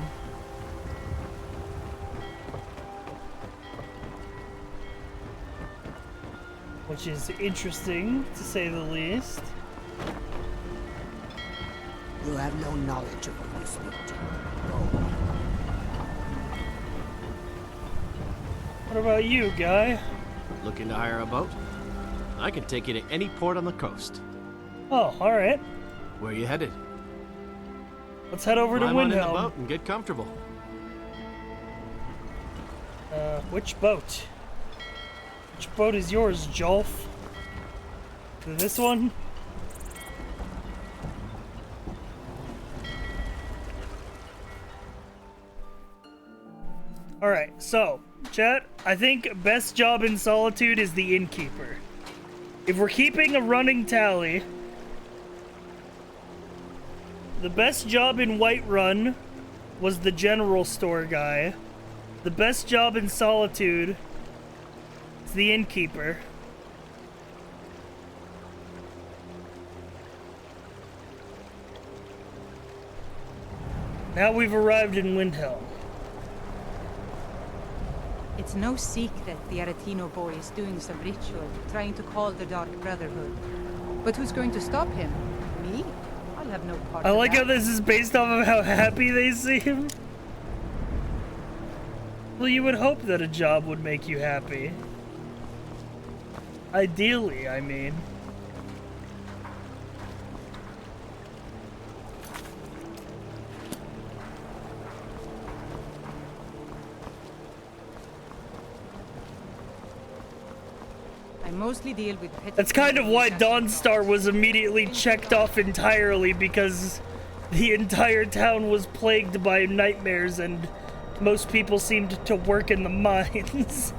Which is interesting, to say the least.
You have no knowledge of who you speak to. Go.
What about you, guy?
Looking to hire a boat? I can take you to any port on the coast.
Oh, alright.
Where are you headed?
Let's head over to
Climb on in the
Windhelm.
boat and get comfortable.
Which boat? Which boat is yours, Jolf? This one? Alright, so, chat, I think best job in Solitude is the innkeeper. If we're keeping a running tally, the best job in Whiterun was the general store guy. The best job in Solitude is the innkeeper. Now we've arrived in Windhelm.
It's no secret the Aretino boy is doing some ritual, trying to call the Dark Brotherhood. But who's going to stop him? Me? I'll have no part
I
of
like
that.
how this is based off of how happy they seem. Well, you would hope that a job would make you happy. Ideally, I mean.
I mostly deal with petty.
That's kind of why Dawnstar was immediately checked off entirely, because the entire town was plagued by nightmares and most people seemed to work in the mines.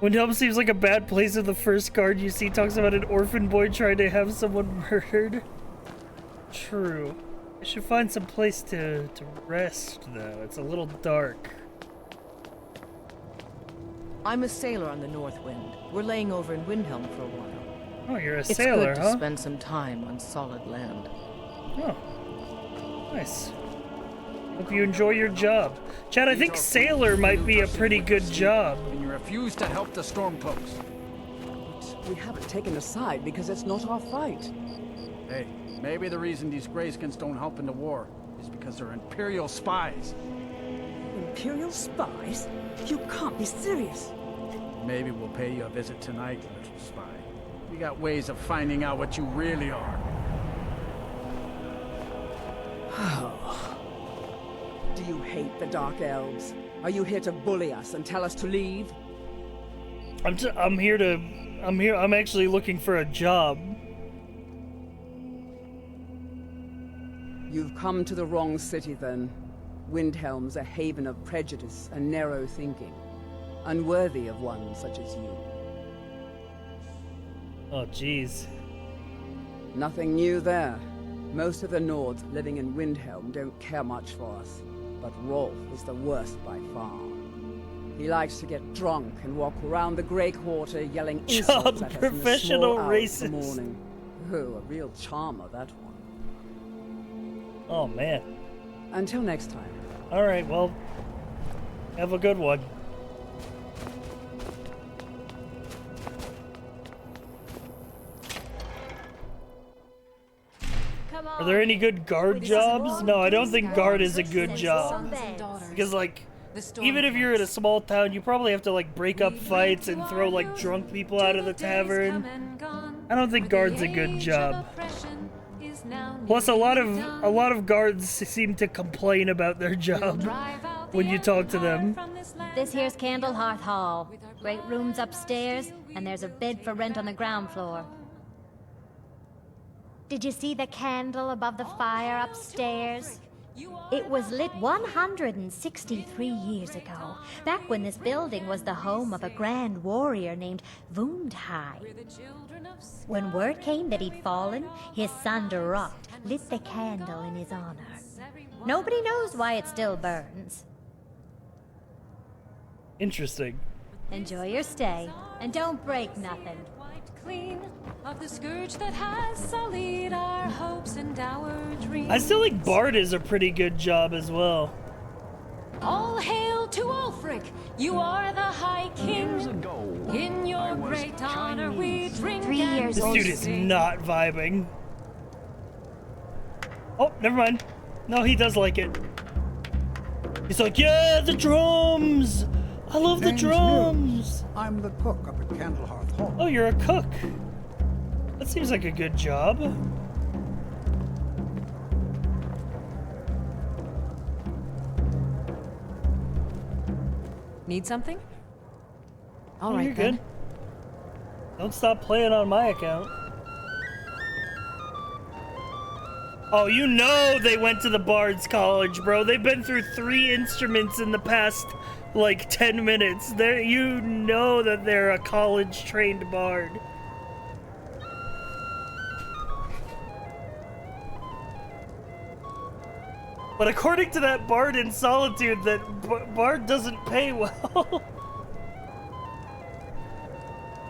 Windhelm seems like a bad place if the first guard you see talks about an orphan boy trying to have someone murdered. True. I should find some place to rest, though. It's a little dark.
I'm a sailor on the North Wind. We're laying over in Windhelm for a while.
Oh, you're a
It's
sailor,
good to
huh?
spend some time on solid land.
Oh, nice. Hope you enjoy your job. Chad, I think sailor might be a pretty good job.
And you refuse to help the Stormcloaks.
But we haven't taken a side because it's not our fight.
Hey, maybe the reason these Greyskins don't help in the war is because they're Imperial spies.
Imperial spies? You can't be serious.
Maybe we'll pay you a visit tonight, little spy. We got ways of finding out what you really are.
Do you hate the Dark Elves? Are you here to bully us and tell us to leave?
I'm actually looking for a job.
You've come to the wrong city then. Windhelm's a haven of prejudice and narrow thinking, unworthy of one such as you.
Oh, jeez.
Nothing new there. Most of the Nords living in Windhelm don't care much for us, but Rolf is the worst by far. He likes to get drunk and walk around the Grey Quarter yelling insults at us in the small hours of the morning. Oh, a real charmer, that one.
Oh, man.
Until next time.
All right, well, have a good one. Are there any good guard jobs? No, I don't think guard is a good job. Because, like, even if you're in a small town, you probably have to, like, break up fights and throw, like, drunk people out of the tavern. I don't think guard's a good job. Plus, a lot of guards seem to complain about their job when you talk to them.
This here's Candlehearth Hall. Great rooms upstairs, and there's a bed for rent on the ground floor. Did you see the candle above the fire upstairs? It was lit 163 years ago, back when this building was the home of a grand warrior named Wundhai. When word came that he'd fallen, his son Durot lit the candle in his honor. Nobody knows why it still burns.
Interesting.
Enjoy your stay, and don't break nothing.
Clean of the scourge that has sullied our hopes and our dreams.
I still think Bard is a pretty good job as well.
All hail to Ulfric, you are the High King.
Years ago,
in your great honor we drink.
3 years
This
old.
dude is not vibing. Oh, never mind. No, he does like it. He's like, yeah, the drums! I love the
Name's
drums!
Mills. I'm the cook up at Candlehearth Hall.
Oh, you're a cook. That seems like a good job.
Need something? All
Oh,
right,
you're
then.
good. Don't stop playing on my account. Oh, you know they went to the Bard's College, bro. They've been through 3 instruments in the past, like, 10 minutes. You know that they're a college-trained bard. But according to that Bard in Solitude, that Bard doesn't pay well.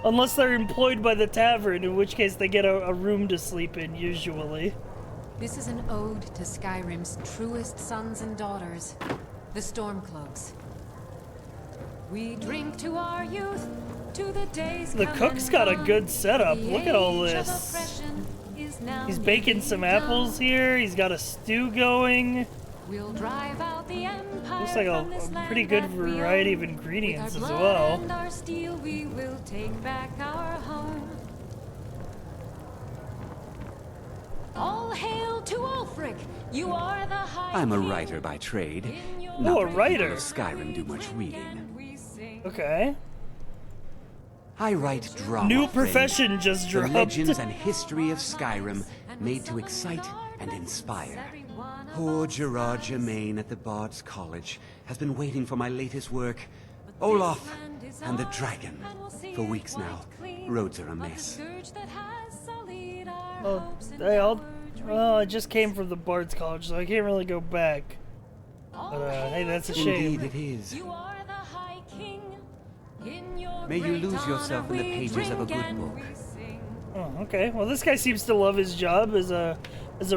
Unless they're employed by the tavern, in which case they get a room to sleep in, usually.
This is an ode to Skyrim's truest sons and daughters, the Stormcloaks. We drink to our youth, to the days
The cook's got a good setup. Look at all this. He's baking some apples here. He's got a stew going.
We'll drive out the empire.
Looks like a pretty good variety of ingredients as well.
And our steel, we will take back our home. All hail to Ulfric! You are the high
I'm a
king.
writer by trade.
Oh,
Not
a
that
writer.
people of Skyrim do much reading.
Okay.
I write drama.
New profession just
the
dropped.
legends and history of Skyrim made to excite and inspire. Poor Gerard Germain at the Bard's College has been waiting for my latest work, Olaf and the Dragon, for weeks now. Roads are a mess.
Well, I just came from the Bard's College, so I can't really go back. But, hey, that's a shame.
Indeed it is. May you lose yourself in the pages of a good book.
Oh, okay. Well, this guy seems to love his job as a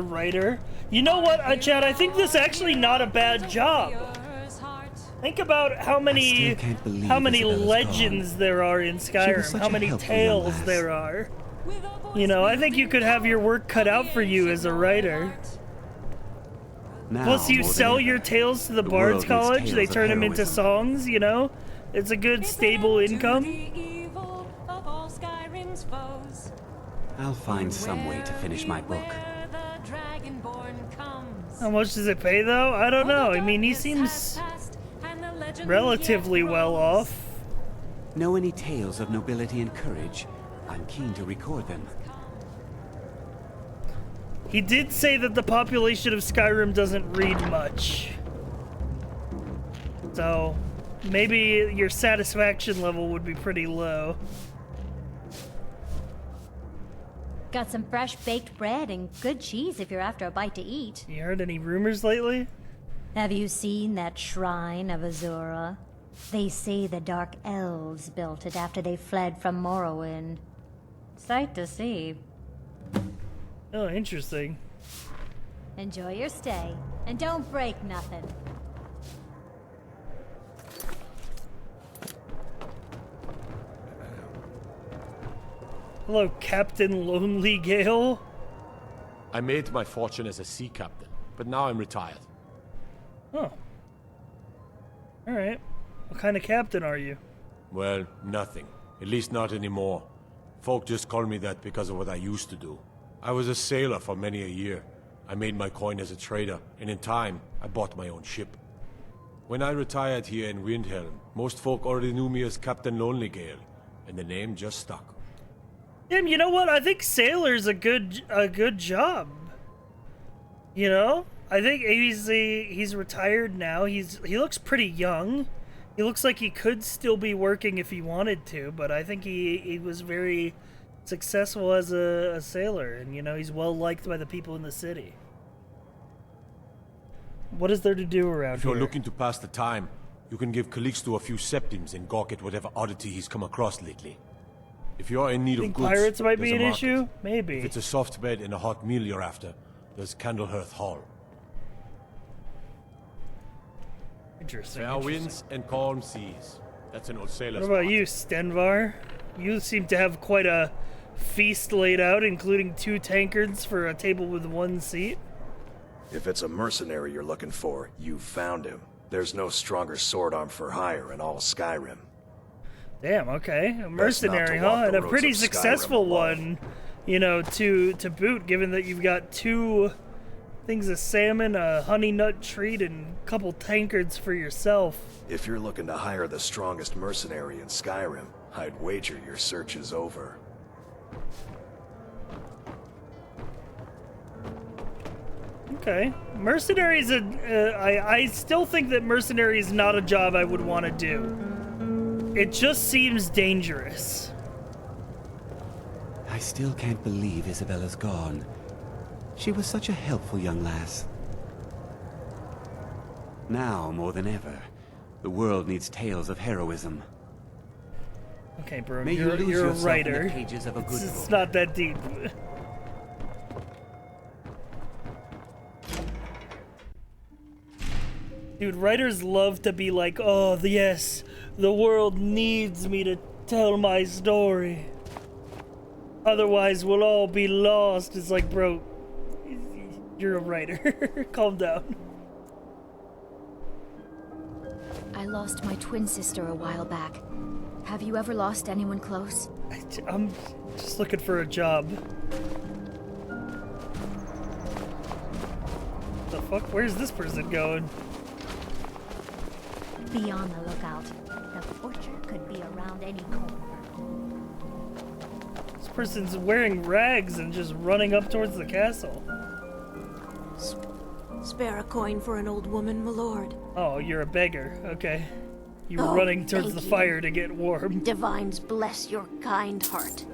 writer. You know what, Chad? I think this is actually not a bad job. Think about how many legends there are in Skyrim, how many tales there are. You know, I think you could have your work cut out for you as a writer.
Now,
Plus, you sell your tales to the Bard's College, they turn them into
heroism.
songs, you know? It's a good, stable income.
I'll find some way to finish my book.
How much does it pay, though? I don't know. I mean, he seems relatively well off.
Know any tales of nobility and courage? I'm keen to record them.
He did say that the population of Skyrim doesn't read much. So, maybe your satisfaction level would be pretty low.
Got some fresh baked bread and good cheese if you're after a bite to eat.
You heard any rumors lately?
Have you seen that shrine of Azura? They say the Dark Elves built it after they fled from Morrowind. Sight to see.
Oh, interesting.
Enjoy your stay, and don't break nothing.
Hello, Captain Lonely Gale.
I made my fortune as a sea captain, but now I'm retired.
Oh. Alright. What kind of captain are you?
Well, nothing. At least not anymore. Folk just call me that because of what I used to do. I was a sailor for many a year. I made my coin as a trader, and in time, I bought my own ship. When I retired here in Windhelm, most folk already knew me as Captain Lonely Gale, and the name just stuck.
Damn, you know what? I think sailor's a good job. You know? I think he's retired now. He looks pretty young. He looks like he could still be working if he wanted to, but I think he was very successful as a sailor, and you know, he's well liked by the people in the city. What is there to do around
If you're
here?
looking to pass the time, you can give Calixto a few septims and gawk at whatever oddity he's come across lately. If you're in need of
Think
goods,
pirates might be
there's a
an
market.
issue? Maybe.
If it's a soft bed and a hot meal you're after, there's Candlehearth Hall.
Interesting.
Fair winds and calm seas. That's an old sailor's
What about
motto.
you, Stenvar? You seem to have quite a feast laid out, including 2 tankards for a table with 1 seat.
If it's a mercenary you're looking for, you found him. There's no stronger sword arm for hire in all Skyrim.
Damn, okay. A mercenary,
walk
huh?
the
And a
roads
pretty
of Skyrim
successful
alone.
one, you know, to boot, given that you've got 2 things of salmon, a honey nut treat, and a couple tankards for yourself.
If you're looking to hire the strongest mercenary in Skyrim, I'd wager your search is over.
Okay. Mercenaries, I still think that mercenary is not a job I would want to do. It just seems dangerous.
I still can't believe Isabella's gone. She was such a helpful young lass. Now, more than ever, the world needs tales of heroism.
Okay, bro,
May you lose
you're a
yourself in
writer.
the pages of a good
It's
book.
not that deep. Dude, writers love to be like, oh, yes, the world needs me to tell my story. Otherwise, we'll all be lost. It's like, bro, you're a writer. Calm down.
I lost my twin sister a while back. Have you ever lost anyone close?
I'm just looking for a job. The fuck? Where's this person going?
Be on the lookout. The butcher could be around any corner.
This person's wearing rags and just running up towards the castle.
Spare a coin for an old woman, my lord.
Oh, you're a beggar. Okay. You were
Oh,
running towards
thank
the
you.
fire to get warm.
Divines bless your kind heart.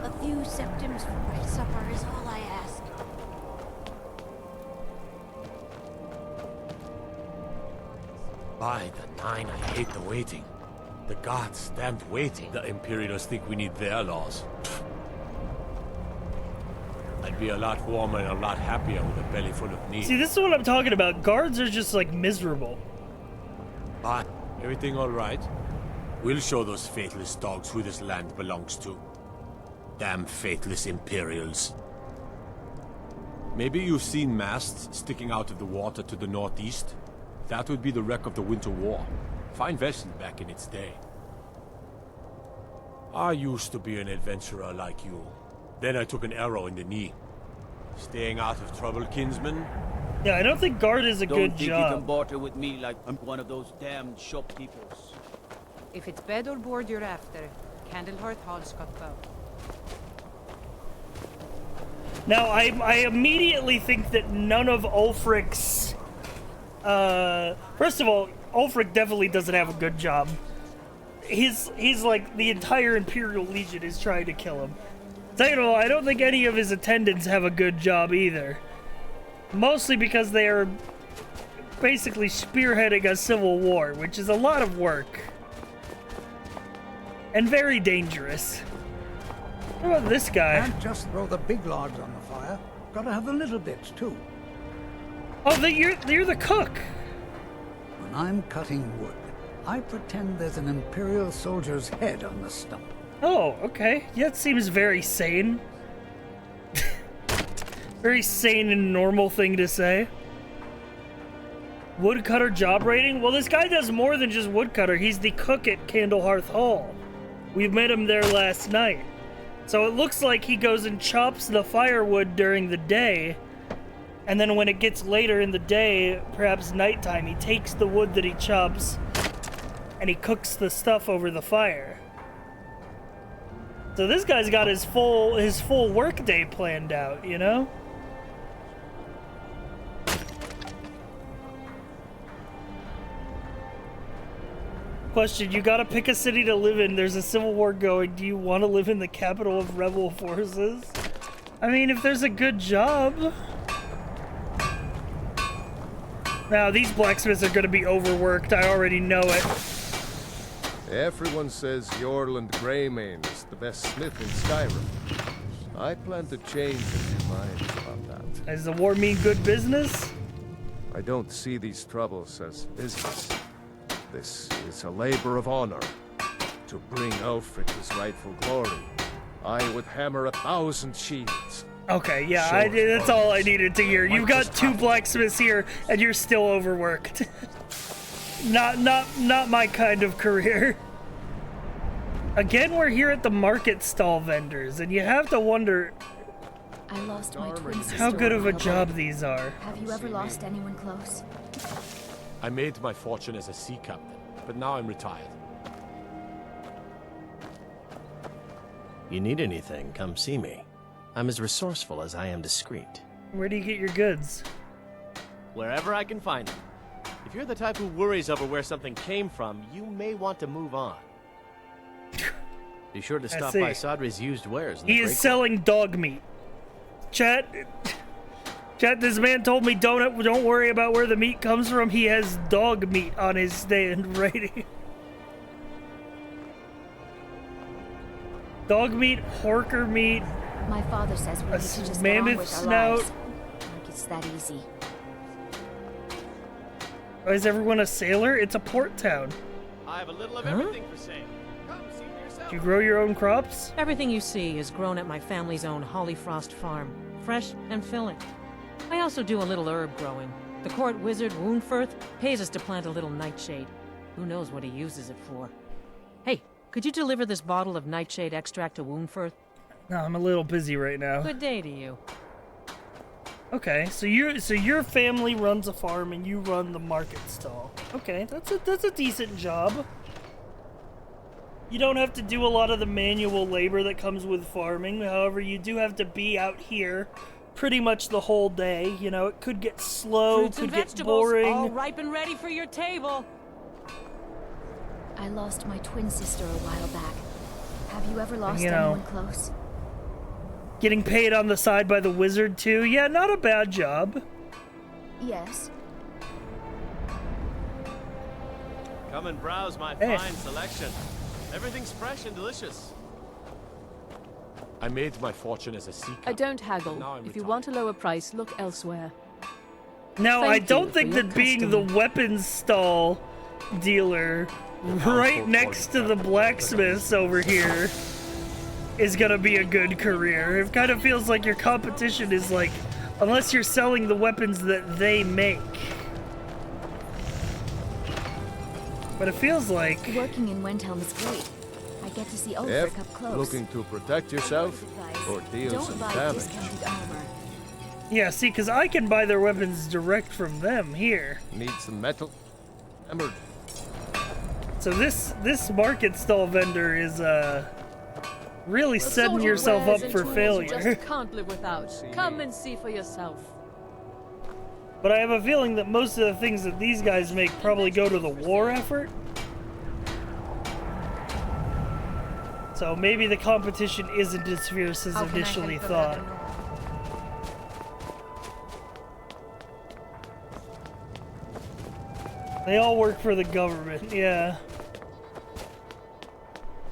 A few septims for my supper is all I ask.
By the 9, I hate the waiting. The gods damned waiting. The Imperials think we need their laws. I'd be a lot warmer and a lot happier with a belly full of meat.
See, this is what I'm talking about. Guards are just like miserable.
But everything all right? We'll show those faithless dogs who this land belongs to. Damn faithless Imperials. Maybe you've seen masts sticking out of the water to the northeast? That would be the wreck of the Winter War. Fine vessel back in its day. I used to be an adventurer like you. Then I took an arrow in the knee. Staying out of trouble, kinsman?
Yeah, I don't think guard is a
Don't
good
think you
job.
can barter with me like I'm one of those damned shopkeepers.
If it's bed or board you're after, Candlehearth Hall's got both.
Now, I immediately think that none of Ulfric's... first of all, Ulfric definitely doesn't have a good job. He's like, the entire Imperial Legion is trying to kill him. Second of all, I don't think any of his attendants have a good job either. Mostly because they are basically spearheading a civil war, which is a lot of work. And very dangerous. What about this guy?
Can't just throw the big logs on the fire. Gotta have the little bits, too.
Oh, you're the cook.
When I'm cutting wood, I pretend there's an Imperial soldier's head on the stump.
Oh, okay. Yeah, it seems very sane. Very sane and normal thing to say. Woodcutter job rating? Well, this guy does more than just woodcutter. He's the cook at Candlehearth Hall. We met him there last night. So it looks like he goes and chops the firewood during the day, and then when it gets later in the day, perhaps nighttime, he takes the wood that he chops and he cooks the stuff over the fire. So this guy's got his full work day planned out, you know? Question, you gotta pick a city to live in. There's a civil war going. Do you want to live in the capital of rebel forces? I mean, if there's a good job. Now, these blacksmiths are gonna be overworked. I already know it.
Everyone says Jorland Greymane is the best smith in Skyrim. I plan to change my mind about that.
Does the war mean good business?
I don't see these troubles as business. This is a labor of honor. To bring Ulfric his rightful glory, I would hammer 1,000 shields.
Okay, yeah, that's all I needed to hear. You've got 2 blacksmiths here, and you're still overworked. not my kind of career. Again, we're here at the market stall vendors, and you have to wonder
I lost my twin sister.
how good of a job these are.
Have you ever lost anyone close?
I made my fortune as a sea captain, but now I'm retired.
You need anything, come see me. I'm as resourceful as I am discreet.
Where do you get your goods?
Wherever I can find them. If you're the type who worries over where something came from, you may want to move on. Be sure to stop by Sadri's used wares.
He is selling dog meat. Chat, this man told me don't worry about where the meat comes from. He has dog meat on his stand right here. Dog meat, horker meat.
My father says we need to just
mammoth snout.
Like it's that easy.
Why is everyone a sailor? It's a port town.
I have a little of everything for sale. Come see for yourself.
Do you grow your own crops?
Everything you see is grown at my family's own Hollyfrost farm, fresh and filling. I also do a little herb growing. The court wizard Woundfirth pays us to plant a little nightshade. Who knows what he uses it for? Hey, could you deliver this bottle of nightshade extract to Woundfirth?
No, I'm a little busy right now.
Good day to you.
Okay, so your family runs a farm and you run the market stall. Okay, that's a decent job. You don't have to do a lot of the manual labor that comes with farming. However, you do have to be out here pretty much the whole day. You know, it could get slow,
Fruits
could
and
get
vegetables,
boring.
all ripe and ready for your table.
I lost my twin sister a while back. Have you ever lost
You know,
anyone close?
Getting paid on the side by the wizard too. Yeah, not a bad job.
Yes.
Come and browse my fine selection. Everything's fresh and delicious.
I made my fortune as a sea captain.
I don't haggle. If you want a lower price, look elsewhere.
Now,
Thank
I
you
don't
for
think
your
that being
custom.
the weapons stall dealer right next to the blacksmiths over here is gonna be a good career. It kind of feels like your competition is like, unless you're selling the weapons that they make. But it feels like
Working in Windhelm is great. I get to see Ulfric up close.
Looking to protect yourself or deal
Don't
some
buy
damage?
discounted armor.
yeah, see, because I can buy their weapons direct from them here.
Need some metal? Hammered.
So this market stall vendor is really setting
Sort of
yourself
wares
up
and
for
tools you
failure.
just can't live without. Come and see for yourself.
But I have a feeling that most of the things that these guys make probably go to the war effort. So maybe the competition isn't as fierce as initially thought. They all work for the government, yeah.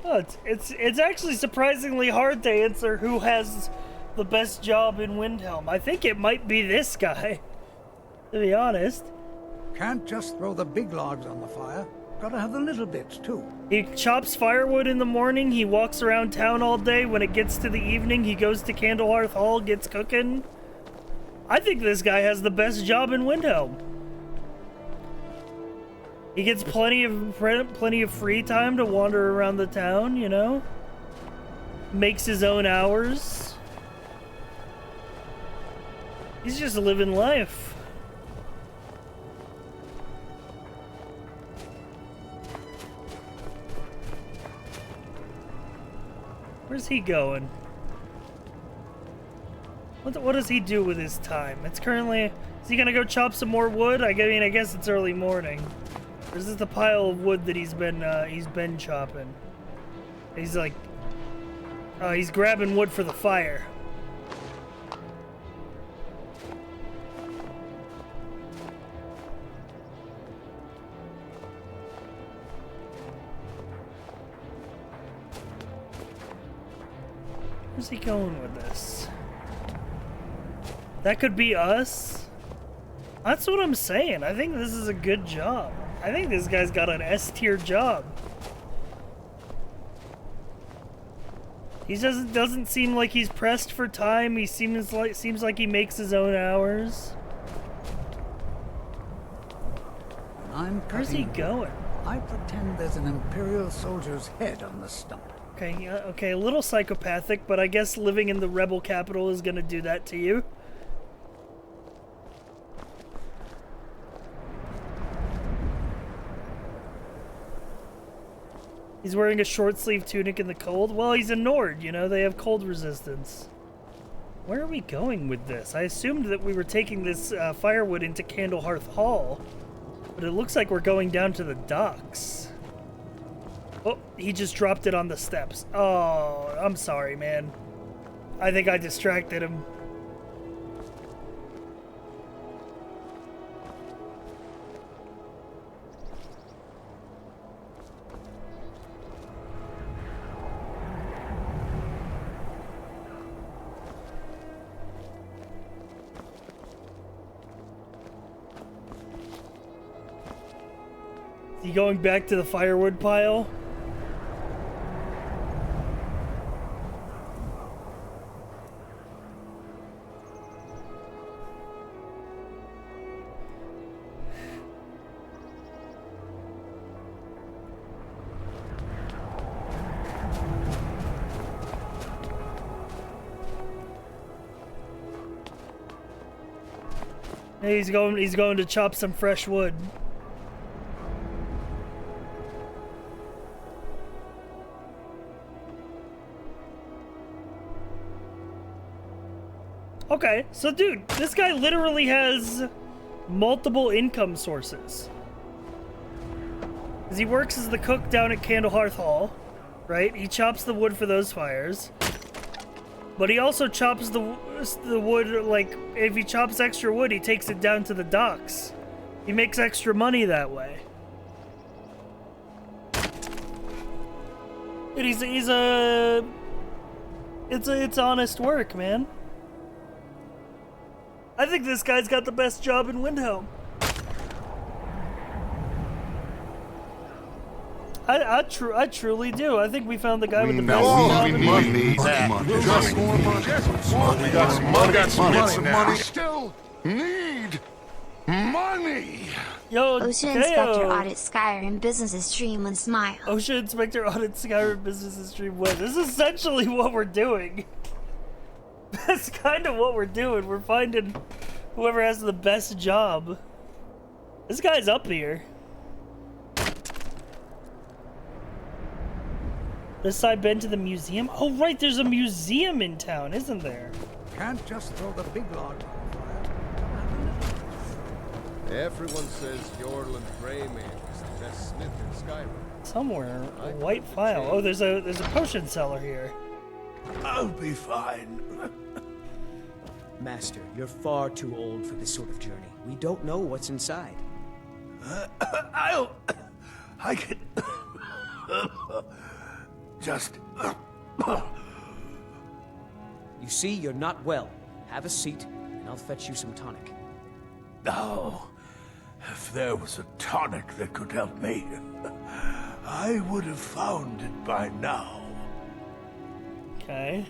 Oh, it's actually surprisingly hard to answer who has the best job in Windhelm. I think it might be this guy, to be honest.
Can't just throw the big logs on the fire. Gotta have the little bits, too.
He chops firewood in the morning, he walks around town all day. When it gets to the evening, he goes to Candlehearth Hall, gets cooking. I think this guy has the best job in Windhelm. He gets plenty of free time to wander around the town, you know? Makes his own hours. He's just living life. Where's he going? What does he do with his time? It's currently... Is he gonna go chop some more wood? I mean, I guess it's early morning. Or is this the pile of wood that he's been chopping? He's like... he's grabbing wood for the fire. Where's he going with this? That could be us? That's what I'm saying. I think this is a good job. I think this guy's got an S-tier job. He doesn't seem like he's pressed for time. He seems like he makes his own hours. Where's he going?
I pretend there's an Imperial soldier's head on the stump.
Okay, okay, a little psychopathic, but I guess living in the rebel capital is gonna do that to you. He's wearing a short-sleeve tunic in the cold. Well, he's a Nord, you know, they have cold resistance. Where are we going with this? I assumed that we were taking this firewood into Candlehearth Hall, but it looks like we're going down to the docks. Oh, he just dropped it on the steps. Oh, I'm sorry, man. I think I distracted him. Is he going back to the firewood pile? Hey, he's going to chop some fresh wood. Okay, so dude, this guy literally has multiple income sources. Because he works as the cook down at Candlehearth Hall, right? He chops the wood for those fires. But he also chops the wood, like, if he chops extra wood, he takes it down to the docks. He makes extra money that way. And it's honest work, man. I think this guy's got the best job in Windhelm. I truly do. I think we found the guy with the best job.
We need that. Just more money. We got some money. We got some money. Still need money.
Yo,
Ocean Inspector audit Skyrim businesses stream and smile.
Ocean Inspector audit Skyrim businesses stream win. This is essentially what we're doing. That's kind of what we're doing. We're finding whoever has the best job. This guy's up here. This side been to the museum? Oh, right, there's a museum in town, isn't there?
Can't just throw the big log.
Everyone says Yorland Greyman is the best smith in Skyrim.
Somewhere, a white file. Oh, there's a potion cellar here.
I'll be fine.
Master, you're far too old for this sort of journey. We don't know what's inside.
I can just.
You see, you're not well. Have a seat, and I'll fetch you some tonic.
No. If there was a tonic that could help me, I would have found it by now.
Okay.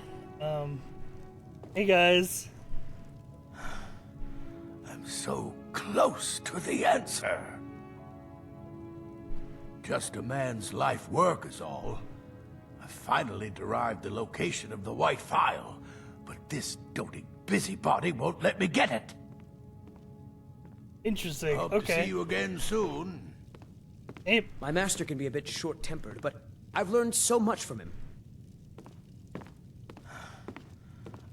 Hey guys.
I'm so close to the answer. Just a man's life work is all. I finally derived the location of the white file, but this doting busybody won't let me get it.
Interesting.
Hope
Okay.
to see you again soon.
Hey.
My master can be a bit short-tempered, but I've learned so much from him.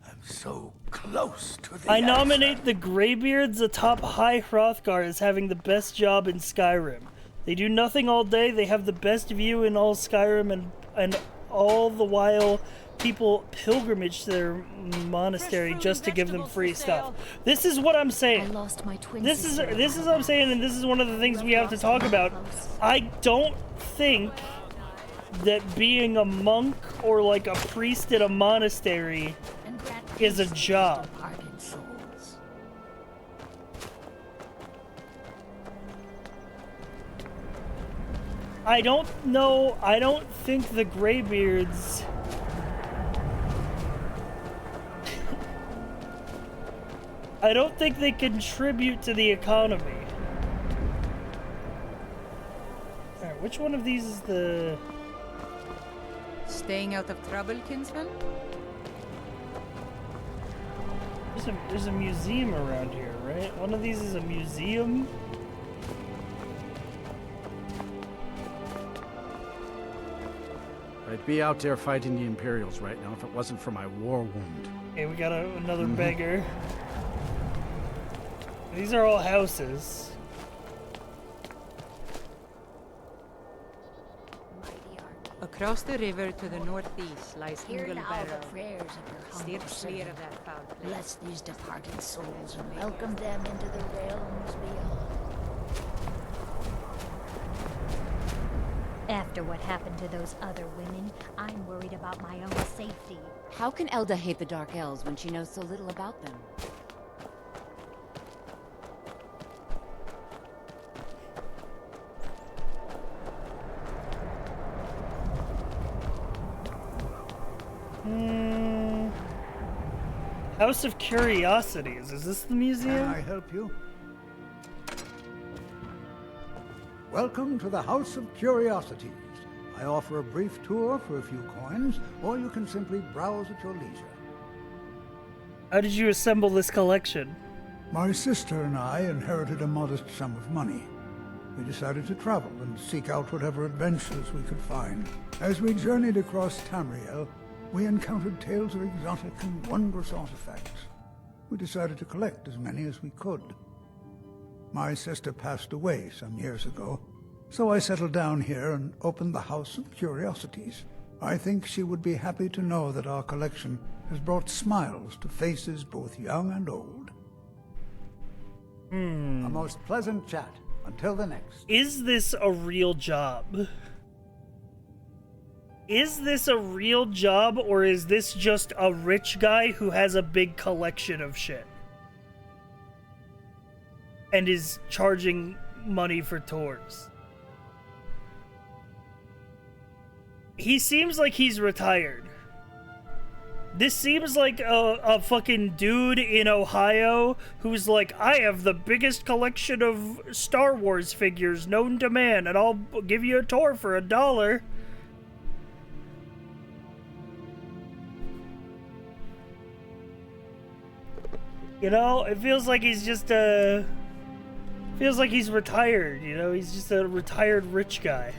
I'm so close to the
I
answer.
nominate the Greybeards atop High Hrothgar as having the best job in Skyrim. They do nothing all day, they have the best view in all Skyrim, and all the while people pilgrimage to their monastery just to give them free stuff. This is what I'm saying.
I lost my twin
This is what I'm saying, and this is one of the things we have to talk about. I don't think that being a monk or like a priest at a monastery is a job. I don't know. I don't think the Greybeards. I don't think they contribute to the economy. Alright, which one of these is the...
Staying out of trouble, kinsman?
There's a museum around here, right? One of these is a museum.
I'd be out there fighting the Imperials right now if it wasn't for my war wound.
Okay, we got another beggar. These are all houses.
Across the river to the northeast lies
Hear now the
Inglebarrow.
prayers of your
Steer
humble
clear
servant.
of that foul place.
Bless these departed souls and welcome them into the realms beyond.
After what happened to those other women, I'm worried about my own safety.
How can Elda hate the Dark Elves when she knows so little about them?
House of Curiosities. Is this the museum?
Can I help you? Welcome to the House of Curiosities. I offer a brief tour for a few coins, or you can simply browse at your leisure.
How did you assemble this collection?
My sister and I inherited a modest sum of money. We decided to travel and seek out whatever adventures we could find. As we journeyed across Tamriel, we encountered tales of exotic and wondrous artifacts. We decided to collect as many as we could. My sister passed away some years ago, so I settled down here and opened the House of Curiosities. I think she would be happy to know that our collection has brought smiles to faces both young and old. A most pleasant chat. Until the next.
Is this a real job? Is this a real job, or is this just a rich guy who has a big collection of shit? And is charging money for tours? He seems like he's retired. This seems like a fucking dude in Ohio who's like, I have the biggest collection of Star Wars figures known to man, and I'll give you a tour for $1. You know, it feels like he's just feels like he's retired, you know? He's just a retired rich guy.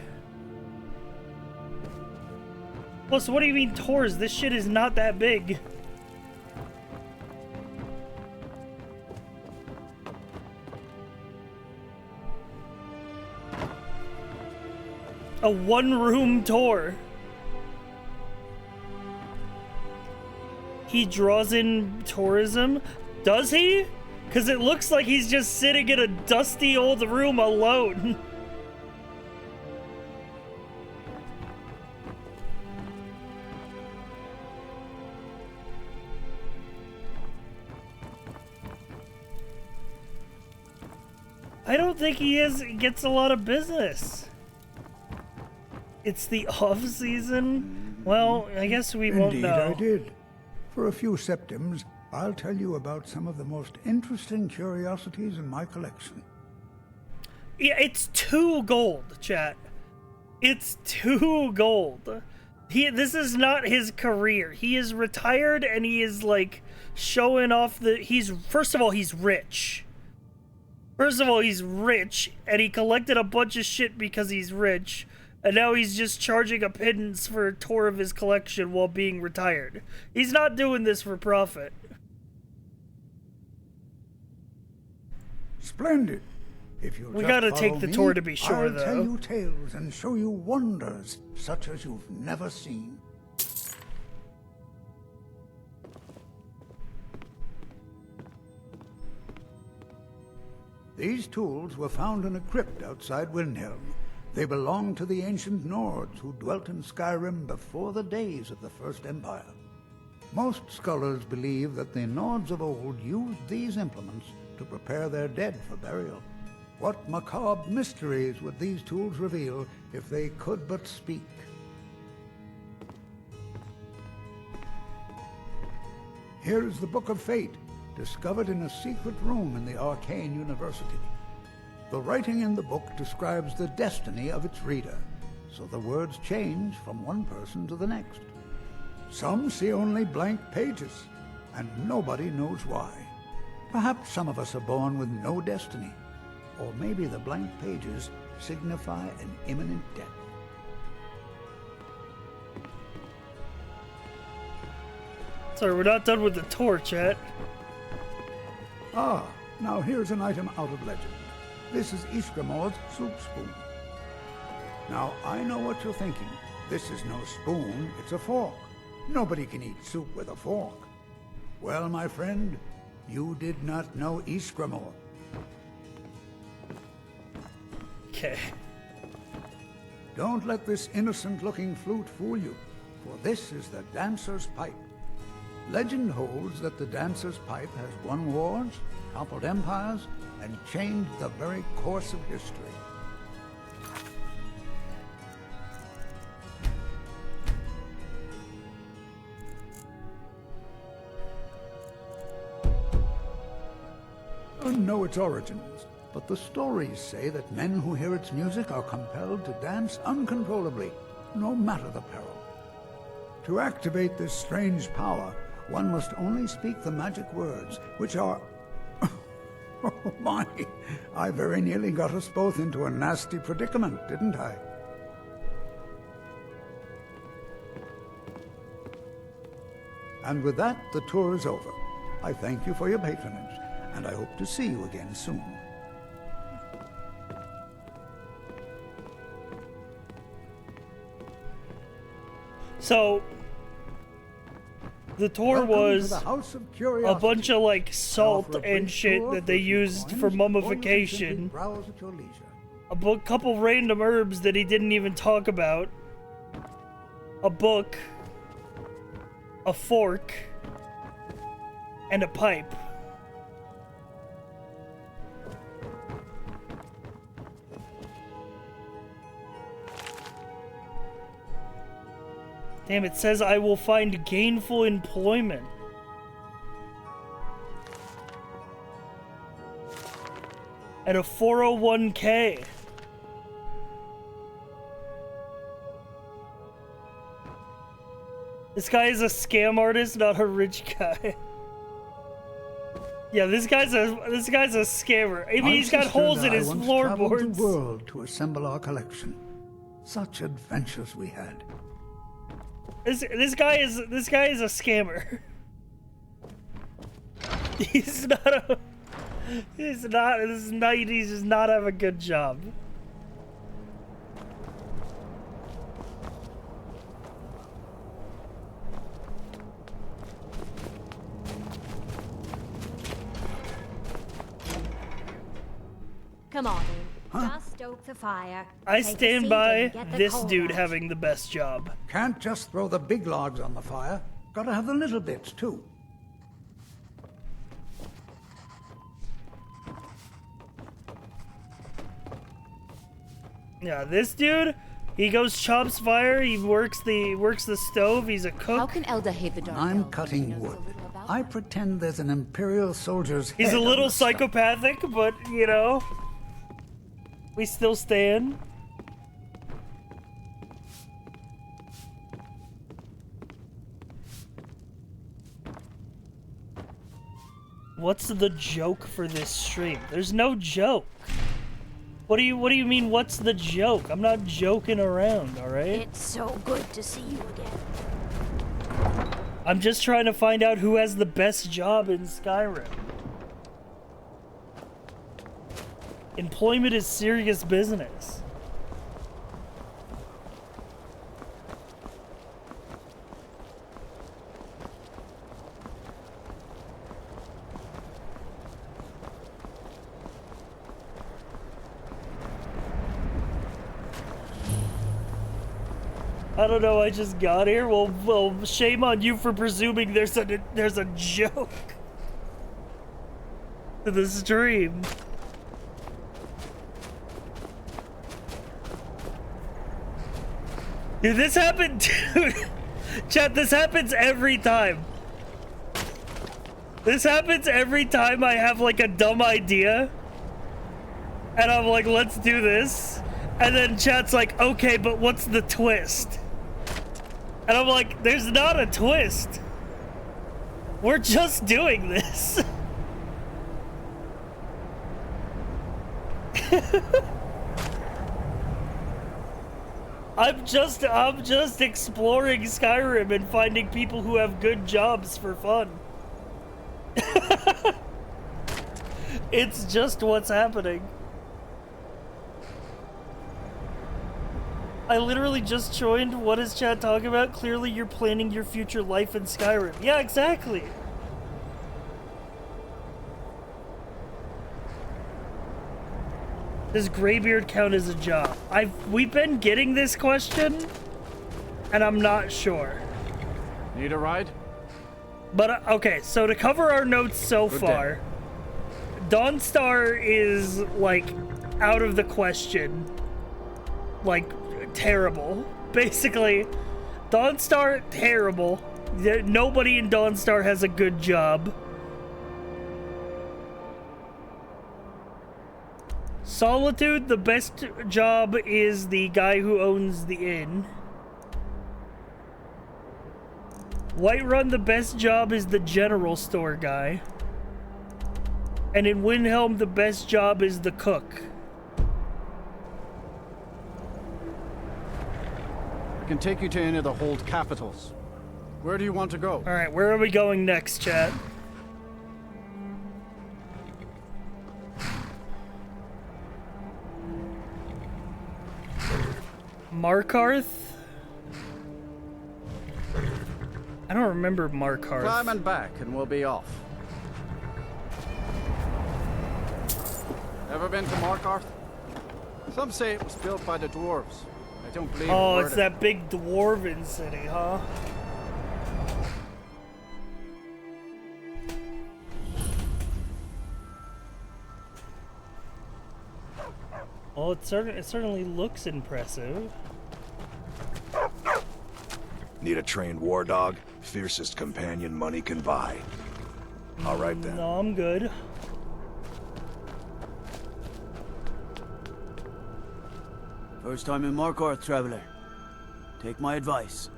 Plus, what do you mean tours? This shit is not that big. A one-room tour. He draws in tourism? Does he? Because it looks like he's just sitting in a dusty old room alone. I don't think he gets a lot of business. It's the off-season? Well, I guess we won't know.
Indeed, I did. For a few septims, I'll tell you about some of the most interesting curiosities in my collection.
Yeah, it's 2 gold, chat. It's 2 gold. This is not his career. He is retired and he is like showing off first of all, he's rich. First of all, he's rich, and he collected a bunch of shit because he's rich, and now he's just charging a pittance for a tour of his collection while being retired. He's not doing this for profit.
Splendid. If you'll
We
just
gotta
follow
take the
me,
tour to be sure,
I'll
though.
tell you tales and show you wonders such as you've never seen. These tools were found in a crypt outside Windhelm. They belonged to the ancient Nords who dwelt in Skyrim before the days of the First Empire. Most scholars believe that the Nords of old used these implements to prepare their dead for burial. What macabre mysteries would these tools reveal if they could but speak? Here is the Book of Fate, discovered in a secret room in the Arcane University. The writing in the book describes the destiny of its reader, so the words change from one person to the next. Some see only blank pages, and nobody knows why. Perhaps some of us are born with no destiny, or maybe the blank pages signify an imminent death.
Sorry, we're not done with the torch yet.
Ah, now here's an item out of legend. This is Iskramor's soup spoon. Now, I know what you're thinking. This is no spoon, it's a fork. Nobody can eat soup with a fork. Well, my friend, you did not know Iskramor.
Okay.
Don't let this innocent-looking flute fool you, for this is the dancer's pipe. Legend holds that the dancer's pipe has won wars, toppled empires, and changed the very course of history. Know its origins, but the stories say that men who hear its music are compelled to dance uncontrollably, no matter the peril. To activate this strange power, one must only speak the magic words, which are... Oh my! I very nearly got us both into a nasty predicament, didn't I? And with that, the tour is over. I thank you for your patronage, and I hope to see you again soon.
So, the tour was a bunch of like salt and shit that they used for mummification. A couple random herbs that he didn't even talk about. A book. A fork. And a pipe. Damn, it says I will find gainful employment. And a 401k. This guy is a scam artist, not a rich guy. Yeah, this guy's a scammer. I mean, he's got holes in his floorboards.
The world to assemble our collection. Such adventures we had.
This guy is a scammer. He does not have a good job.
Come on in. Just stoke the fire.
I
Take a
stand
seat
by
and get the
this
coal
dude
out.
having the best job.
Can't just throw the big logs on the fire. Gotta have the little bits, too.
Yeah, this dude, he goes chops fire, he works the stove, he's a cook.
How can Elda hate the dark
I'm
elves?
cutting wood. I pretend there's an Imperial soldier's head
He's a
on
little
the stove.
psychopathic, but, you know, we still stand. What's the joke for this stream? There's no joke. What do you mean, what's the joke? I'm not joking around, alright?
It's so good to see you again.
I'm just trying to find out who has the best job in Skyrim. Employment is serious business. I don't know, I just got here. Well, shame on you for presuming there's a joke to the stream. Dude, this happened, dude. Chat, this happens every time. This happens every time I have like a dumb idea. And I'm like, let's do this. And then chat's like, okay, but what's the twist? And I'm like, there's not a twist. We're just doing this. I'm just exploring Skyrim and finding people who have good jobs for fun. It's just what's happening. I literally just joined. What is chat talking about? Clearly you're planning your future life in Skyrim. Yeah, exactly. Does Greybeard count as a job? We've been getting this question, and I'm not sure.
Need a ride?
But, okay, so to cover our notes so far, Dawnstar is, like, out of the question. Like, terrible. Basically, Dawnstar, terrible. Nobody in Dawnstar has a good job. Solitude, the best job is the guy who owns the inn. Whiterun, the best job is the general store guy. And in Windhelm, the best job is the cook.
I can take you to any of the hold capitals. Where do you want to go?
Alright, where are we going next, chat? Markarth? I don't remember Markarth.
Climb and back and we'll be off. Ever been to Markarth? Some say it was built by the dwarves. I don't believe
Oh, it's that big dwarven city, huh? Well, it certainly looks impressive.
Need a trained war dog? Fiercest companion money can buy. All right then.
No, I'm good.
First time in Markarth, traveler. Take my advice.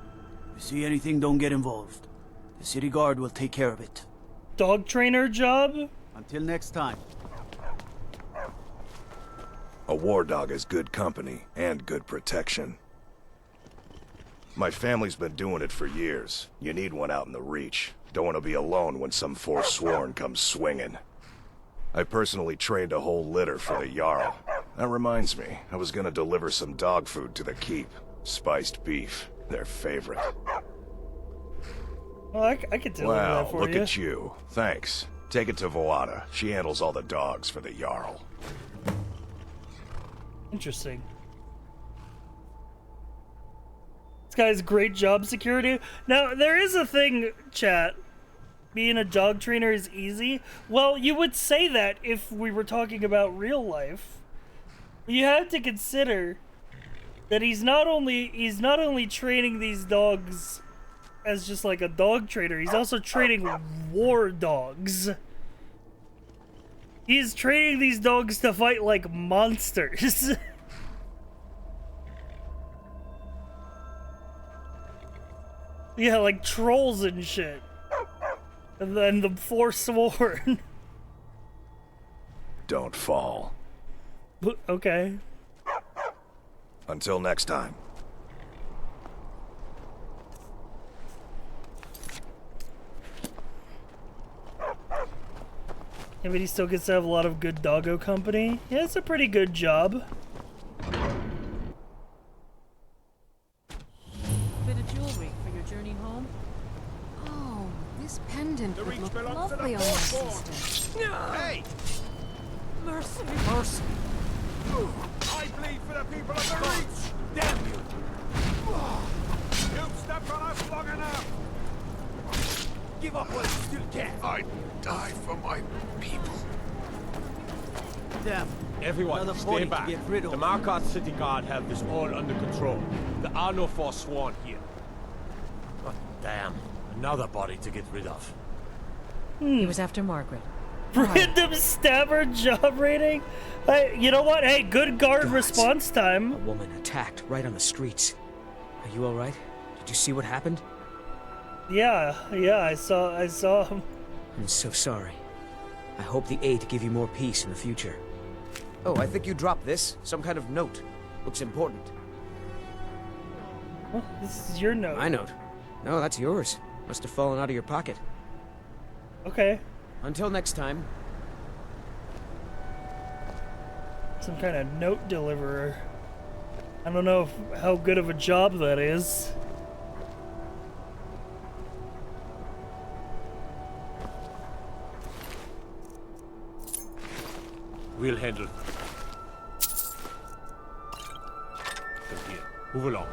If you see anything, don't get involved. The city guard will take care of it.
Dog trainer job?
Until next time.
A war dog is good company and good protection. My family's been doing it for years. You need one out in the Reach. Don't want to be alone when some Forsworn comes swinging. I personally trained a whole litter for the Jarl. That reminds me, I was gonna deliver some dog food to the keep. Spiced beef, their favorite.
Well, I could deliver that for you.
Wow, look at you. Thanks. Take it to Voada. She handles all the dogs for the Jarl.
Interesting. This guy's great job security. Now, there is a thing, chat. Being a dog trainer is easy. Well, you would say that if we were talking about real life. You have to consider that he's not only training these dogs as just like a dog trainer, he's also training war dogs. He's training these dogs to fight like monsters. Yeah, like trolls and shit. And then the Forsworn.
Don't fall.
Okay.
Until next time.
Yeah, but he still gets to have a lot of good doggo company. Yeah, it's a pretty good job.
Bit of jewelry for your journey home?
Oh, this pendant would look lovely on my sister.
Hey!
Mercy!
Mercy! I bleed for the people of the Reach! Damn you! You've stepped on us long enough! Give up while you still can! I'd die for my people.
Damn.
Everyone,
Another
stay
body to
back.
get rid of.
The Marquardt City Guard have this all under control. There are no forsworn here. Oh, damn. Another body to get rid of.
He was after Margaret.
Random stabber job rating? Hey, you know what? Hey, good guard response time.
A woman attacked right on the streets. Are you alright? Did you see what happened?
Yeah, I saw him.
I'm so sorry. I hope the aid give you more peace in the future. Oh, I think you dropped this. Some kind of note. Looks important.
Oh, this is your note.
My note? No, that's yours. Must have fallen out of your pocket.
Okay.
Until next time.
Some kind of note deliverer. I don't know how good of a job that is.
We'll handle it. Come here. Move along.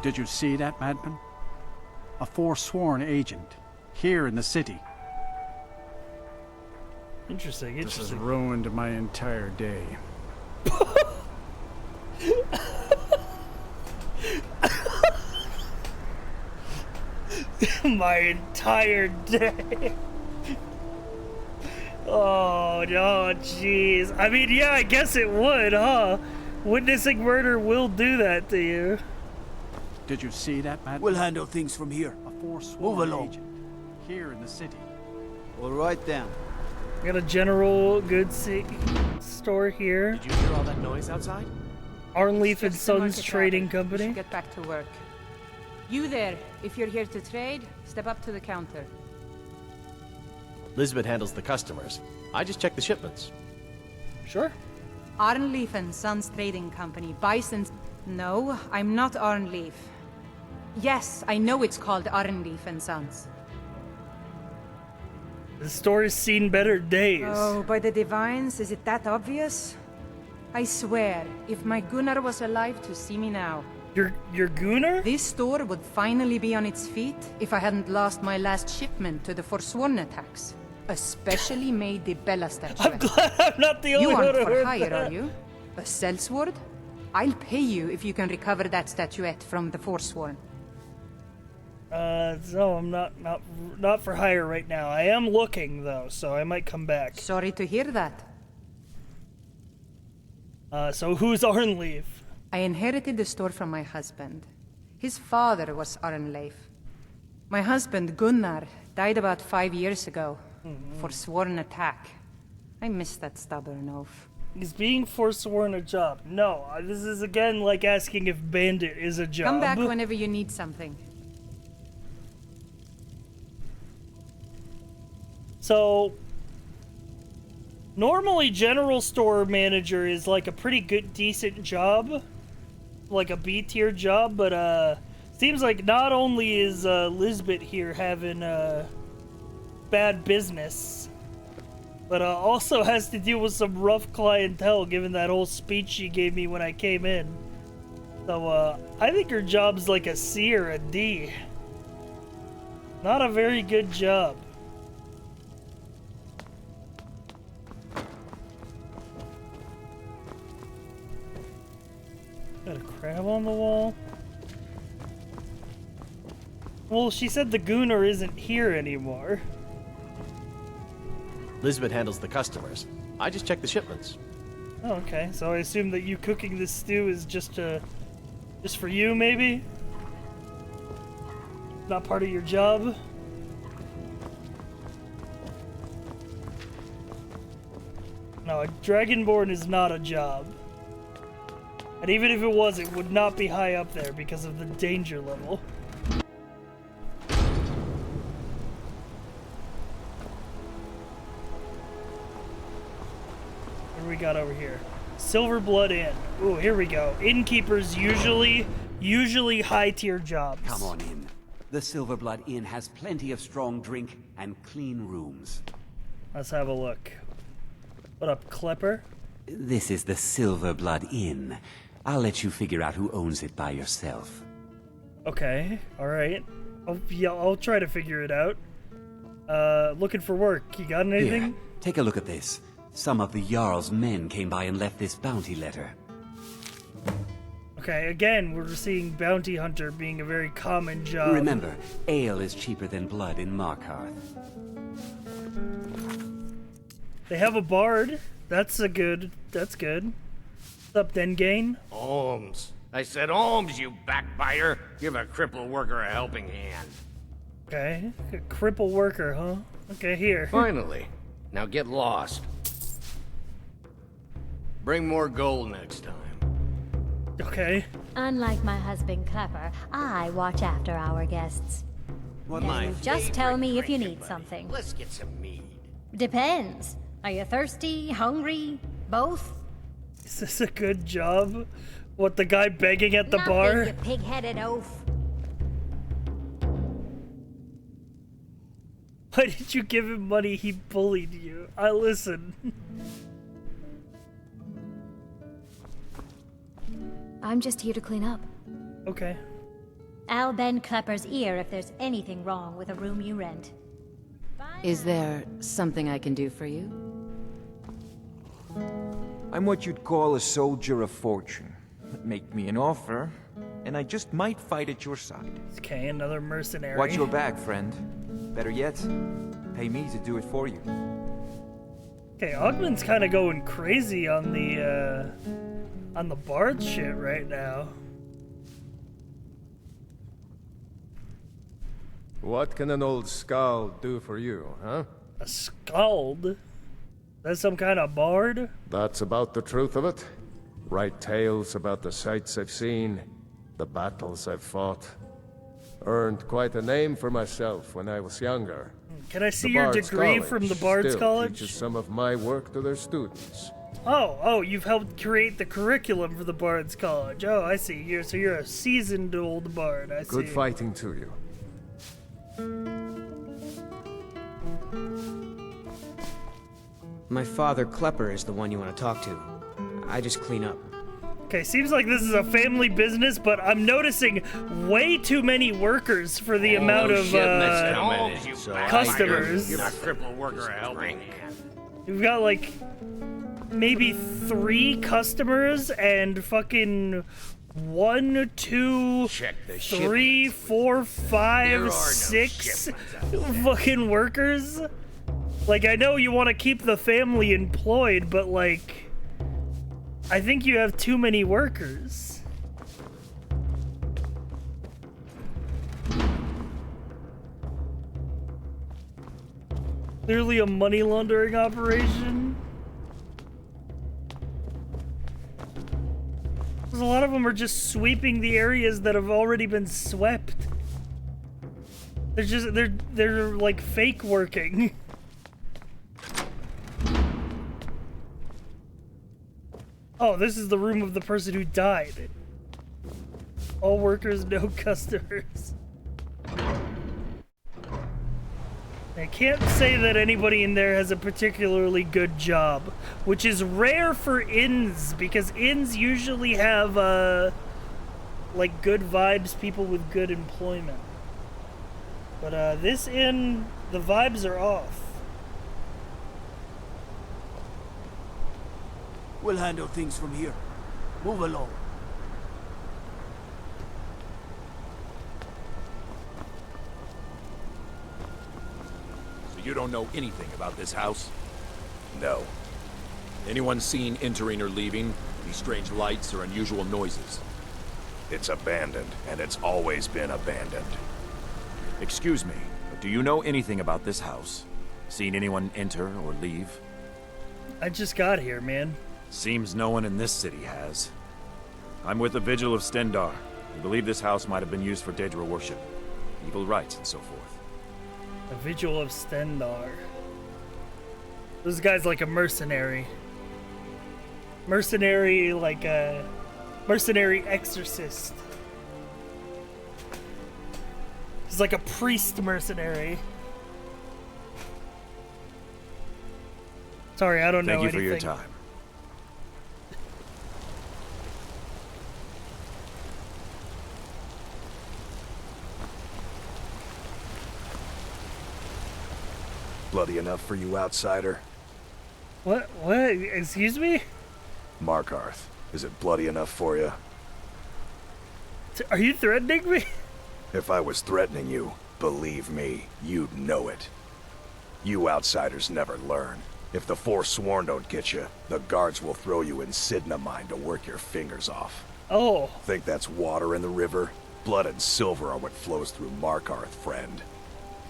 Did you see that, madman? A forsworn agent, here in the city.
Interesting.
This has ruined my entire day.
My entire day. Oh, no, jeez. I mean, yeah, I guess it would, huh? Witnessing murder will do that to you.
Did you see that, madman?
We'll handle things from here.
A forsworn
Move along.
agent, here in the city.
All right, then.
Got a general goods store here.
Did you hear all that noise outside?
Arnleaf and
Just the
Sons
market
Trading
rabbit. We
Company.
should get back to work. You there, if you're here to trade, step up to the counter.
Lisbeth handles the customers. I just check the shipments.
Sure.
Arnleaf and Sons Trading Company, Bison's... No, I'm not Arnleaf. Yes, I know it's called Arnleaf and Sons.
The store has seen better days.
Oh, by the divines, is it that obvious? I swear, if my Gunnar was alive to see me now...
Your Gunnar?
This store would finally be on its feet if I hadn't lost my last shipment to the Forsworn attacks. A specially made the Bella statuette.
I'm glad I'm not the only
You
one
aren't
who
for
heard
hire,
that.
are you? A sellsword? I'll pay you if you can recover that statuette from the Forsworn.
No, I'm not for hire right now. I am looking though, so I might come back.
Sorry to hear that.
So who's Arnleaf?
I inherited the store from my husband. His father was Arnleif. My husband, Gunnar, died about 5 years ago. Forsworn attack. I miss that stubborn oaf.
Is being forsworn a job? No, this is again like asking if bandit is a job.
Come back whenever you need something.
So, normally general store manager is like a pretty good, decent job. Like a B tier job, but seems like not only is Lisbeth here having bad business, but also has to deal with some rough clientele given that whole speech she gave me when I came in. So I think her job's like a C or a D. Not a very good job. Got a crab on the wall. Well, she said the Gunnar isn't here anymore.
Lisbeth handles the customers. I just check the shipments.
Oh, okay. So I assume that you cooking this stew is just for you, maybe? Not part of your job? No, a Dragonborn is not a job. And even if it was, it would not be high up there because of the danger level. What do we got over here? Silverblood Inn. Ooh, here we go. Innkeepers usually high tier jobs.
Come on in. The Silverblood Inn has plenty of strong drink and clean rooms.
Let's have a look. What up, Klepper?
This is the Silverblood Inn. I'll let you figure out who owns it by yourself.
Okay, alright. I'll try to figure it out. Looking for work. You got anything?
Here, take a look at this. Some of the Jarl's men came by and left this bounty letter.
Okay, again, we're seeing bounty hunter being a very common job.
Remember, ale is cheaper than blood in Markarth.
They have a bard. That's good. What's up, Dengain?
Holmes. I said Holmes, you backbiter. Give a crippled worker a helping hand.
Okay, a cripple worker, huh? Okay, here.
Finally. Now get lost. Bring more gold next time.
Okay.
Unlike my husband Clepper, I watch after our guests.
My
Just tell me if you
favorite,
need
buddy.
something.
Let's get some mead.
Depends. Are you thirsty, hungry, both?
Is this a good job? What, the guy begging at the
Nothing,
bar?
you pig-headed oaf.
Why did you give him money? He bullied you. I listen.
I'm just here to clean up.
Okay.
I'll bend Klepper's ear if there's anything wrong with a room you rent.
Is there something I can do for you?
I'm what you'd call a soldier of fortune. Make me an offer, and I just might fight at your side.
Okay, another mercenary.
Watch your back, friend. Better yet, pay me to do it for you.
Okay, Ogman's kind of going crazy on the bard shit right now.
What can an old skald do for you, huh?
A skald? That's some kind of bard?
That's about the truth of it. Write tales about the sights I've seen, the battles I've fought. Earned quite a name for myself when I was younger.
Can I see
The
your
Bard's
degree
College
from the Bard's
still
College?
teaches some of my work to their students.
Oh, you've helped create the curriculum for the Bard's College. Oh, I see. You're a seasoned old bard. I see.
Good fighting to you.
My father, Klepper, is the one you want to talk to. I just clean up.
Okay, seems like this is a family business, but I'm noticing way too many workers for the amount of customers.
Give a crippled worker a helping hand.
We've got like maybe 3 customers and fucking 1, 2, 3, 4, 5, 6 fucking workers. Like, I know you want to keep the family employed, but like, I think you have too many workers. Clearly a money laundering operation. Because a lot of them are just sweeping the areas that have already been swept. They're like fake working. Oh, this is the room of the person who died. All workers, no customers. I can't say that anybody in there has a particularly good job, which is rare for inns, because inns usually have, like, good vibes, people with good employment. But, this inn, the vibes are off.
We'll handle things from here. Move along.
So you don't know anything about this house? No. Anyone seen entering or leaving? These strange lights or unusual noises?
It's abandoned, and it's always been abandoned.
Excuse me, but do you know anything about this house? Seen anyone enter or leave?
I just got here, man.
Seems no one in this city has. I'm with the Vigil of Stendar. I believe this house might have been used for Daedra worship, evil rites, and so forth.
The Vigil of Stendar. This guy's like a mercenary. Mercenary, like a mercenary exorcist. He's like a priest mercenary. Sorry, I don't know anything.
Thank you for your time.
Bloody enough for you, outsider?
What? What? Excuse me?
Markarth, is it bloody enough for you?
Are you threatening me?
If I was threatening you, believe me, you'd know it. You outsiders never learn. If the Forsworn don't get you, the guards will throw you in Sidna mine to work your fingers off.
Oh.
Think that's water in the river? Blood and silver are what flows through Markarth, friend.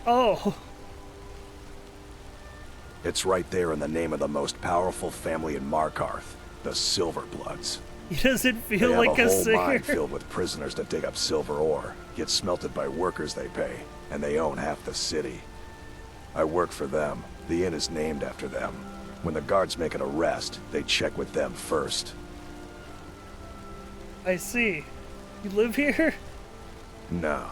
Oh.
It's right there in the name of the most powerful family in Markarth, the Silverbloods.
He doesn't feel
they
like
have
a
whole
singer.
mine filled with prisoners that dig up silver ore, get smelted by workers they pay, and they own half the city. I work for them. The inn is named after them. When the guards make an arrest, they check with them first.
I see. You live here?
No.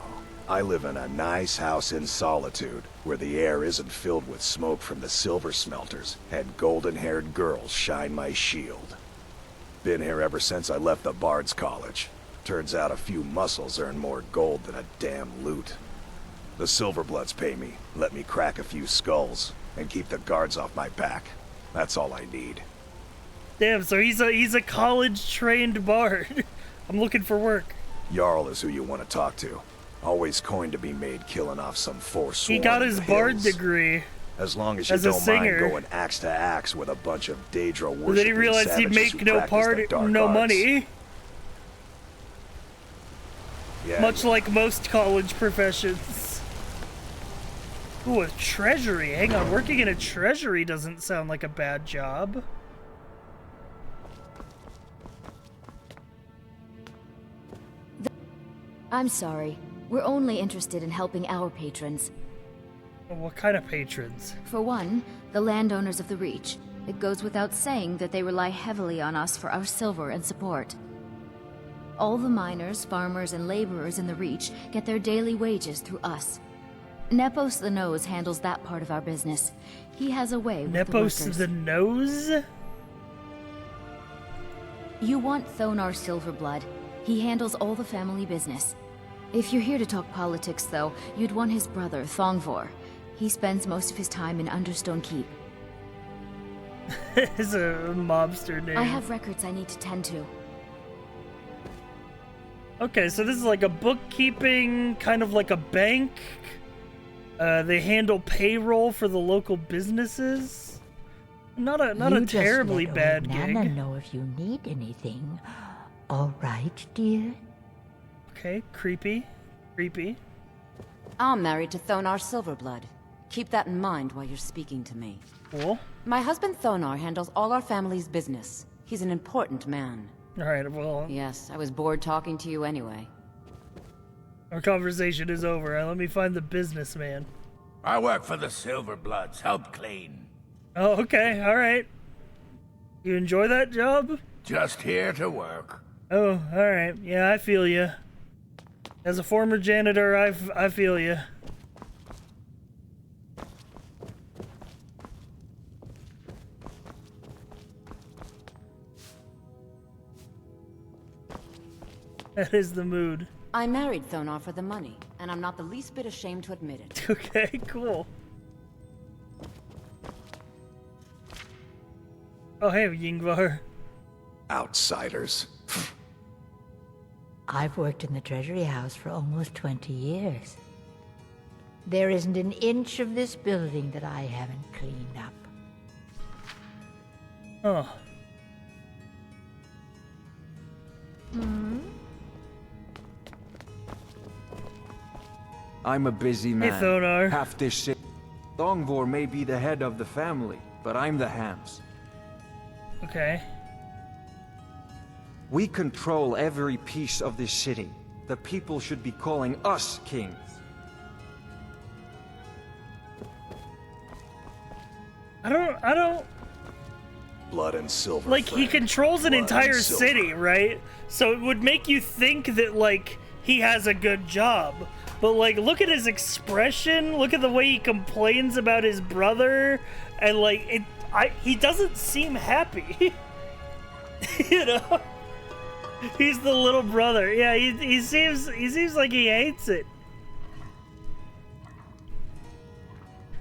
I live in a nice house in solitude, where the air isn't filled with smoke from the silver smelters, and golden-haired girls shine my shield. Been here ever since I left the Bard's College. Turns out a few muscles earn more gold than a damn loot. The Silverbloods pay me, let me crack a few skulls, and keep the guards off my back. That's all I need.
Damn, so he's a college-trained bard. I'm looking for work.
Jarl is who you want to talk to. Always coined to be made killing off some Forsworn.
He got his
in the
bard
hills.
degree.
As long as you
as a
don't mind
singer.
going axe to axe with a bunch of Daedra worshipping
But then he realized he'd
savages
make
who
no
practice the dark
no
arts.
money.
Yeah,
Much like most college professions. Ooh, a treasury. Hang on, working in a treasury doesn't sound like a bad job.
I'm sorry. We're only interested in helping our patrons.
What kind of patrons?
For one, the landowners of the Reach. It goes without saying that they rely heavily on us for our silver and support. All the miners, farmers, and laborers in the Reach get their daily wages through us. Nepos the Nose handles that part of our business. He has a way with the
Nepos
workers.
the Nose?
You want Thonar Silverblood. He handles all the family business. If you're here to talk politics, though, you'd want his brother, Thongvor. He spends most of his time in Understone Keep.
It's a mobster name.
I have records I need to tend to.
Okay, so this is like a bookkeeping, kind of like a bank. They handle payroll for the local businesses. Not a terribly bad gig.
Nana know if you need anything. All right, dear.
Okay, creepy.
I'm married to Thonar Silverblood. Keep that in mind while you're speaking to me.
Cool.
My husband Thonar handles all our family's business. He's an important man.
Alright, well...
Yes, I was bored talking to you anyway.
Our conversation is over. Let me find the businessman.
I work for the Silverbloods. Help clean.
Oh, okay. Alright. You enjoy that job?
Just here to work.
Oh, alright. Yeah, I feel you. As a former janitor, I feel you. That is the mood.
I married Thonar for the money, and I'm not the least bit ashamed to admit it.
Okay, cool. Oh, hey, Yingvar.
Outsiders.
I've worked in the Treasury House for almost 20 years. There isn't an inch of this building that I haven't cleaned up.
Oh.
I'm a busy man.
Thonar.
Half this city. Thongvor may be the head of the family, but I'm the hands.
Okay.
We control every piece of this city. The people should be calling us kings.
I don't...
Blood and silver.
Like, he
friend.
controls an
Blood
entire
and silver.
city, right? So it would make you think that, like, he has a good job. But, like, look at his expression. Look at the way he complains about his brother. And, like, he doesn't seem happy. You know? He's the little brother. Yeah, he seems like he hates it.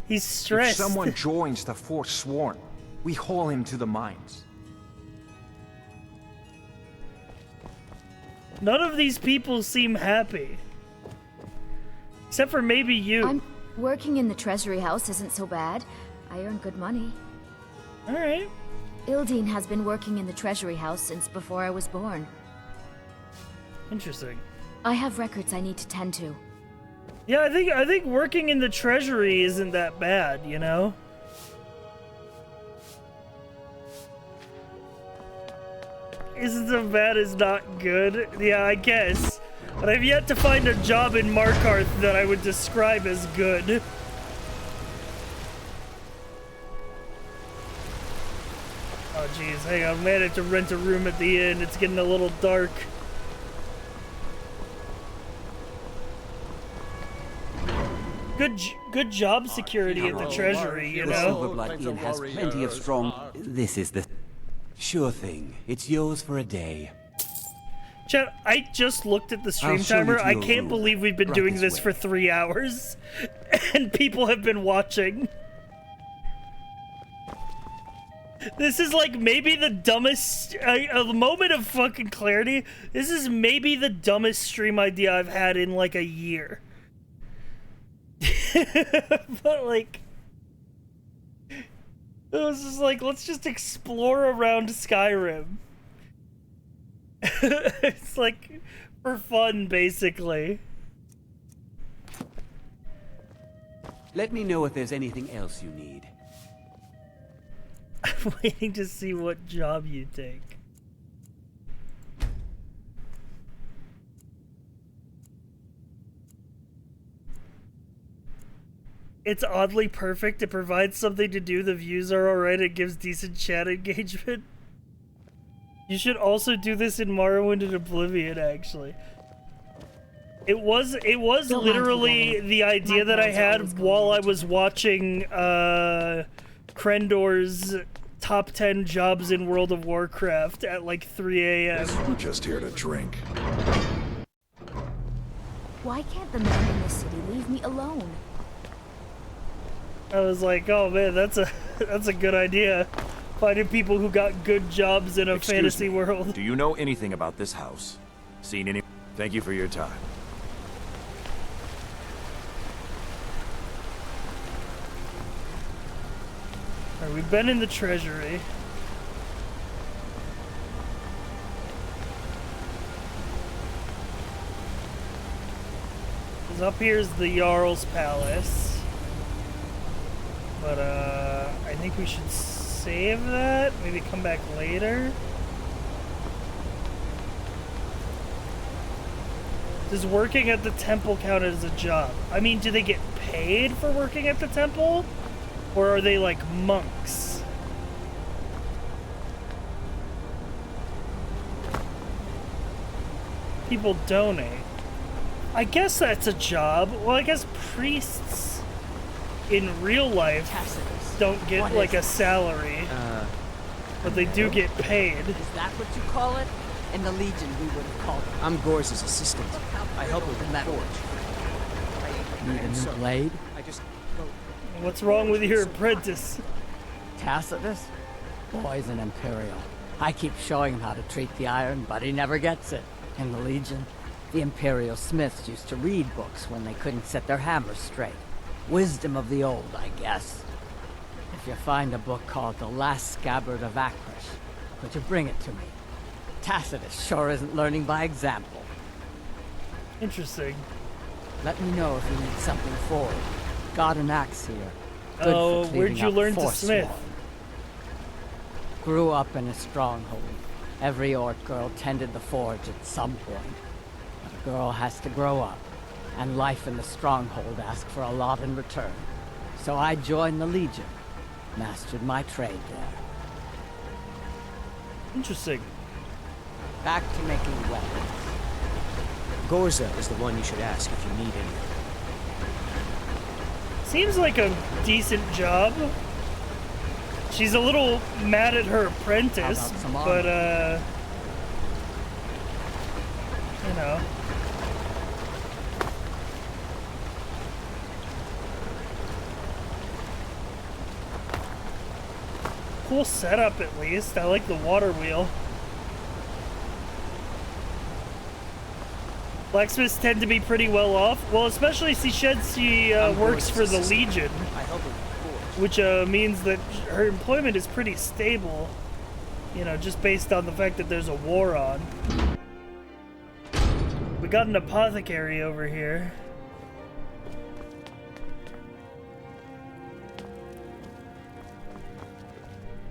He's stressed.
If someone joins the Forsworn, We haul him to the mines.
None of these people seem happy. Except for maybe you.
Working in the treasury house isn't so bad. I earn good money.
Alright.
Ildine has been working in the treasury house since before I was born.
Interesting.
I have records I need to tend to.
Yeah, I think working in the treasury isn't that bad, you know? Isn't so bad as not good? Yeah, I guess. But I've yet to find a job in Markarth that I would describe as good. Oh jeez, hang on, man, I have to rent a room at the inn. It's getting a little dark. Good job security at the treasury, you
The
know?
Silverblood Inn has plenty of strong... This is the... Sure thing. It's yours for a day.
Chat, I just looked at the stream
I'll show you
timer.
to
I
your
can't
room.
believe we've been
Right
doing
this
this
way.
for 3 hours. And people have been watching. This is like maybe the dumbest... a moment of fucking clarity. This is maybe the dumbest stream idea I've had in like a year. But like... It was just like, let's just explore around Skyrim. It's like for fun, basically.
Let me know if there's anything else you need.
I'm waiting to see what job you take. It's oddly perfect. It provides something to do. The views are alright. It gives decent chat engagement. You should also do this in Morrowind and Oblivion, actually. It was literally the idea that I had while I was watching Krendor's top 10 jobs in World of Warcraft at like 3 a.m.
We're just here to drink.
Why can't the man in the city leave me alone?
I was like, oh man, that's a good idea. Finding people who got good jobs in a fantasy world.
Do you know anything about this house? Seen any? Thank you for your time.
Alright, we've been in the treasury. Cause up here's the Jarl's Palace. But I think we should save that. Maybe come back later. Does working at the temple count as a job? I mean, do they get paid for working at the temple? Or are they like monks? People donate. I guess that's a job. Well, I guess priests in real life don't get like a salary. But they do get paid.
Is that what you call it? In the Legion, we would have called it.
I'm Gor's assistant. I help her with the forge.
Need a new blade?
What's wrong with your apprentice?
Tacitus? Boy's an Imperial. I keep showing him how to treat the iron, but he never gets it. In the Legion, the Imperial smiths used to read books when they couldn't set their hammers straight. Wisdom of the old, I guess. If you find a book called The Last Scabbard of Akrish, could you bring it to me? Tacitus sure isn't learning by example.
Interesting.
Let me know if you need something forward. Got an axe here. Good
Oh,
for
where'd
cleaning
you
up
learn to
Forsworn.
smith?
Grew up in a stronghold. Every orc girl tended the forge at some point. But a girl has to grow up, and life in the stronghold asks for a lot in return. So I joined the Legion. Mastered my trade there.
Interesting.
Back to making weapons.
Gorza is the one you should ask if you need anything.
Seems like a decent job. She's a little mad at her apprentice, but you know. cool setup at least. I like the water wheel. Blacksmiths tend to be pretty well off. Well, especially she works for the Legion, which means that her employment is pretty stable. You know, just based on the fact that there's a war on. We got an apothecary over here.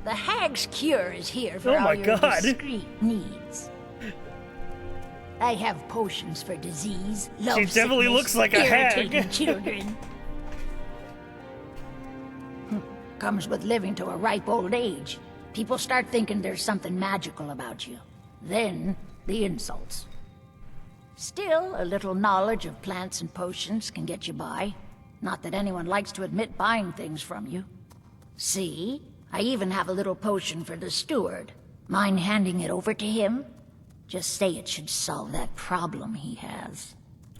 The Hag's Cure is here for all your discreet needs. I have potions for disease, love
She definitely
sickness,
looks like a
irritating
hag.
children. Comes with living to a ripe old age. People start thinking there's something magical about you. Then, the insults. Still, a little knowledge of plants and potions can get you by. Not that anyone likes to admit buying things from you. See? I even have a little potion for the steward. Mind handing it over to him? Just say it should solve that problem he has.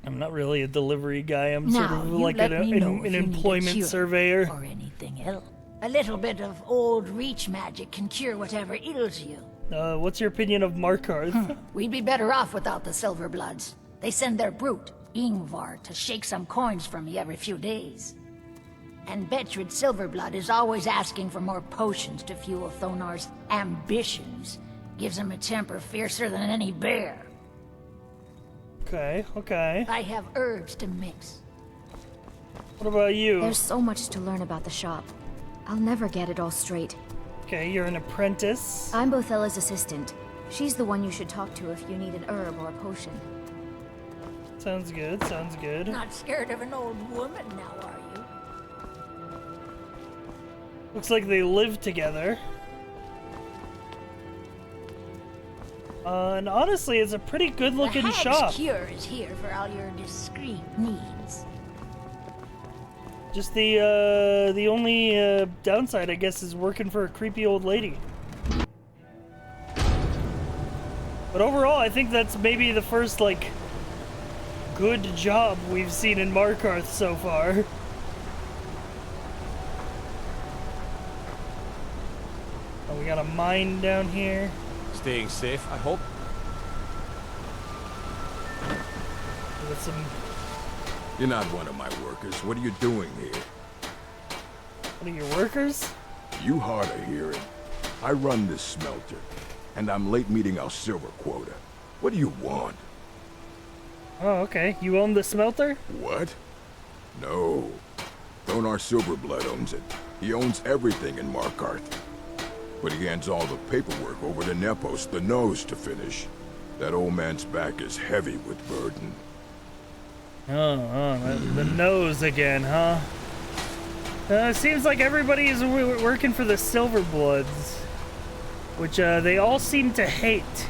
I'm not really a delivery guy. I'm
Now,
sort of
you
like
let me know
an
if you need a
employment
cure
surveyor.
or anything else. A little bit of old reach magic can cure whatever ails you.
What's your opinion of Markarth?
We'd be better off without the Silverbloods. They send their brute, Ingvar, to shake some coins from me every few days. And Betrid Silverblood is always asking for more potions to fuel Thonar's ambitions. Gives him a temper fiercer than any bear.
Okay, okay.
I have herbs to mix.
What about you?
There's so much to learn about the shop. I'll never get it all straight.
Okay, you're an apprentice.
I'm Bothella's assistant. She's the one you should talk to if you need an herb or a potion.
Sounds good, sounds good.
Not scared of an old woman now, are you?
Looks like they live together. And honestly, it's a pretty good-looking
the
shop.
Hag's Cure is here for all your discreet needs.
Just the only downside, I guess, is working for a creepy old lady. But overall, I think that's maybe the first, like, good job we've seen in Markarth so far. Oh, we got a mine down here.
Staying safe, I hope.
With some...
You're not one of my workers. What are you doing here?
One of your workers?
You hard of hearing. I run this smelter, and I'm late meeting our silver quota. What do you want?
Oh, okay. You own the smelter?
What? No. Thonar Silverblood owns it. He owns everything in Markarth. But he hands all the paperwork over to Nepos, the nose, to finish. That old man's back is heavy with burden.
The nose again, huh? Seems like everybody is working for the Silverbloods, which they all seem to hate.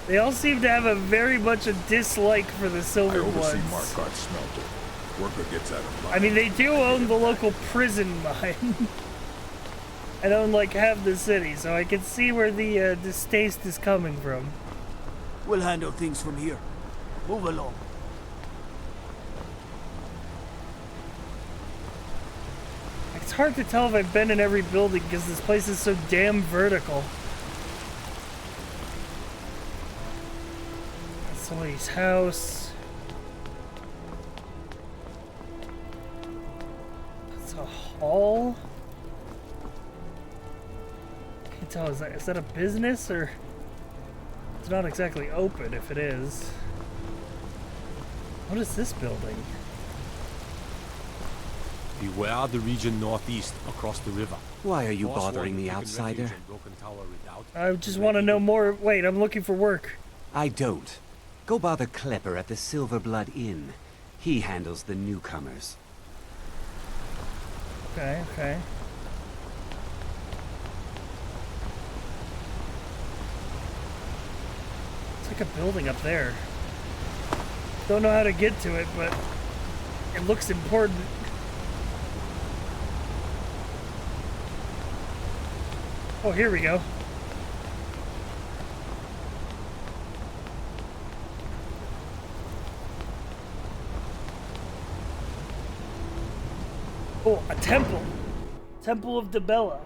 They all seem to have a very much a dislike for the
I oversee
Silverbloods.
Markarth smelter. Worker gets out of line.
I mean, they do own the local prison mine. I own like half the city, so I can see where the distaste is coming from.
We'll handle things from here. Move along.
It's hard to tell if I've been in every building because this place is so damn vertical. That's somebody's house. It's a hall. I can't tell. Is that a business or? It's not exactly open if it is. What is this building?
Beware the region northeast across the river.
Why are you bothering the outsider?
I just want to know more. Wait, I'm looking for work.
I don't. Go bother Klepper at the Silverblood Inn. He handles the newcomers.
Okay, okay. It's like a building up there. Don't know how to get to it, but it looks important. Oh, here we go. Oh, a temple. Temple of Debella.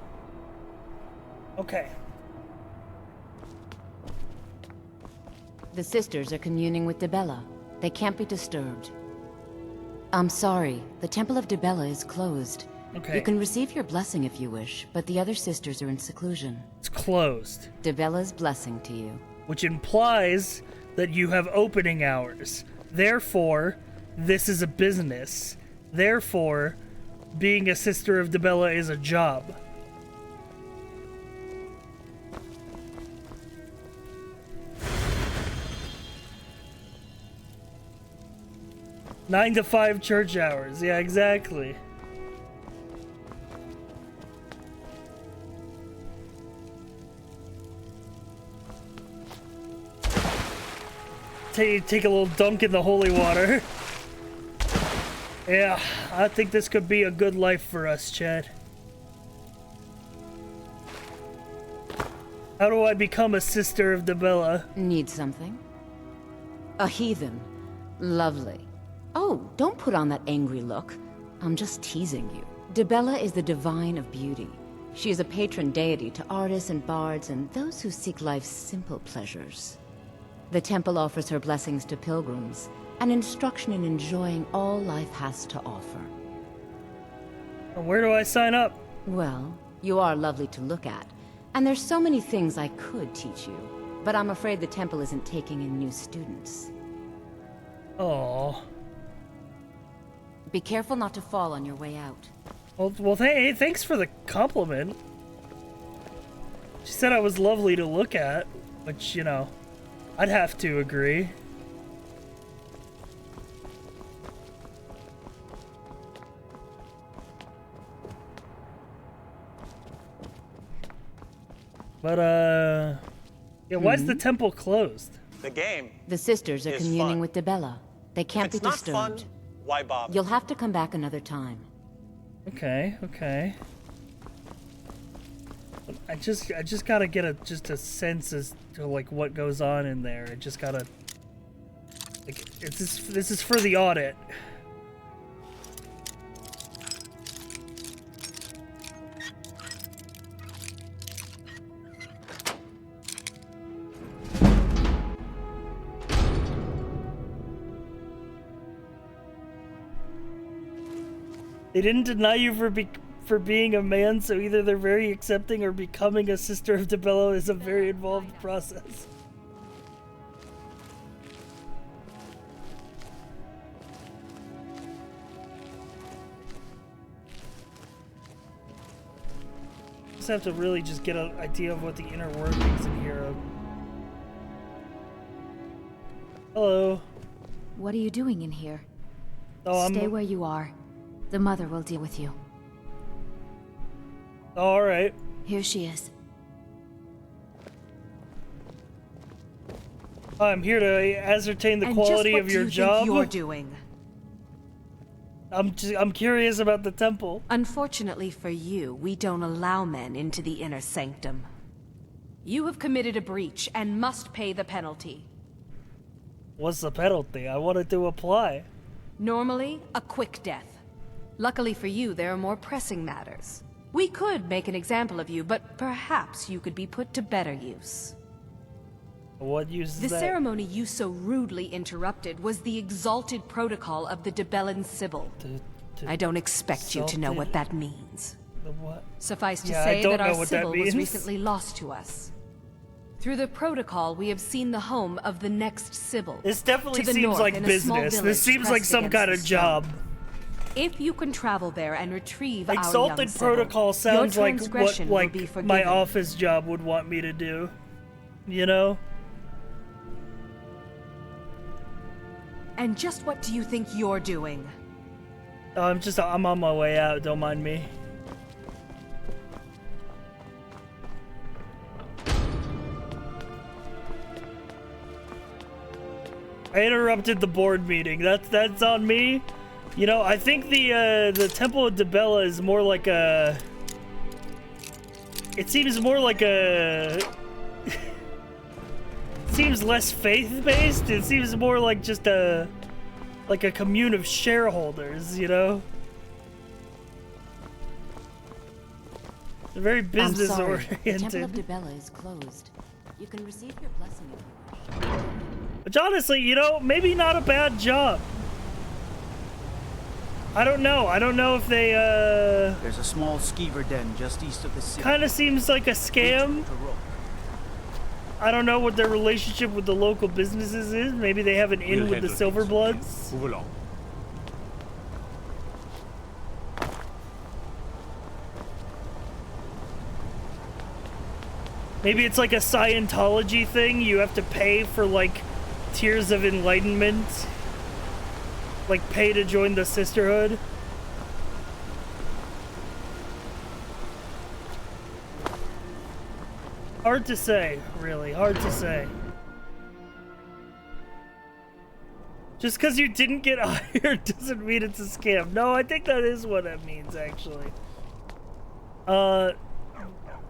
Okay.
The sisters are communing with Dibella. They can't be disturbed. I'm sorry, the Temple of Dibella is closed.
Okay.
You can receive your blessing if you wish, but the other sisters are in seclusion.
It's closed.
Dibella's blessing to you.
Which implies that you have opening hours. Therefore, this is a business. Therefore, being a sister of Dibella is a job. Nine to 5 church hours. Yeah, exactly. Take a little dunk in the holy water. Yeah, I think this could be a good life for us, Chad. How do I become a sister of Dibella?
Need something? A heathen. Lovely. Oh, don't put on that angry look. I'm just teasing you. Dibella is the divine of beauty. She is a patron deity to artists and bards and those who seek life's simple pleasures. The temple offers her blessings to pilgrims, and instruction in enjoying all life has to offer.
Where do I sign up?
Well, you are lovely to look at, and there's so many things I could teach you, but I'm afraid the temple isn't taking in new students.
Oh.
Be careful not to fall on your way out.
Well, hey, thanks for the compliment. She said I was lovely to look at, which, you know, I'd have to agree. But, yeah, why is the temple closed?
The game.
The sisters are
is
communing
fun.
with Dibella. They can't
If it's
be
not
disturbed.
fun, why bother?
You'll have to come back another time.
Okay, okay. I just gotta get a sense as to like what goes on in there. I just gotta like this is for the audit. They didn't deny you for being a man, so either they're very accepting or becoming a sister of Dibella is a very involved process. Just have to really just get an idea of what the inner workings in here are. Hello.
What are you doing in here?
Oh,
Stay where you are. The mother will deal with you.
All right.
Here she is.
I'm here to ascertain the quality of your job.
Think you're doing?
I'm curious about the temple.
Unfortunately for you, we don't allow men into the inner sanctum. You have committed a breach and must pay the penalty.
What's the penalty? I wanted to apply.
Normally, a quick death. Luckily for you, there are more pressing matters. We could make an example of you, but perhaps you could be put to better use.
What use is
The
that?
ceremony you so rudely interrupted was the exalted protocol of the Dibellan Sibyl. I don't expect you to know what that means.
The what?
Suffice to
Yeah, I
say
don't
that our
know what that
Sibyl was
means.
recently lost to us. Through the protocol, we have seen the home of the next Sibyl.
This definitely
to the
seems
north
like
in a small
business.
village
This seems like
pressed
some
against
kind
the
of
stone.
job.
If you can travel there and retrieve our young
Exalted
Sibyl,
protocol sounds
your
like what
transgression will be
my
forgiven.
office job would want me to do. You know?
And just what do you think you're doing?
I'm on my way out, don't mind me. I interrupted the board meeting. That's on me. You know, I think the Temple of Dibella is more like a. It seems more like a. It seems less faith-based. It seems more like just a commune of shareholders, you know? Very business
I'm sorry. The
oriented.
Temple of Dibella is closed. You can receive your blessing if you wish.
Which honestly, you know, maybe not a bad job. I don't know. I don't know if they,
There's a small skeever den just east of the city.
kind of seems like a scam. I don't know what their relationship with the local businesses is. Maybe they have an in with the Silverbloods.
Move along.
Maybe it's like a Scientology thing. You have to pay for, like, tiers of enlightenment. Like, pay to join the sisterhood. Hard to say, really. Hard to say. Just because you didn't get hired doesn't mean it's a scam. No, I think that is what that means, actually.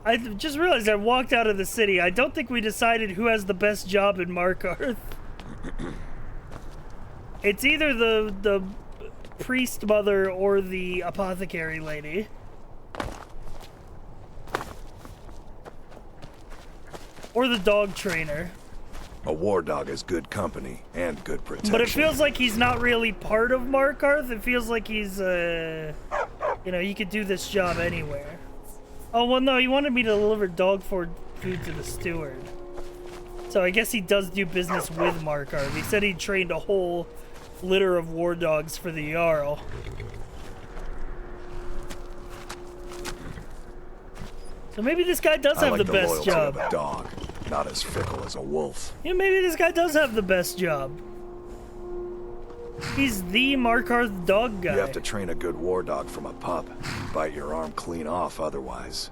I just realized I walked out of the city. I don't think we decided who has the best job in Markarth. It's either the priest mother or the apothecary lady. Or the dog trainer.
A war dog is good company and good protection.
But it feels like he's not really part of Markarth. It feels like he's, you know, he could do this job anywhere. Oh, well, no, he wanted me to deliver dog food to the steward. So I guess he does do business with Markarth. He said he trained a whole litter of war dogs for the Jarl. So maybe this guy does have the best
loyalty
job.
of a dog, not as fickle as a wolf.
Yeah, maybe this guy does have the best job. He's the Markarth dog guy.
You have to train a good war dog from a pup. Bite your arm clean off otherwise.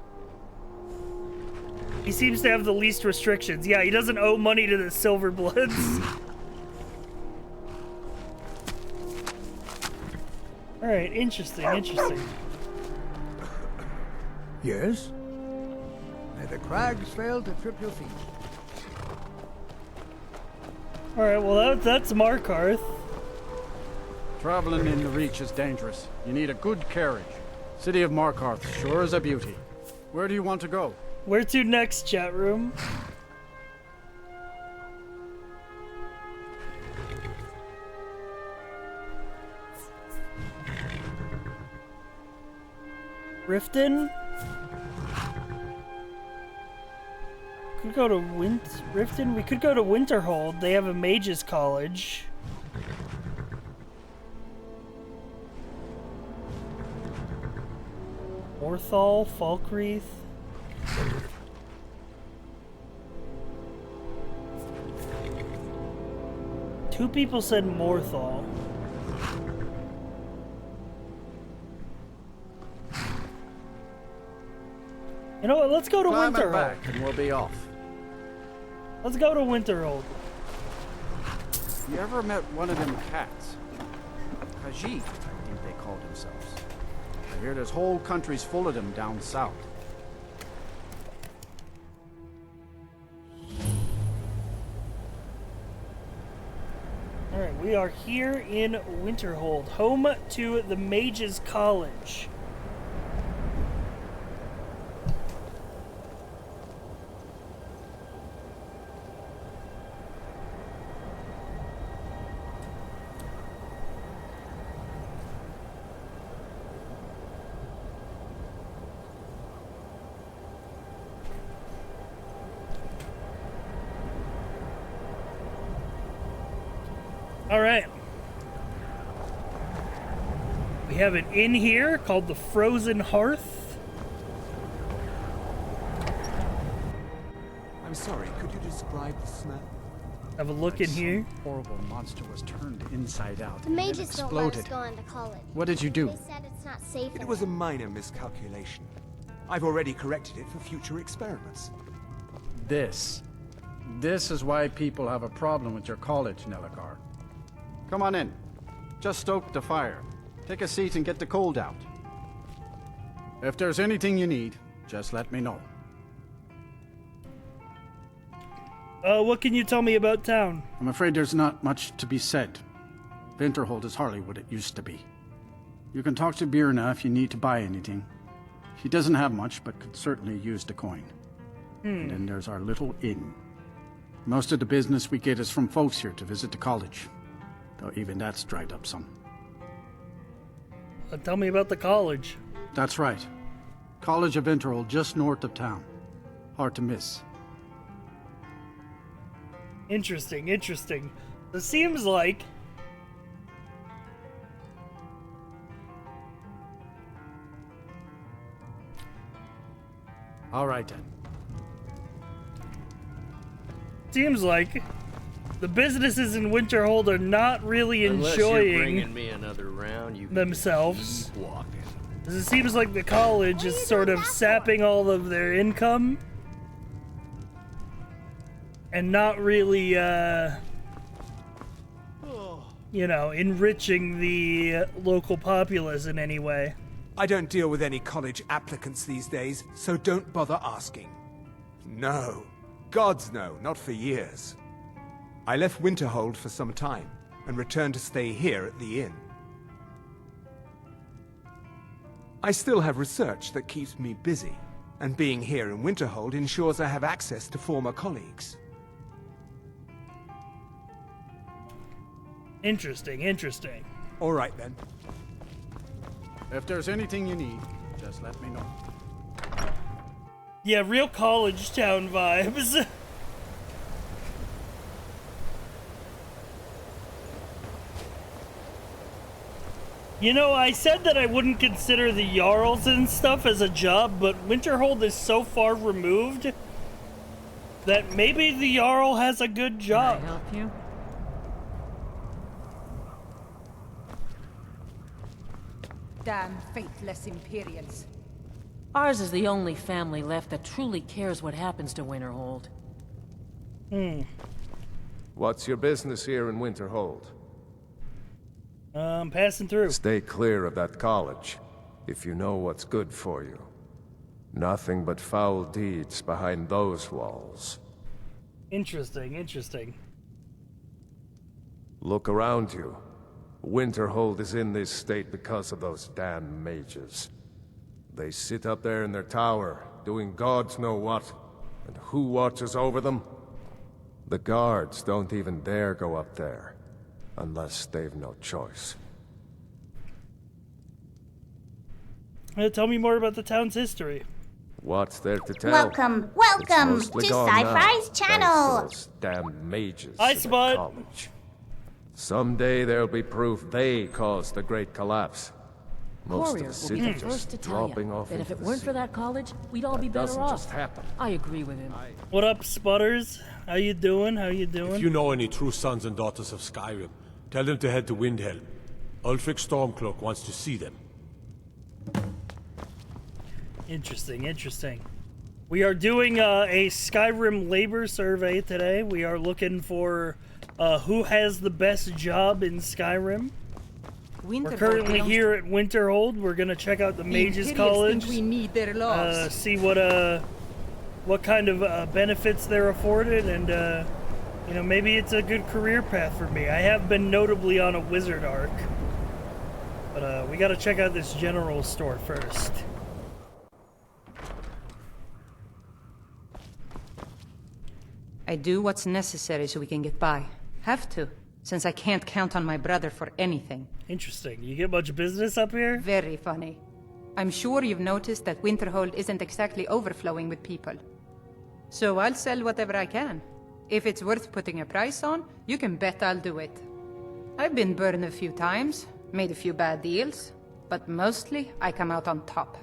He seems to have the least restrictions. Yeah, he doesn't owe money to the Silverbloods. Alright, interesting, interesting.
Yes? May the crags fail to trip your feet.
Alright, well that's Markarth.
Traveling in the Reach is dangerous. You need a good carriage. City of Markarth sure is a beauty. Where do you want to go?
Where to next, chat room? Riften? Could go to Riften? We could go to Winterhold. They have a mage's college. Orthal, Falkreath. Two people said Morthal. You know what? Let's go to
Climb it
Winterhold.
back and we'll be off.
Let's go to Winterhold.
You ever met one of them cats? Khajiit, I think they called themselves. I hear there's whole countries full of them down south.
Alright, we are here in Winterhold, home to the Mages College. Alright. We have an inn here called the Frozen Hearth.
I'm sorry, could you describe the smell?
Have a look in here.
Horrible monster was turned inside out.
The
and then
mages don't let us
exploded.
go into college.
What did you do?
They said it's not safe.
It was a minor miscalculation. I've already corrected it for future experiments.
This is why people have a problem with your college, Nelligar. Come on in. Just stoke the fire. Take a seat and get the cold out. If there's anything you need, just let me know.
What can you tell me about town?
I'm afraid there's not much to be said. Winterhold is hardly what it used to be. You can talk to Birna if you need to buy anything. He doesn't have much, but could certainly use the coin. And then there's our little inn. Most of the business we get is from folks here to visit the college, though even that's dried up some.
Tell me about the college.
That's right. College of Winterhold, just north of town. Hard to miss.
Interesting, interesting. It seems like...
All right, then.
Seems like the businesses in Winterhold are not really
Unless you're
enjoying
bringing me another round, you
themselves.
keep walking.
'Cause it seems like the college is sort of sapping all of their income and not really, you know, enriching the local populace in any way.
I don't deal with any college applicants these days, so don't bother asking. No. Gods no, not for years. I left Winterhold for some time, and returned to stay here at the inn. I still have research that keeps me busy, and being here in Winterhold ensures I have access to former colleagues.
Interesting, interesting.
All right then.
If there's anything you need, just let me know.
Yeah, real college town vibes. You know, I said that I wouldn't consider the Jarls and stuff as a job, but Winterhold is so far removed that maybe the Jarl has a good job.
Can I help you?
Damn faithless Imperials.
Ours is the only family left that truly cares what happens to Winterhold.
What's your business here in Winterhold?
Passing through.
Stay clear of that college, if you know what's good for you. Nothing but foul deeds behind those walls.
Interesting, interesting.
Look around you. Winterhold is in this state because of those damn mages. They sit up there in their tower, doing gods know what. And who watches over them? The guards don't even dare go up there, unless they've no choice.
Tell me more about the town's history.
What's there to tell?
Welcome
It's
to
mostly gone now,
Sci-Fi's
thanks
channel.
to those damn mages
Hi,
in the
Spud.
college. Someday there'll be proof they caused the Great Collapse. Most
Courier
of the
will
city
be the
just
first to tell
dropping
you
off
that if
into
it
the
weren't
sea.
for that college, we'd all be better
doesn't
off.
just happen.
I agree with him.
What up, Sputters? How you doing? How you doing?
If you know any true sons and daughters of Skyrim, tell them to head to Windhelm. Ulfric Stormcloak wants to see them.
Interesting, interesting. We are doing a Skyrim labor survey today. We are looking for who has the best job in Skyrim. We're currently here at Winterhold. We're gonna check out the Mages College.
We need their laws.
See what kind of benefits they're afforded, and you know, maybe it's a good career path for me. I have been notably on a wizard arc, but we gotta check out this general store first.
I do what's necessary so we can get by. Have to, since I can't count on my brother for anything.
Interesting. You get much business up here?
Very funny. I'm sure you've noticed that Winterhold isn't exactly overflowing with people. So I'll sell whatever I can. If it's worth putting a price on, you can bet I'll do it. I've been burned a few times, made a few bad deals, but mostly I come out on top.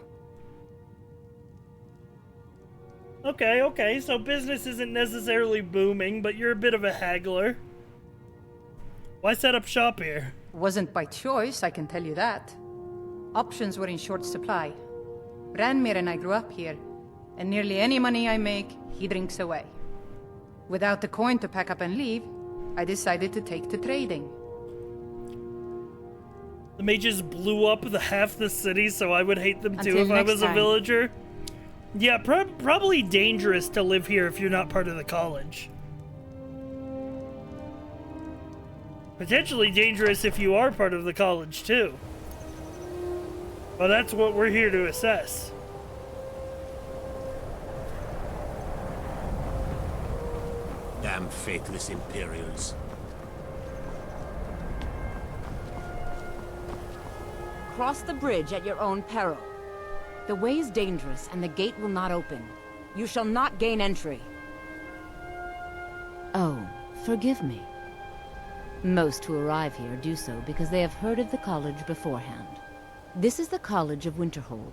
Okay, so business isn't necessarily booming, but you're a bit of a haggler. Why set up shop here?
Wasn't by choice, I can tell you that. Options were in short supply. Ranmir and I grew up here, and nearly any money I make, he drinks away. Without the coin to pack up and leave, I decided to take to trading.
The mages blew up half the city, so I would hate them too
Until
if I
next
was a
time.
villager. Yeah, probably dangerous to live here if you're not part of the college. Potentially dangerous if you are part of the college too. Well, that's what we're here to assess.
faithless Imperials.
Cross the bridge at your own peril. The way is dangerous, and the gate will not open. You shall not gain entry. Oh, forgive me. Most who arrive here do so because they have heard of the college beforehand. This is the College of Winterhold,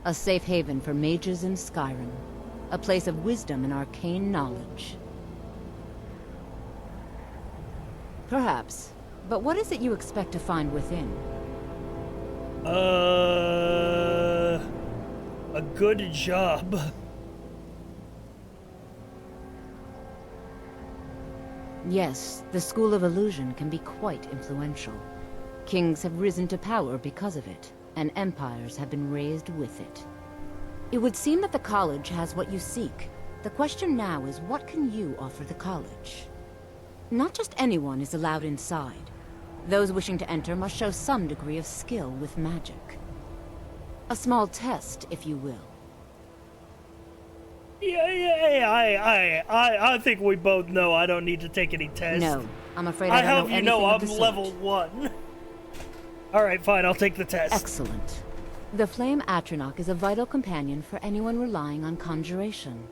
a safe haven for mages in Skyrim, a place of wisdom and arcane knowledge. Perhaps, but what is it you expect to find within?
A good job.
Yes, the School of Illusion can be quite influential. Kings have risen to power because of it, and empires have been raised with it. It would seem that the college has what you seek. The question now is, what can you offer the college? Not just anyone is allowed inside. Those wishing to enter must show some degree of skill with magic. A small test, if you will.
I think we both know I don't need to take any tests.
No, I'm afraid I don't know
have you know I'm
anything of the
level
sort.
1. Alright, fine, I'll take the test.
Excellent. The Flame Atronach is a vital companion for anyone relying on conjuration.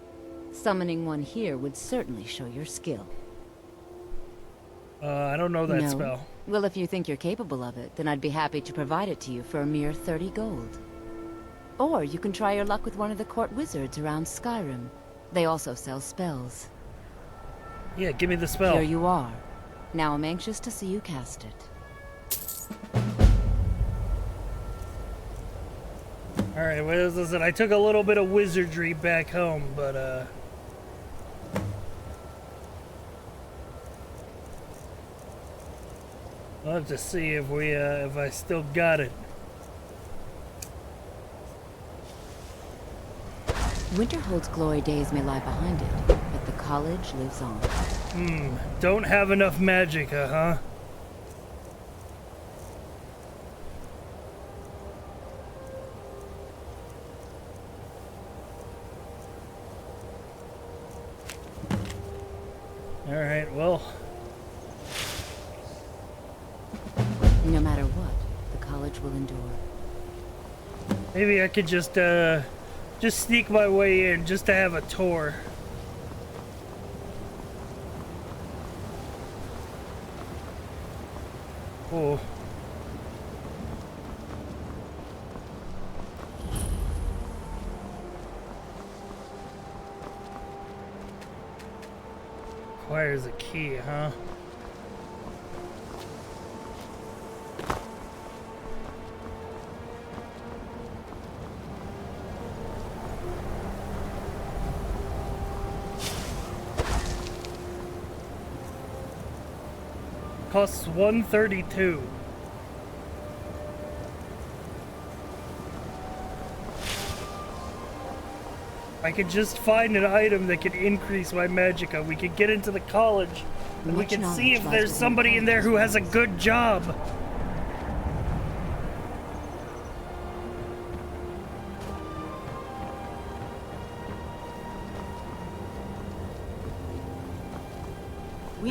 Summoning one here would certainly show your skill.
I don't know that
No?
spell.
Well, if you think you're capable of it, then I'd be happy to provide it to you for a mere 30 gold. Or you can try your luck with one of the court wizards around Skyrim. They also sell spells.
Yeah, give me the spell.
Here you are. Now I'm anxious to see you cast it.
Alright, well, listen, I took a little bit of wizardry back home, but, I'll have to see if if I still got it.
Winterhold's glory days may lie behind it, but the college lives on.
Don't have enough magicka, huh? Alright, well.
No matter what, the college will endure.
Maybe I could just sneak my way in just to have a tour. Oh. Requires a key, huh? Costs 132. I could just find an item that could increase my magicka. We could get into the college and we can see if there's somebody in there who has a good job.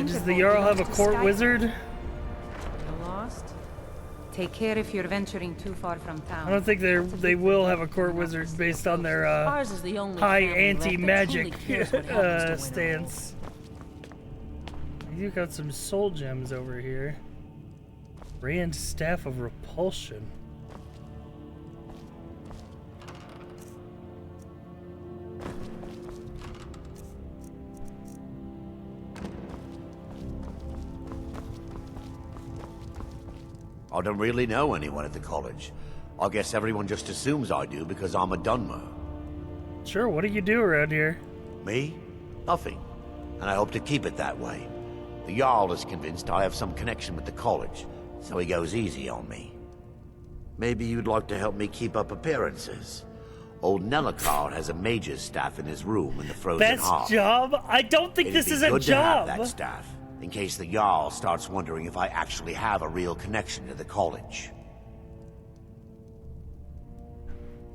Does the Jarl have a court wizard?
You're lost? Take care if you're venturing too far from town.
I don't think they will have a court wizard based on their
Ours is the only
high
family left that
anti-magic
truly cares what happens to
stance. You got some soul gems over here. Rand Staff of Repulsion.
I don't really know anyone at the college. I guess everyone just assumes I do because I'm a Dunmer.
Sure, what do you do around here?
Me? Nothing. And I hope to keep it that way. The Jarl is convinced I have some connection with the college, so he goes easy on me. Maybe you'd like to help me keep up appearances. Old Nellikar has a mage's staff in his room in the Frozen
Best
Heart.
job? I don't think
It'd
this
be
is a
good
job.
to have that staff, in case the Jarl starts wondering if I actually have a real connection to the college.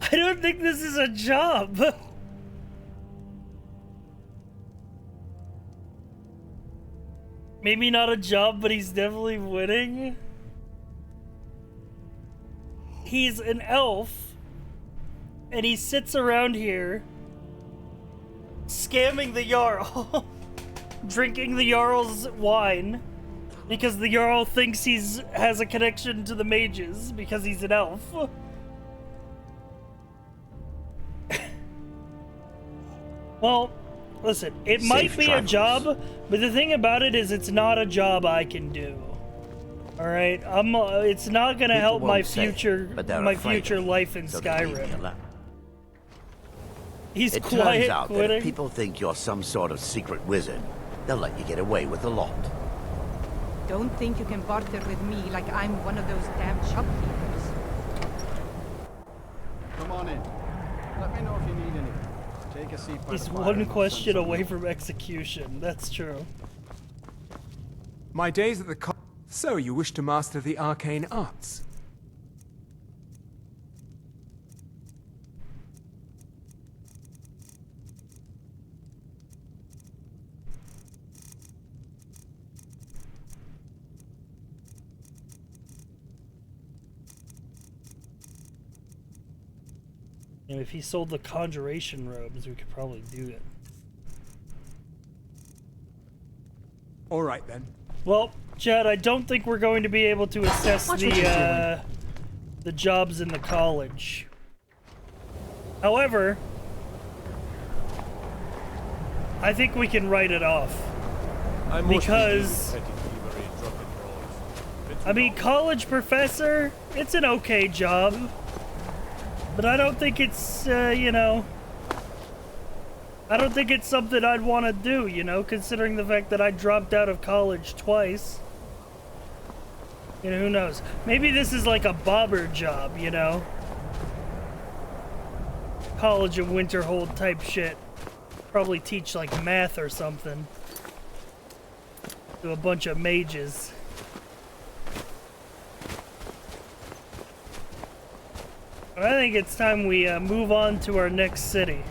I don't think this is a job. Maybe not a job, but he's definitely winning. He's an elf, and he sits around here scamming the Jarl, drinking the Jarl's wine, because the Jarl thinks has a connection to the mages because he's an elf. Well, listen, it might be a job, but the thing about it is it's not a job I can do. All right, it's not gonna help my future life in Skyrim. He's quiet
turns out that
quitting.
if people think you're some sort of secret wizard, they'll let you get away with a lot.
Don't think you can barter with me like I'm one of those damn shopkeepers.
Come on in. Let me know if you need anything. Take a seat by
He's
the fire
one
and I'll
question
send
away
someone.
from execution. That's true.
My days at the So you wish to master the arcane arts?
And if he sold the conjuration robes, we could probably do it.
All right then.
Well, Chad, I don't think we're going to be able to assess the jobs in the college. However, I think we can write it off. Because, I mean, college professor, it's an okay job. But I don't think it's, you know, I don't think it's something I'd want to do, you know, considering the fact that I dropped out of college twice. You know, who knows? Maybe this is like a bobber job, you know? College of Winterhold type shit. Probably teach like math or something to a bunch of mages. I think it's time we move on to our next city.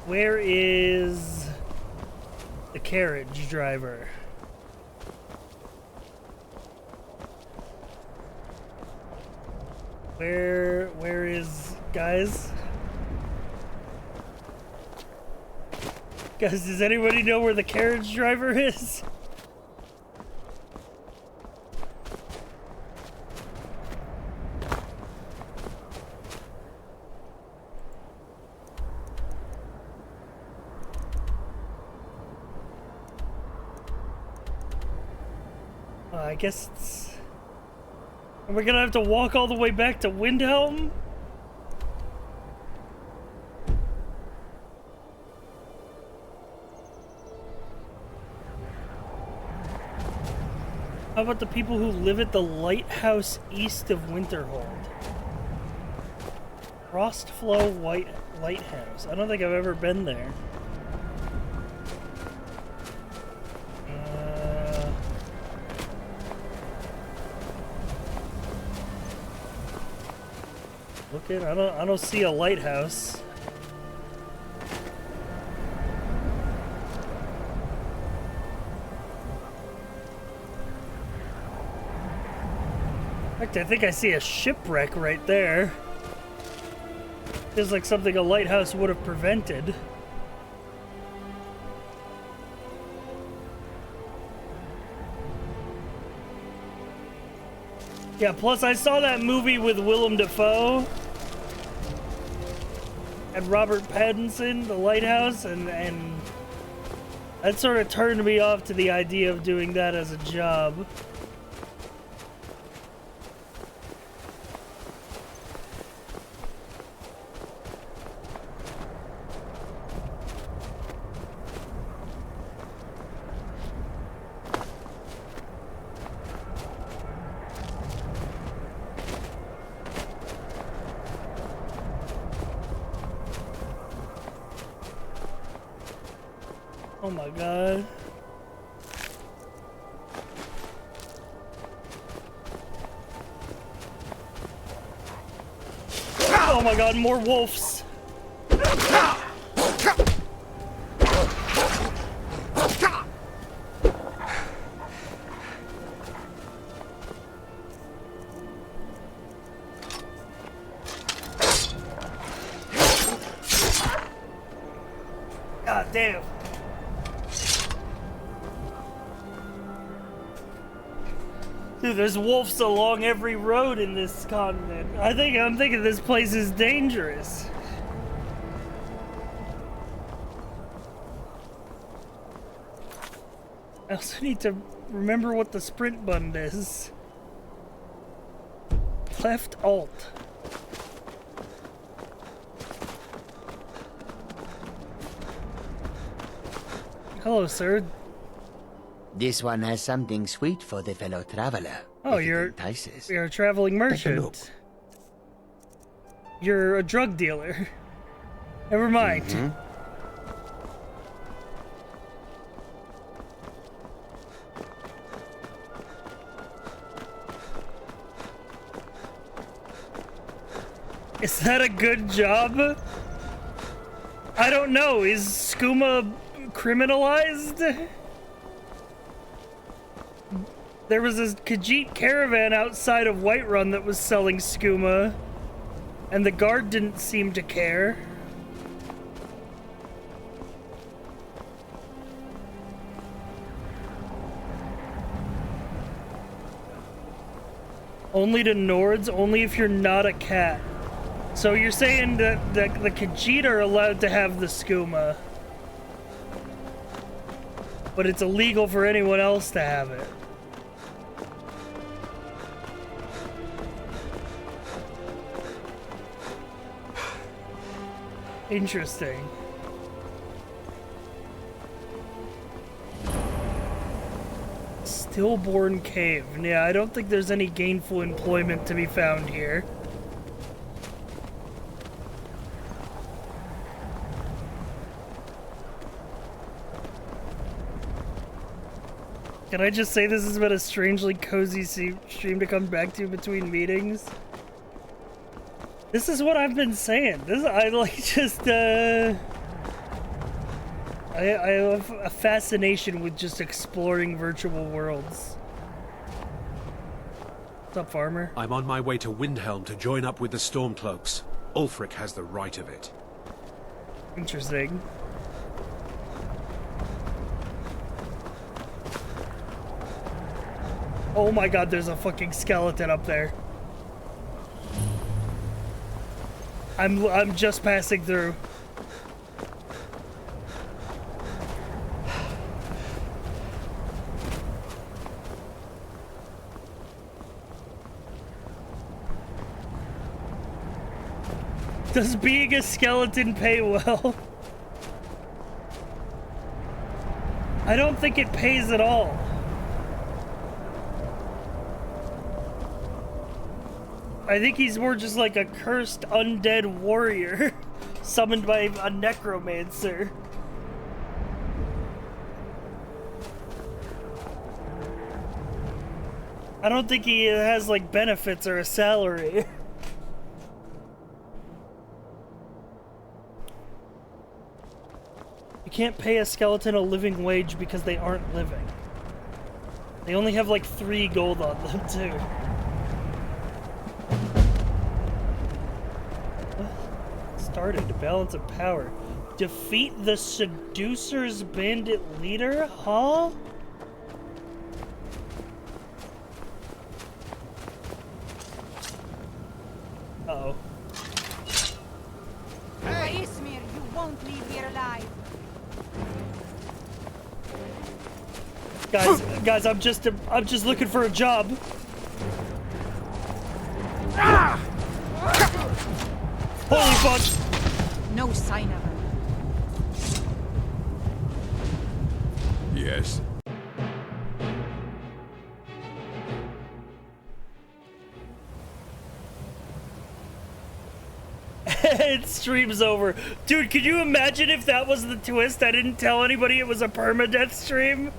Where is the carriage driver? Where is, guys? Guys, does anybody know where the carriage driver is? I guess it's... Are we gonna have to walk all the way back to Windhelm? How about the people who live at the lighthouse east of Winterhold? Frostflow White Lighthouse. I don't think I've ever been there. Looking, I don't see a lighthouse. In fact, I think I see a shipwreck right there. Feels like something a lighthouse would have prevented. Yeah, plus I saw that movie with Willem Dafoe and Robert Pattinson, The Lighthouse, and that sort of turned me off to the idea of doing that as a job. Oh my god. Oh my god, more wolves. God damn. Dude, there's wolves along every road in this continent. I'm thinking this place is dangerous. I also need to remember what the sprint button is. Left Alt. Hello, sir.
This one has something sweet for the fellow traveler.
Oh,
if it
you're
entices.
a traveling
look.
merchant. You're a drug dealer. Never mind.
Mhm.
Is that a good job? I don't know. Is skooma criminalized? There was a Khajiit caravan outside of Whiterun that was selling skooma, and the guard didn't seem to care. Only to Nords, only if you're not a cat. So you're saying that the Khajiit are allowed to have the skooma, but it's illegal for anyone else to have it. Interesting. Stillborn Cave. Yeah, I don't think there's any gainful employment to be found here. Can I just say this has been a strangely cozy stream to come back to between meetings? This is what I've been saying. I have a fascination with just exploring virtual worlds. What's up, farmer?
I'm on my way to Windhelm to join up with the Stormcloaks. Ulfric has the right of it.
Interesting. Oh my god, there's a fucking skeleton up there. I'm just passing through. Does being a skeleton pay well? I don't think it pays at all. I think he's more just like a cursed undead warrior summoned by a necromancer. I don't think he has like benefits or a salary. You can't pay a skeleton a living wage because they aren't living. They only have like 3 gold on them too. Started to balance of power. Defeat the seducer's bandit leader? Huh? Uh-oh.
Hey, Ismir, you won't leave here alive.
Guys, I'm just looking for a job.
Ah!
Holy fuck!
No sign of her.
Yes.
It stream's over. Dude, could you imagine if that was the twist? I didn't tell anybody it was a permadeath stream?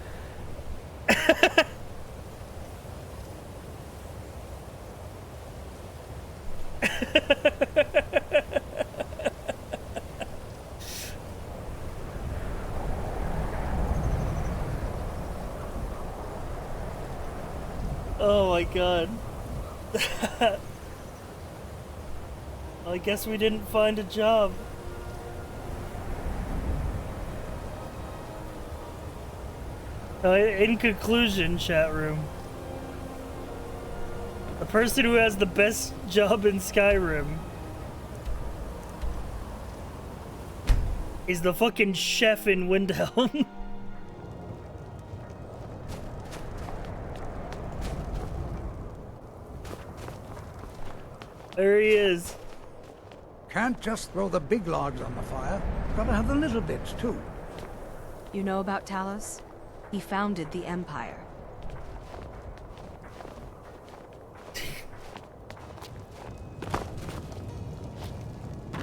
god. Well, I guess we didn't find a job. In conclusion, chat room, the person who has the best job in Skyrim is the fucking chef in Windhelm. There he is.
Can't just throw the big logs on the fire. Gotta have the little bits, too.
You know about Talos? He founded the Empire.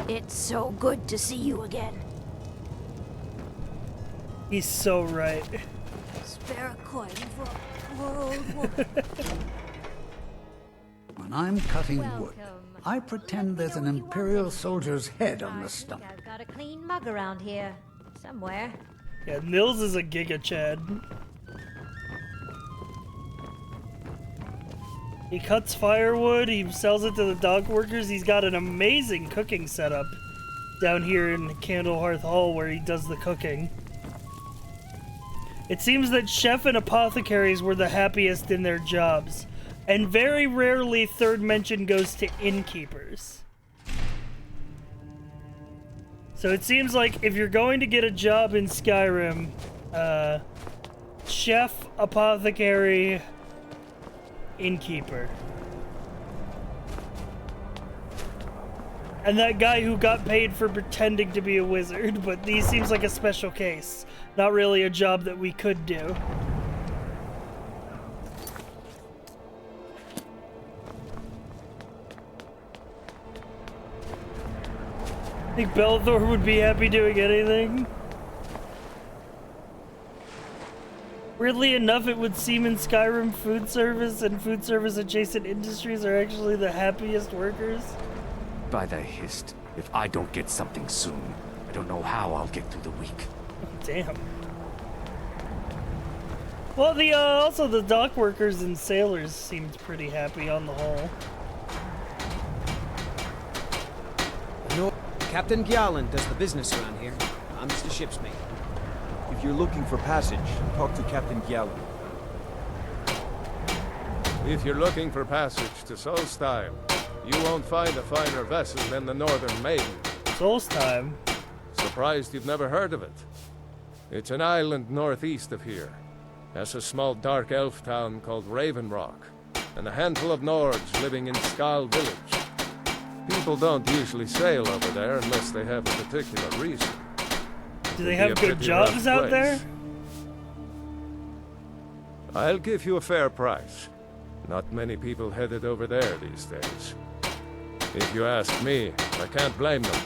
It's so good to see you again.
He's so right.
Spare a coin for a poor old woman.
When I'm cutting wood, I pretend there's an Imperial soldier's head on the stump.
I've got a clean mug around here. Somewhere.
Yeah, Nils is a Giga Chad. He cuts firewood, he sells it to the dock workers. He's got an amazing cooking setup down here in Candlehearth Hall where he does the cooking. It seems that chef and apothecaries were the happiest in their jobs, and very rarely third mention goes to innkeepers. So it seems like if you're going to get a job in Skyrim, chef, apothecary, innkeeper. And that guy who got paid for pretending to be a wizard, but he seems like a special case. Not really a job that we could do. I think Belthor would be happy doing anything. Weirdly enough, it would seem in Skyrim food service and food service adjacent industries are actually the happiest workers.
By the hist, if I don't get something soon, I don't know how I'll get through the week.
Damn. Well, the also the dock workers and sailors seemed pretty happy on the whole.
No, Captain Gjallan does the business around here. I'm just a ship's mate.
If you're looking for passage, talk to Captain Gjallan.
If you're looking for passage to Solstheim, you won't find a finer vessel than the Northern Maiden.
Solstheim?
Surprised you've never heard of it. It's an island northeast of here. Has a small dark elf town called Raven Rock, and a handful of Nords living in Skal Village. People don't usually sail over there unless they have a particular reason.
Do they have good jobs out there?
I'll give you a fair price. Not many people headed over there these days. If you ask me, I can't blame them.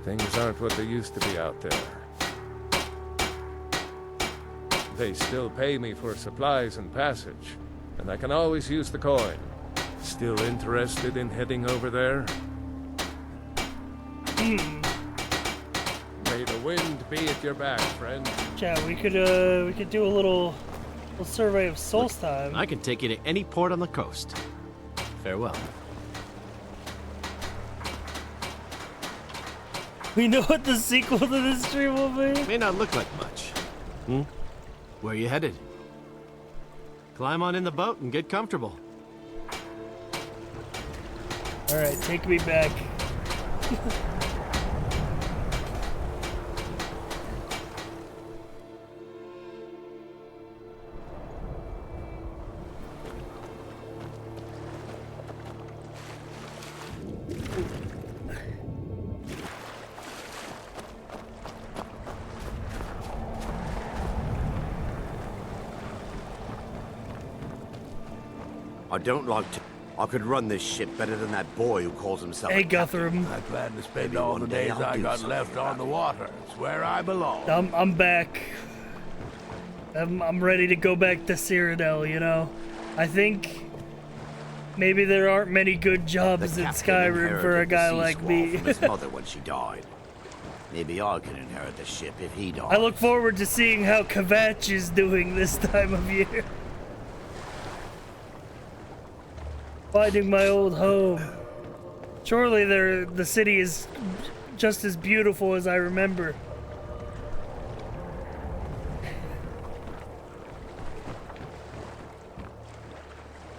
Things aren't what they used to be out there. They still pay me for supplies and passage, and I can always use the coin. Still interested in heading over there? May the wind be at your back, friend.
Yeah, we could do a little survey of Solstheim.
I can take you to any port on the coast. Farewell.
We know what the sequel to this stream will be.
May not look like much. Where are you headed? Climb on in the boat and get comfortable.
Alright, take me back.
I don't like to. I could run this ship better than that boy who calls himself
Hey,
a captain.
Guthrum.
I plan to spend
Maybe
all
one
the
day
days
I'll
I
do
got
something
left on the water. It's where I belong.
I'm back. I'm ready to go back to Cyrodiil, you know? I think maybe there aren't many good jobs in Skyrim for a guy like me.
From his mother when she died. Maybe I can inherit the ship if he dies.
I look forward to seeing how Kvatch is doing this time of year. Finding my old home. Surely the city is just as beautiful as I remember.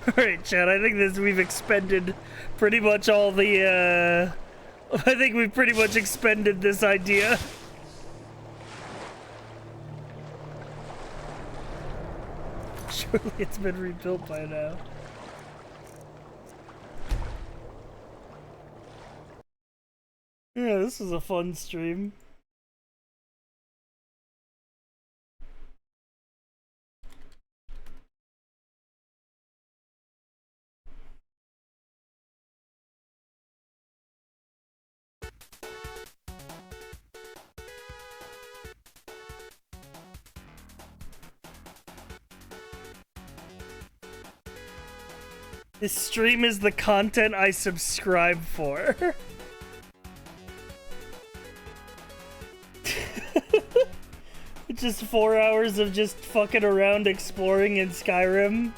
Alright, Chad, I think we've expended pretty much all the, I think we've pretty much expended this idea. Surely it's been rebuilt by now. Yeah, this is a fun stream. This stream is the content I subscribe for. It's just 4 hours of just fucking around exploring in Skyrim.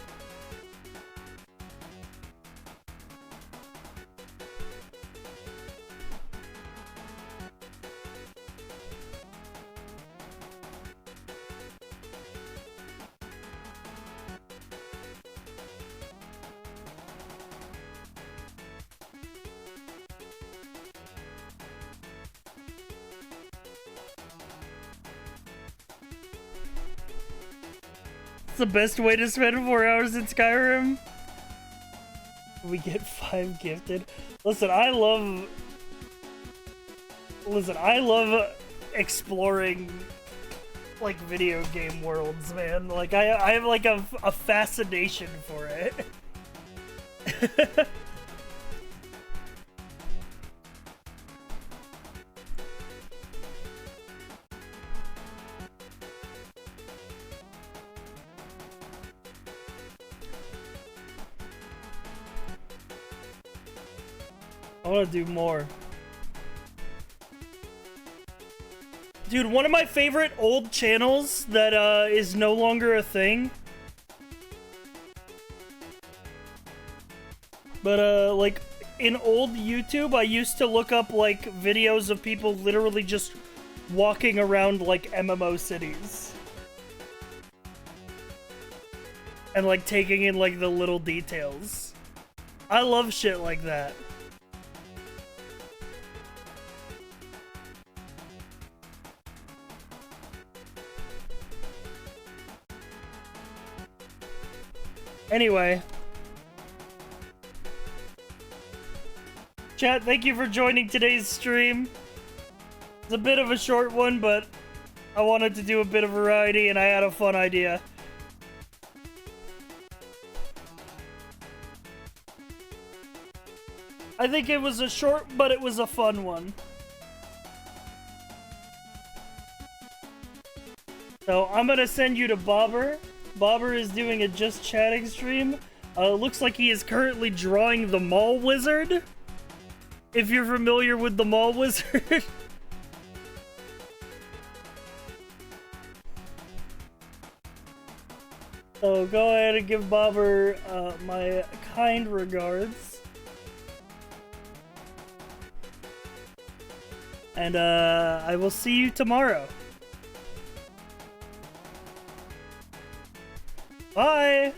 The best way to spend 4 hours in Skyrim. We get 5 gifted. Listen, I love exploring like video game worlds, man. Like I have like a fascination for it. I want to do more. Dude, one of my favorite old channels that is no longer a thing. But like in old YouTube, I used to look up like videos of people literally just walking around like MMO cities. And like taking in like the little details. I love shit like that. Anyway. Chat, thank you for joining today's stream. It's a bit of a short one, but I wanted to do a bit of variety and I had a fun idea. I think it was a short, but it was a fun one. So I'm gonna send you to Bobber. Bobber is doing a just chatting stream. Looks like he is currently drawing the Mall Wizard. If you're familiar with the Mall Wizard. So go ahead and give Bobber my kind regards. And I will see you tomorrow. Bye!